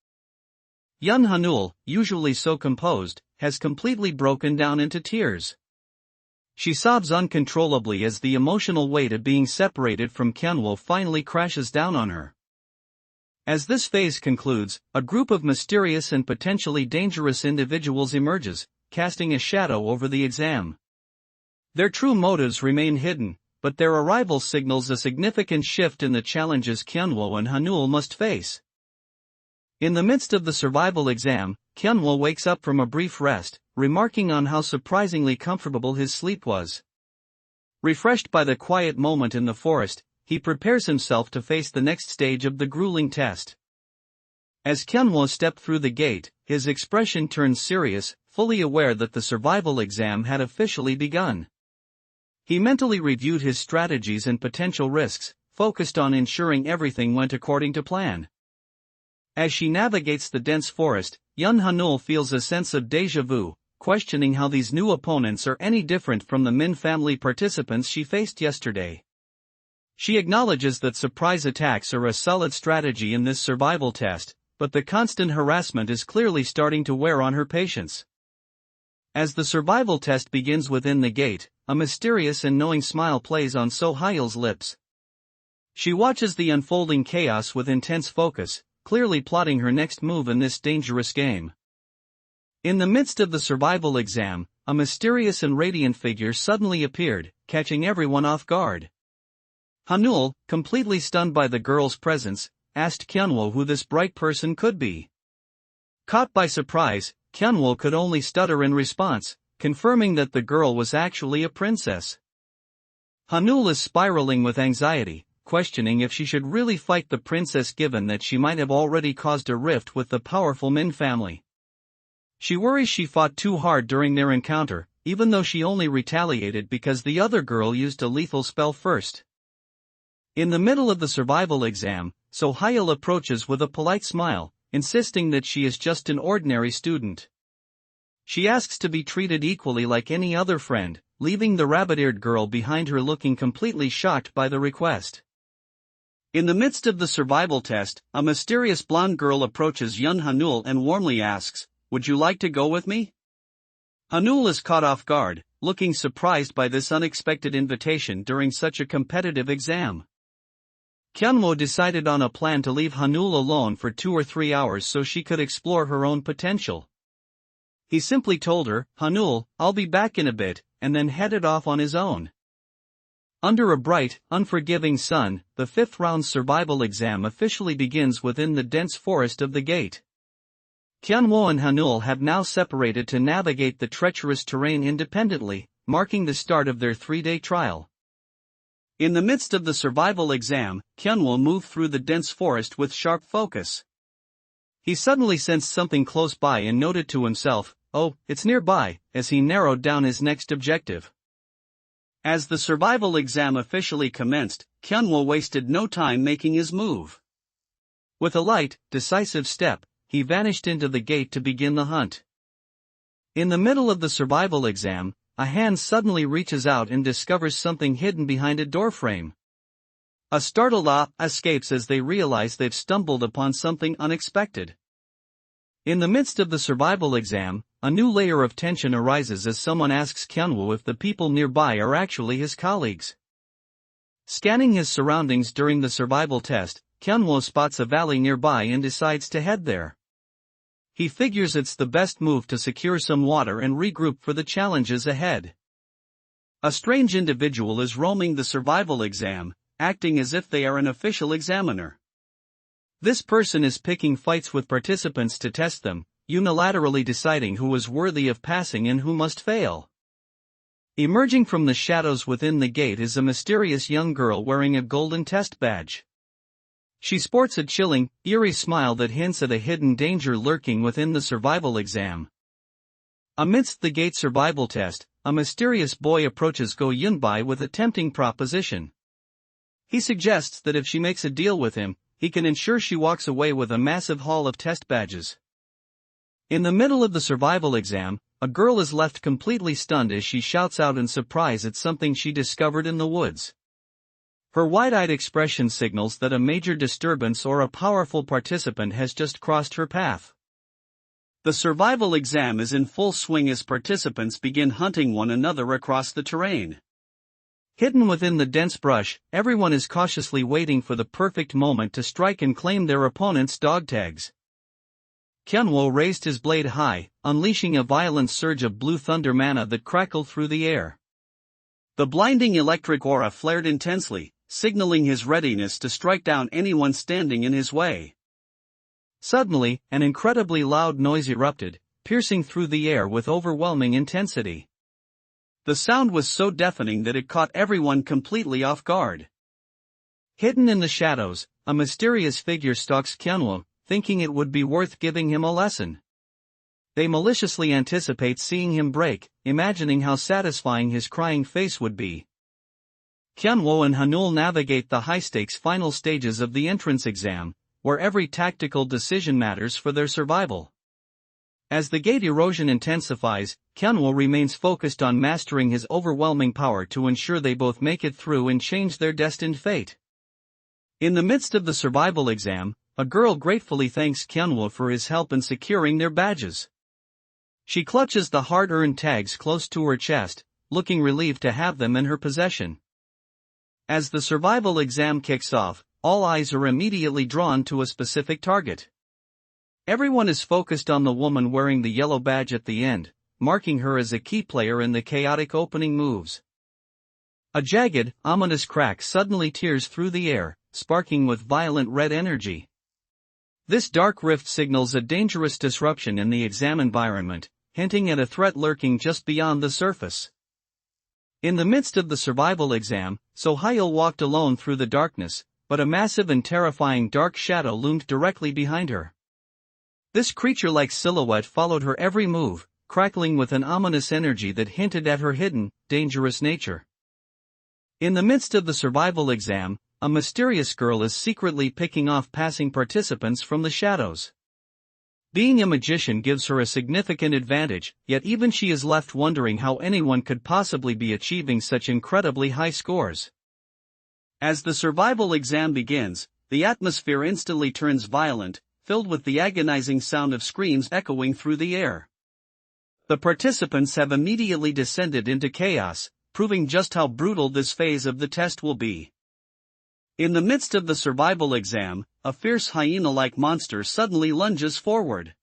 Young Hanul, usually so composed, has completely broken down into tears. She sobs uncontrollably as the emotional weight of being separated from Kyunwoo finally crashes down on her. As this phase concludes, a group of mysterious and potentially dangerous individuals emerges, casting a shadow over the exam. Their true motives remain hidden, but their arrival signals a significant shift in the challenges Kyunwoo and Hanul must face. In the midst of the survival exam, Kyunwoo wakes up from a brief rest, remarking on how surprisingly comfortable his sleep was. Refreshed by the quiet moment in the forest, he prepares himself to face the next stage of the grueling test. As Kyunwoo stepped through the gate, his expression turned serious, fully aware that the survival exam had officially begun. He mentally reviewed his strategies and potential risks, focused on ensuring everything went according to plan. As she navigates the dense forest, Yun Hanul feels a sense of déjà vu, questioning how these new opponents are any different from the Min family participants she faced yesterday. She acknowledges that surprise attacks are a solid strategy in this survival test, but the constant harassment is clearly starting to wear on her patience. As the survival test begins within the gate, a mysterious and knowing smile plays on So-hyul's lips. She watches the unfolding chaos with intense focus, clearly plotting her next move in this dangerous game. In the midst of the survival exam, a mysterious and radiant figure suddenly appeared, catching everyone off guard. Hanul, completely stunned by the girl's presence, asked Kyunwoo who this bright person could be. Caught by surprise, Kyunwoo could only stutter in response, confirming that the girl was actually a princess. Hanul is spiraling with anxiety, questioning if she should really fight the princess given that she might have already caused a rift with the powerful Min family. She worries she fought too hard during their encounter, even though she only retaliated because the other girl used a lethal spell first. In the middle of the survival exam, So-hyul approaches with a polite smile, insisting that she is just an ordinary student. She asks to be treated equally like any other friend, leaving the rabbit-eared girl behind her looking completely shocked by the request. In the midst of the survival test, a mysterious blonde girl approaches Yun Hanul and warmly asks, "Would you like to go with me?" Hanul is caught off guard, looking surprised by this unexpected invitation during such a competitive exam. Kyunwoo decided on a plan to leave Hanul alone for 2 or 3 hours so she could explore her own potential. He simply told her, "Hanul, I'll be back in a bit," and then headed off on his own. Under a bright, unforgiving sun, the 5th round survival exam officially begins within the dense forest of the gate. Kyunwoo and Hanul have now separated to navigate the treacherous terrain independently, marking the start of their 3-day trial. In the midst of the survival exam, Kyunwoo moved through the dense forest with sharp focus. He suddenly sensed something close by and noted to himself, "Oh, it's nearby," as he narrowed down his next objective. As the survival exam officially commenced, Kyunwoo wasted no time making his move. With a light, decisive step, he vanished into the gate to begin the hunt. In the middle of the survival exam, a hand suddenly reaches out and discovers something hidden behind a doorframe. A startled "ah" escapes as they realize they've stumbled upon something unexpected. In the midst of the survival exam, a new layer of tension arises as someone asks Kyunwoo if the people nearby are actually his colleagues. Scanning his surroundings during the survival test, Kyunwoo spots a valley nearby and decides to head there. He figures it's the best move to secure some water and regroup for the challenges ahead. A strange individual is roaming the survival exam, acting as if they are an official examiner. This person is picking fights with participants to test them, unilaterally deciding who is worthy of passing and who must fail. Emerging from the shadows within the gate is a mysterious young girl wearing a golden test badge. She sports a chilling, eerie smile that hints at a hidden danger lurking within the survival exam. Amidst the gate survival test, a mysterious boy approaches Go Yunbai with a tempting proposition. He suggests that if she makes a deal with him, he can ensure she walks away with a massive haul of test badges. In the middle of the survival exam, a girl is left completely stunned as she shouts out in surprise at something she discovered in the woods. Her wide-eyed expression signals that a major disturbance or a powerful participant has just crossed her path. The survival exam is in full swing as participants begin hunting one another across the terrain. Hidden within the dense brush, everyone is cautiously waiting for the perfect moment to strike and claim their opponent's dog tags. Kyunwoo raised his blade high, unleashing a violent surge of blue thunder mana that crackled through the air. The blinding electric aura flared intensely, signaling his readiness to strike down anyone standing in his way. Suddenly, an incredibly loud noise erupted, piercing through the air with overwhelming intensity. The sound was so deafening that it caught everyone completely off guard. Hidden in the shadows, a mysterious figure stalks Kyunwoo, thinking it would be worth giving him a lesson. They maliciously anticipate seeing him break, imagining how satisfying his crying face would be. Kyunwoo and Hanul navigate the high-stakes final stages of the entrance exam, where every tactical decision matters for their survival. As the gate erosion intensifies, Kyunwoo remains focused on mastering his overwhelming power to ensure they both make it through and change their destined fate. In the midst of the survival exam, a girl gratefully thanks Kyunwoo for his help in securing their badges. She clutches the hard-earned tags close to her chest, looking relieved to have them in her possession. As the survival exam kicks off, all eyes are immediately drawn to a specific target. Everyone is focused on the woman wearing the yellow badge at the end, marking her as a key player in the chaotic opening moves. A jagged, ominous crack suddenly tears through the air, sparking with violent red energy. This dark rift signals a dangerous disruption in the exam environment, hinting at a threat lurking just beyond the surface. In the midst of the survival exam, So-hyul walked alone through the darkness, but a massive and terrifying dark shadow loomed directly behind her. This creature-like silhouette followed her every move, crackling with an ominous energy that hinted at her hidden, dangerous nature. In the midst of the survival exam, a mysterious girl is secretly picking off passing participants from the shadows. Being a magician gives her a significant advantage, yet even she is left wondering how anyone could possibly be achieving such incredibly high scores. As the survival exam begins, the atmosphere instantly turns violent, filled with the agonizing sound of screams echoing through the air. The participants have immediately descended into chaos, proving just how brutal this phase of the test will be. In the midst of the survival exam, a fierce hyena-like monster suddenly lunges forward.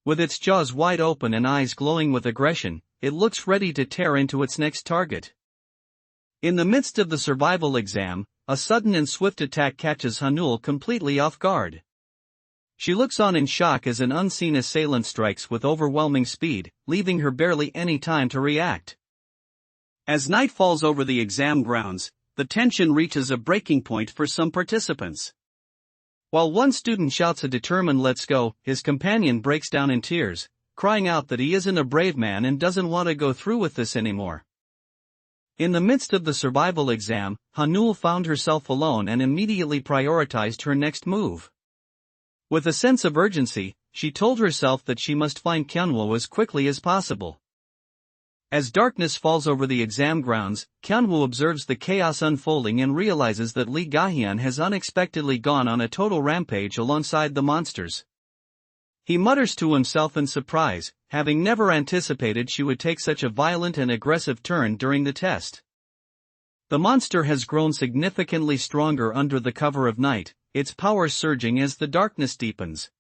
With its jaws wide open and eyes glowing with aggression, it looks ready to tear into its next target. In the midst of the survival exam, a sudden and swift attack catches Hanul completely off guard. She looks on in shock as an unseen assailant strikes with overwhelming speed, leaving her barely any time to react. As night falls over the exam grounds, the tension reaches a breaking point for some participants. While one student shouts a determined "let's go," his companion breaks down in tears, crying out that he isn't a brave man and doesn't want to go through with this anymore. In the midst of the survival exam, Hanul found herself alone and immediately prioritized her next move. With a sense of urgency, she told herself that she must find Kyunwoo as quickly as possible. As darkness falls over the exam grounds, Kyunwoo observes the chaos unfolding and realizes that Lee Gahyun has unexpectedly gone on a total rampage alongside the monsters. He mutters to himself in surprise, having never anticipated she would take such a violent and aggressive turn during the test. The monster has grown significantly stronger under the cover of night, its power surging as the darkness deepens.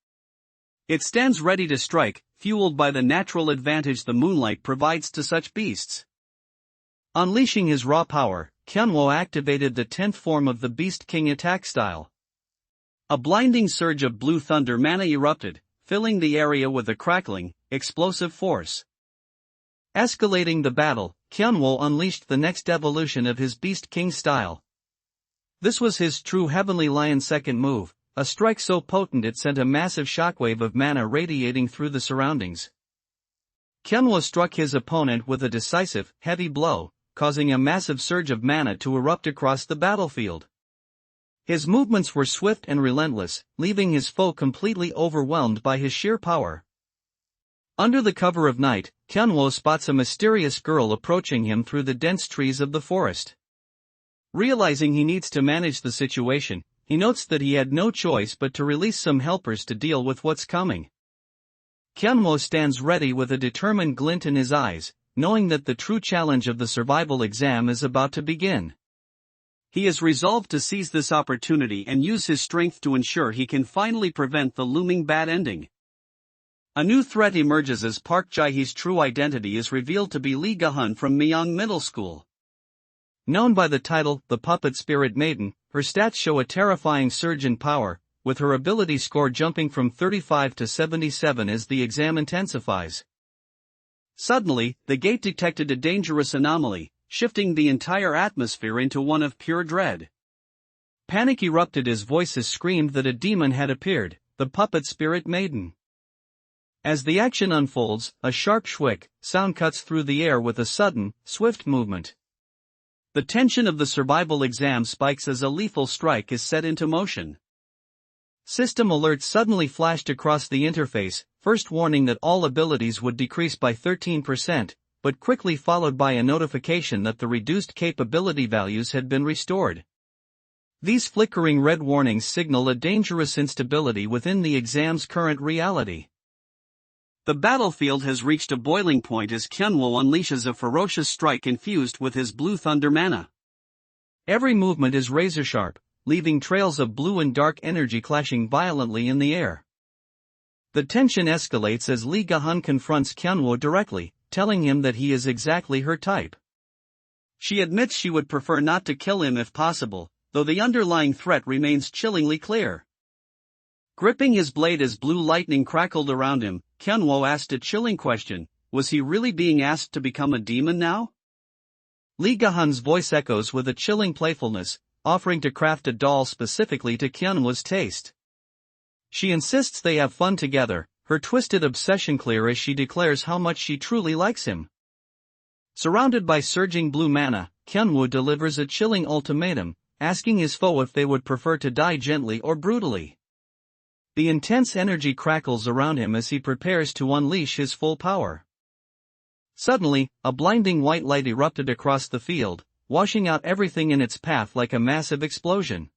It stands ready to strike, fueled by the natural advantage the moonlight provides to such beasts. Unleashing his raw power, Kyunwoo activated the 10th form of the Beast King attack style. A blinding surge of blue thunder mana erupted, filling the area with a crackling, explosive force. Escalating the battle, Kyunwoo unleashed the next evolution of his Beast King style. This was his true Heavenly Lion second move, a strike so potent it sent a massive shockwave of mana radiating through the surroundings. Kyunwoo struck his opponent with a decisive, heavy blow, causing a massive surge of mana to erupt across the battlefield. His movements were swift and relentless, leaving his foe completely overwhelmed by his sheer power. Under the cover of night, Kyunwoo spots a mysterious girl approaching him through the dense trees of the forest. Realizing he needs to manage the situation, he notes that he had no choice but to release some helpers to deal with what's coming. Kyunwoo stands ready with a determined glint in his eyes, knowing that the true challenge of the survival exam is about to begin. He is resolved to seize this opportunity and use his strength to ensure he can finally prevent the looming bad ending. A new threat emerges as Park Jae-hee's true identity is revealed to be Lee Ga-hun from Myeong Middle School. Known by the title, the Puppet Spirit Maiden, her stats show a terrifying surge in power, with her ability score jumping from 35 to 77 as the exam intensifies. Suddenly, the gate detected a dangerous anomaly, shifting the entire atmosphere into one of pure dread. Panic erupted as voices screamed that a demon had appeared, the Puppet Spirit Maiden. As the action unfolds, a sharp shwick sound cuts through the air with a sudden, swift movement. The tension of the survival exam spikes as a lethal strike is set into motion. System alerts suddenly flashed across the interface, first warning that all abilities would decrease by 13%, but quickly followed by a notification that the reduced capability values had been restored. These flickering red warnings signal a dangerous instability within the exam's current reality. The battlefield has reached a boiling point as Kyunwoo unleashes a ferocious strike infused with his blue thunder mana. Every movement is razor-sharp, leaving trails of blue and dark energy clashing violently in the air. The tension escalates as Lee Ga-hun confronts Kyunwoo directly, telling him that he is exactly her type. She admits she would prefer not to kill him if possible, though the underlying threat remains chillingly clear. Gripping his blade as blue lightning crackled around him, Kyunwoo asked a chilling question: was he really being asked to become a demon now? Lee Ga-hun's voice echoes with a chilling playfulness, offering to craft a doll specifically to Kyunwoo's taste. She insists they have fun together, her twisted obsession clear as she declares how much she truly likes him. Surrounded by surging blue mana, Kyunwoo delivers a chilling ultimatum, asking his foe if they would prefer to die gently or brutally. The intense energy crackles around him as he prepares to unleash his full power. Suddenly, a blinding white light erupted across the field, washing out everything in its path like a massive explosion.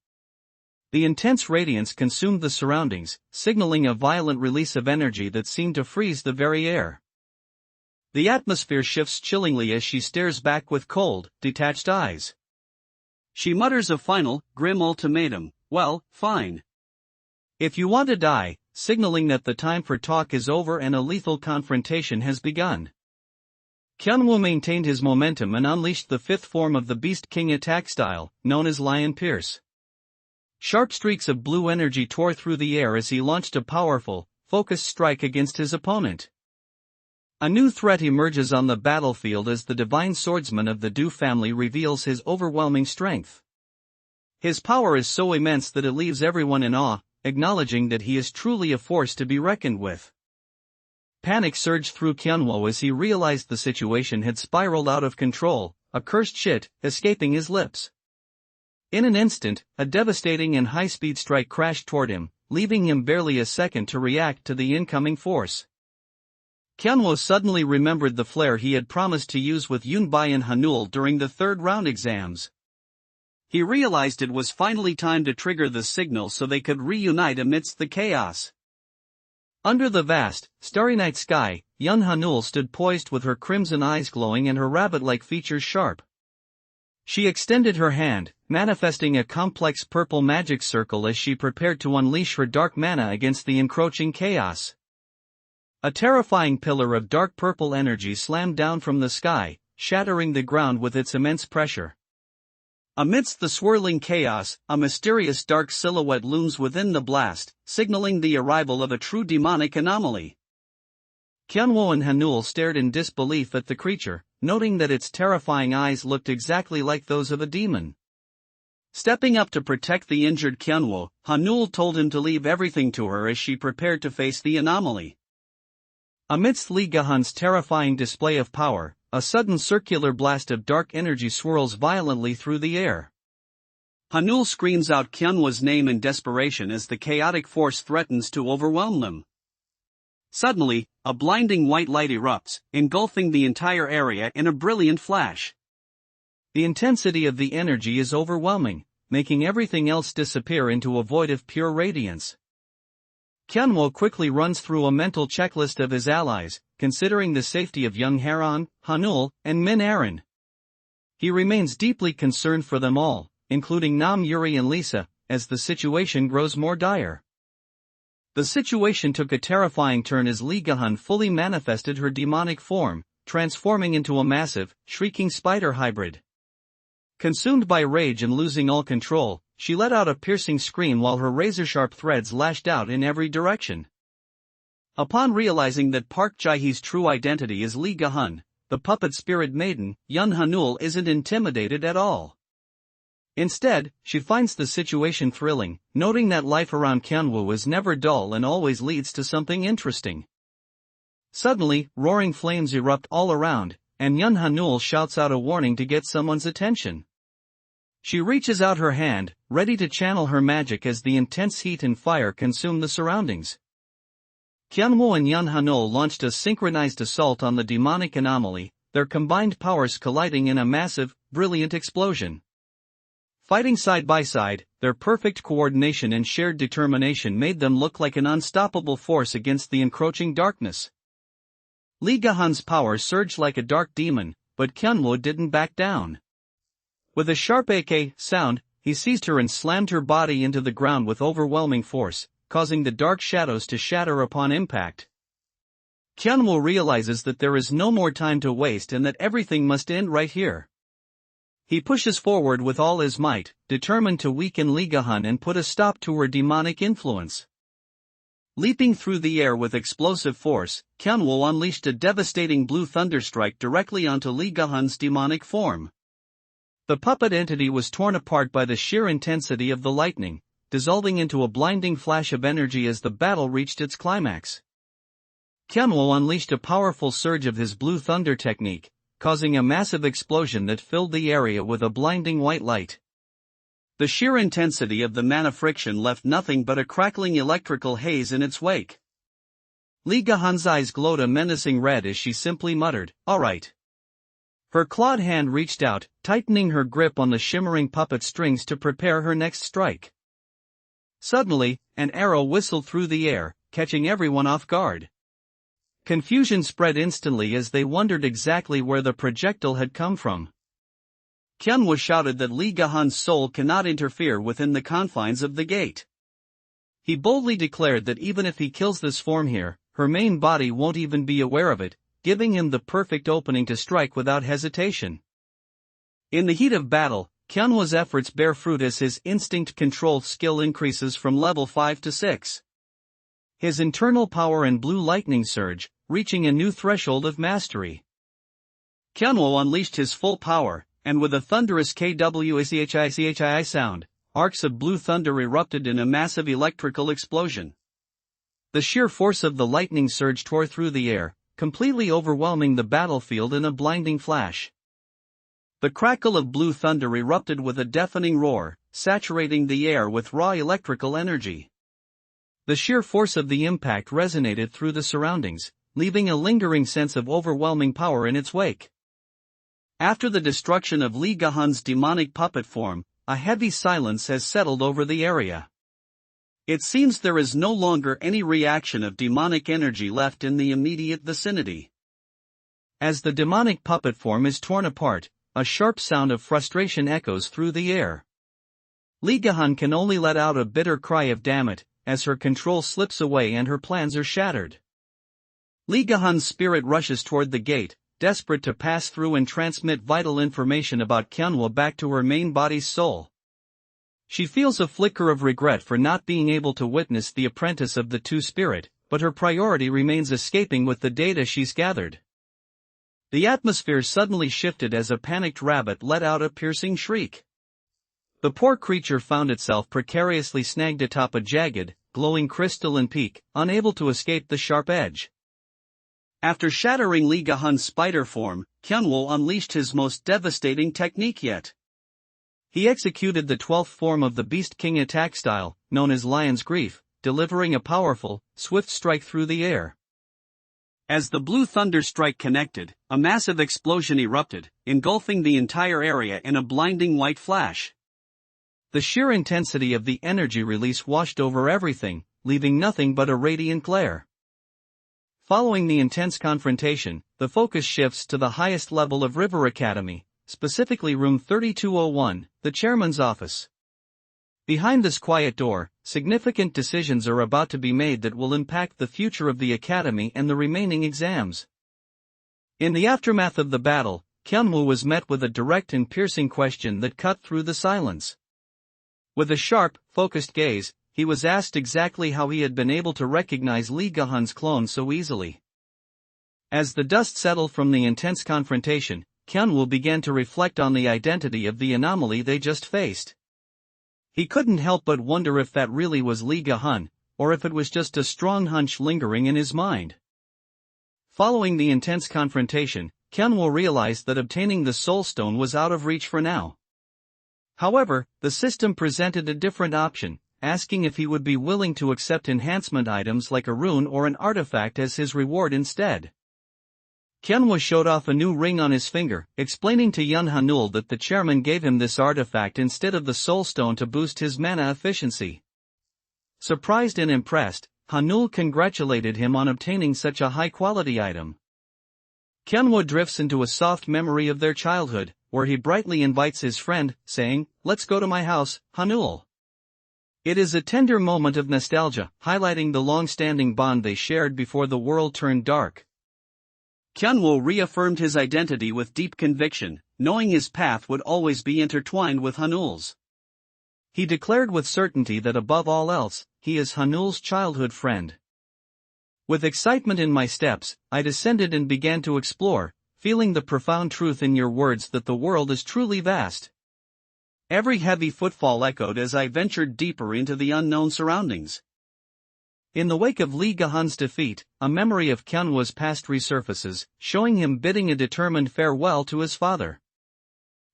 The intense radiance consumed the surroundings, signaling a violent release of energy that seemed to freeze the very air. The atmosphere shifts chillingly as she stares back with cold, detached eyes. She mutters a final, grim ultimatum: well, fine. If you want to die, signaling that the time for talk is over and a lethal confrontation has begun. Kyunwoo maintained his momentum and unleashed the fifth form of the Beast King attack style, known as Lion Pierce. Sharp streaks of blue energy tore through the air as he launched a powerful, focused strike against his opponent. A new threat emerges on the battlefield as the divine swordsman of the Du family reveals his overwhelming strength. His power is so immense that it leaves everyone in awe, acknowledging that he is truly a force to be reckoned with. Panic surged through Kyunwoo as he realized the situation had spiraled out of control, a cursed shit escaping his lips. In an instant, a devastating and high-speed strike crashed toward him, leaving him barely a second to react to the incoming force. Kyunwoo suddenly remembered the flare he had promised to use with Yoonbae and Hanul during the third round exams. He realized it was finally time to trigger the signal so they could reunite amidst the chaos. Under the vast, starry night sky, young Hanul stood poised with her crimson eyes glowing and her rabbit-like features sharp. She extended her hand, manifesting a complex purple magic circle as she prepared to unleash her dark mana against the encroaching chaos. A terrifying pillar of dark purple energy slammed down from the sky, shattering the ground with its immense pressure. Amidst the swirling chaos, a mysterious dark silhouette looms within the blast, signaling the arrival of a true demonic anomaly. Kyunwoo and Hanul stared in disbelief at the creature, noting that its terrifying eyes looked exactly like those of a demon. Stepping up to protect the injured Kyunwoo, Hanul told him to leave everything to her as she prepared to face the anomaly. Amidst Lee Ga-hun's terrifying display of power, a sudden circular blast of dark energy swirls violently through the air. Hanul screams out Kyunwoo's name in desperation as the chaotic force threatens to overwhelm them. Suddenly, a blinding white light erupts, engulfing the entire area in a brilliant flash. The intensity of the energy is overwhelming, making everything else disappear into a void of pure radiance. Kyunwoo quickly runs through a mental checklist of his allies, considering the safety of young Haran, Hanul, and Min Aaron. He remains deeply concerned for them all, including Nam Yuri and Lisa, as the situation grows more dire. The situation took a terrifying turn as Lee Ga-hun fully manifested her demonic form, transforming into a massive, shrieking spider hybrid. Consumed by rage and losing all control, she let out a piercing scream while her razor-sharp threads lashed out in every direction. Upon realizing that Park Jae-hee's true identity is Lee Ga-hun, the puppet spirit maiden, Yun Hanul isn't intimidated at all. Instead, she finds the situation thrilling, noting that life around Kyunwoo is never dull and always leads to something interesting. Suddenly, roaring flames erupt all around, and Yun Hanul shouts out a warning to get someone's attention. She reaches out her hand, ready to channel her magic as the intense heat and fire consume the surroundings. Kyunwoo and Yun Hanul launched a synchronized assault on the demonic anomaly, their combined powers colliding in a massive, brilliant explosion. Fighting side by side, their perfect coordination and shared determination made them look like an unstoppable force against the encroaching darkness. Lee Ga-hun's power surged like a dark demon, but Kyunwoo didn't back down. With a sharp AK sound, he seized her and slammed her body into the ground with overwhelming force, causing the dark shadows to shatter upon impact. Kyunwoo realizes that there is no more time to waste and that everything must end right here. He pushes forward with all his might, determined to weaken Lee Ga-hun and put a stop to her demonic influence. Leaping through the air with explosive force, Kyunwoo unleashed a devastating blue thunderstrike directly onto Lee Ga-hun's demonic form. The puppet entity was torn apart by the sheer intensity of the lightning, dissolving into a blinding flash of energy as the battle reached its climax. Kyunwoo unleashed a powerful surge of his blue thunder technique, causing a massive explosion that filled the area with a blinding white light. The sheer intensity of the mana friction left nothing but a crackling electrical haze in its wake. Lee Ga-hun's eyes glowed a menacing red as she simply muttered, "All right." Her clawed hand reached out, tightening her grip on the shimmering puppet strings to prepare her next strike. Suddenly, an arrow whistled through the air, catching everyone off guard. Confusion spread instantly as they wondered exactly where the projectile had come from. Kyunwoo shouted that Lee Ga-hun's soul cannot interfere within the confines of the gate. He boldly declared that even if he kills this form here, her main body won't even be aware of it, giving him the perfect opening to strike without hesitation. In the heat of battle, Kyunwoo's efforts bear fruit as his instinct control skill increases from level 5 to 6. His internal power and blue lightning surge, reaching a new threshold of mastery. Kyunwoo unleashed his full power, and with a thunderous kwachii sound, arcs of blue thunder erupted in a massive electrical explosion. The sheer force of the lightning surge tore through the air, completely overwhelming the battlefield in a blinding flash. The crackle of blue thunder erupted with a deafening roar, saturating the air with raw electrical energy. The sheer force of the impact resonated through the surroundings, leaving a lingering sense of overwhelming power in its wake. After the destruction of Lee Ga-hun's demonic puppet form, a heavy silence has settled over the area. It seems there is no longer any reaction of demonic energy left in the immediate vicinity. As the demonic puppet form is torn apart, a sharp sound of frustration echoes through the air. Lee Ga-hun can only let out a bitter cry of "damn it," as her control slips away and her plans are shattered. Lee Ga-hun's spirit rushes toward the gate, desperate to pass through and transmit vital information about Kyunwoo back to her main body's soul. She feels a flicker of regret for not being able to witness the apprentice of the two-spirit, but her priority remains escaping with the data she's gathered. The atmosphere suddenly shifted as a panicked rabbit let out a piercing shriek. The poor creature found itself precariously snagged atop a jagged, glowing crystalline peak, unable to escape the sharp edge. After shattering Lee Ga-hun's spider form, Kyunwoo unleashed his most devastating technique yet. He executed the 12th form of the Beast King attack style, known as Lion's Grief, delivering a powerful, swift strike through the air. As the blue thunder strike connected, a massive explosion erupted, engulfing the entire area in a blinding white flash. The sheer intensity of the energy release washed over everything, leaving nothing but a radiant glare. Following the intense confrontation, the focus shifts to the highest level of River Academy, specifically room 3201, the chairman's office. Behind this quiet door, significant decisions are about to be made that will impact the future of the academy and the remaining exams. In the aftermath of the battle, Kyunwoo was met with a direct and piercing question that cut through the silence. With a sharp, focused gaze, he was asked exactly how he had been able to recognize Lee Ga-hun's clone so easily. As the dust settled from the intense confrontation, Kyunwoo began to reflect on the identity of the anomaly they just faced. He couldn't help but wonder if that really was Lee Ga-hun, or if it was just a strong hunch lingering in his mind. Following the intense confrontation, Kyunwoo realized that obtaining the Soul Stone was out of reach for now. However, the system presented a different option, asking if he would be willing to accept enhancement items like a rune or an artifact as his reward instead. Kyunwoo showed off a new ring on his finger, explaining to Yun Hanul that the chairman gave him this artifact instead of the Soul Stone to boost his mana efficiency. Surprised and impressed, Hanul congratulated him on obtaining such a high-quality item. Kyunwoo drifts into a soft memory of their childhood, where he brightly invites his friend, saying, "Let's go to my house, Hanul." It is a tender moment of nostalgia, highlighting the long-standing bond they shared before the world turned dark. Kyunwoo reaffirmed his identity with deep conviction, knowing his path would always be intertwined with Hanul's. He declared with certainty that above all else, he is Hanul's childhood friend. With excitement in my steps, I descended and began to explore, feeling the profound truth in your words that the world is truly vast. Every heavy footfall echoed as I ventured deeper into the unknown surroundings. In the wake of Lee Ga-hun's defeat, a memory of Kyunwoo's past resurfaces, showing him bidding a determined farewell to his father.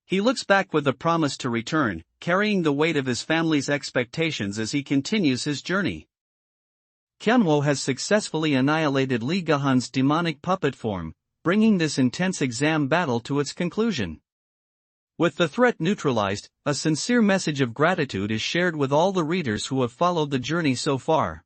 He looks back with a promise to return, carrying the weight of his family's expectations as he continues his journey. Kyunwoo has successfully annihilated Lee Ga-hun's demonic puppet form, bringing this intense exam battle to its conclusion. With the threat neutralized, a sincere message of gratitude is shared with all the readers who have followed the journey so far.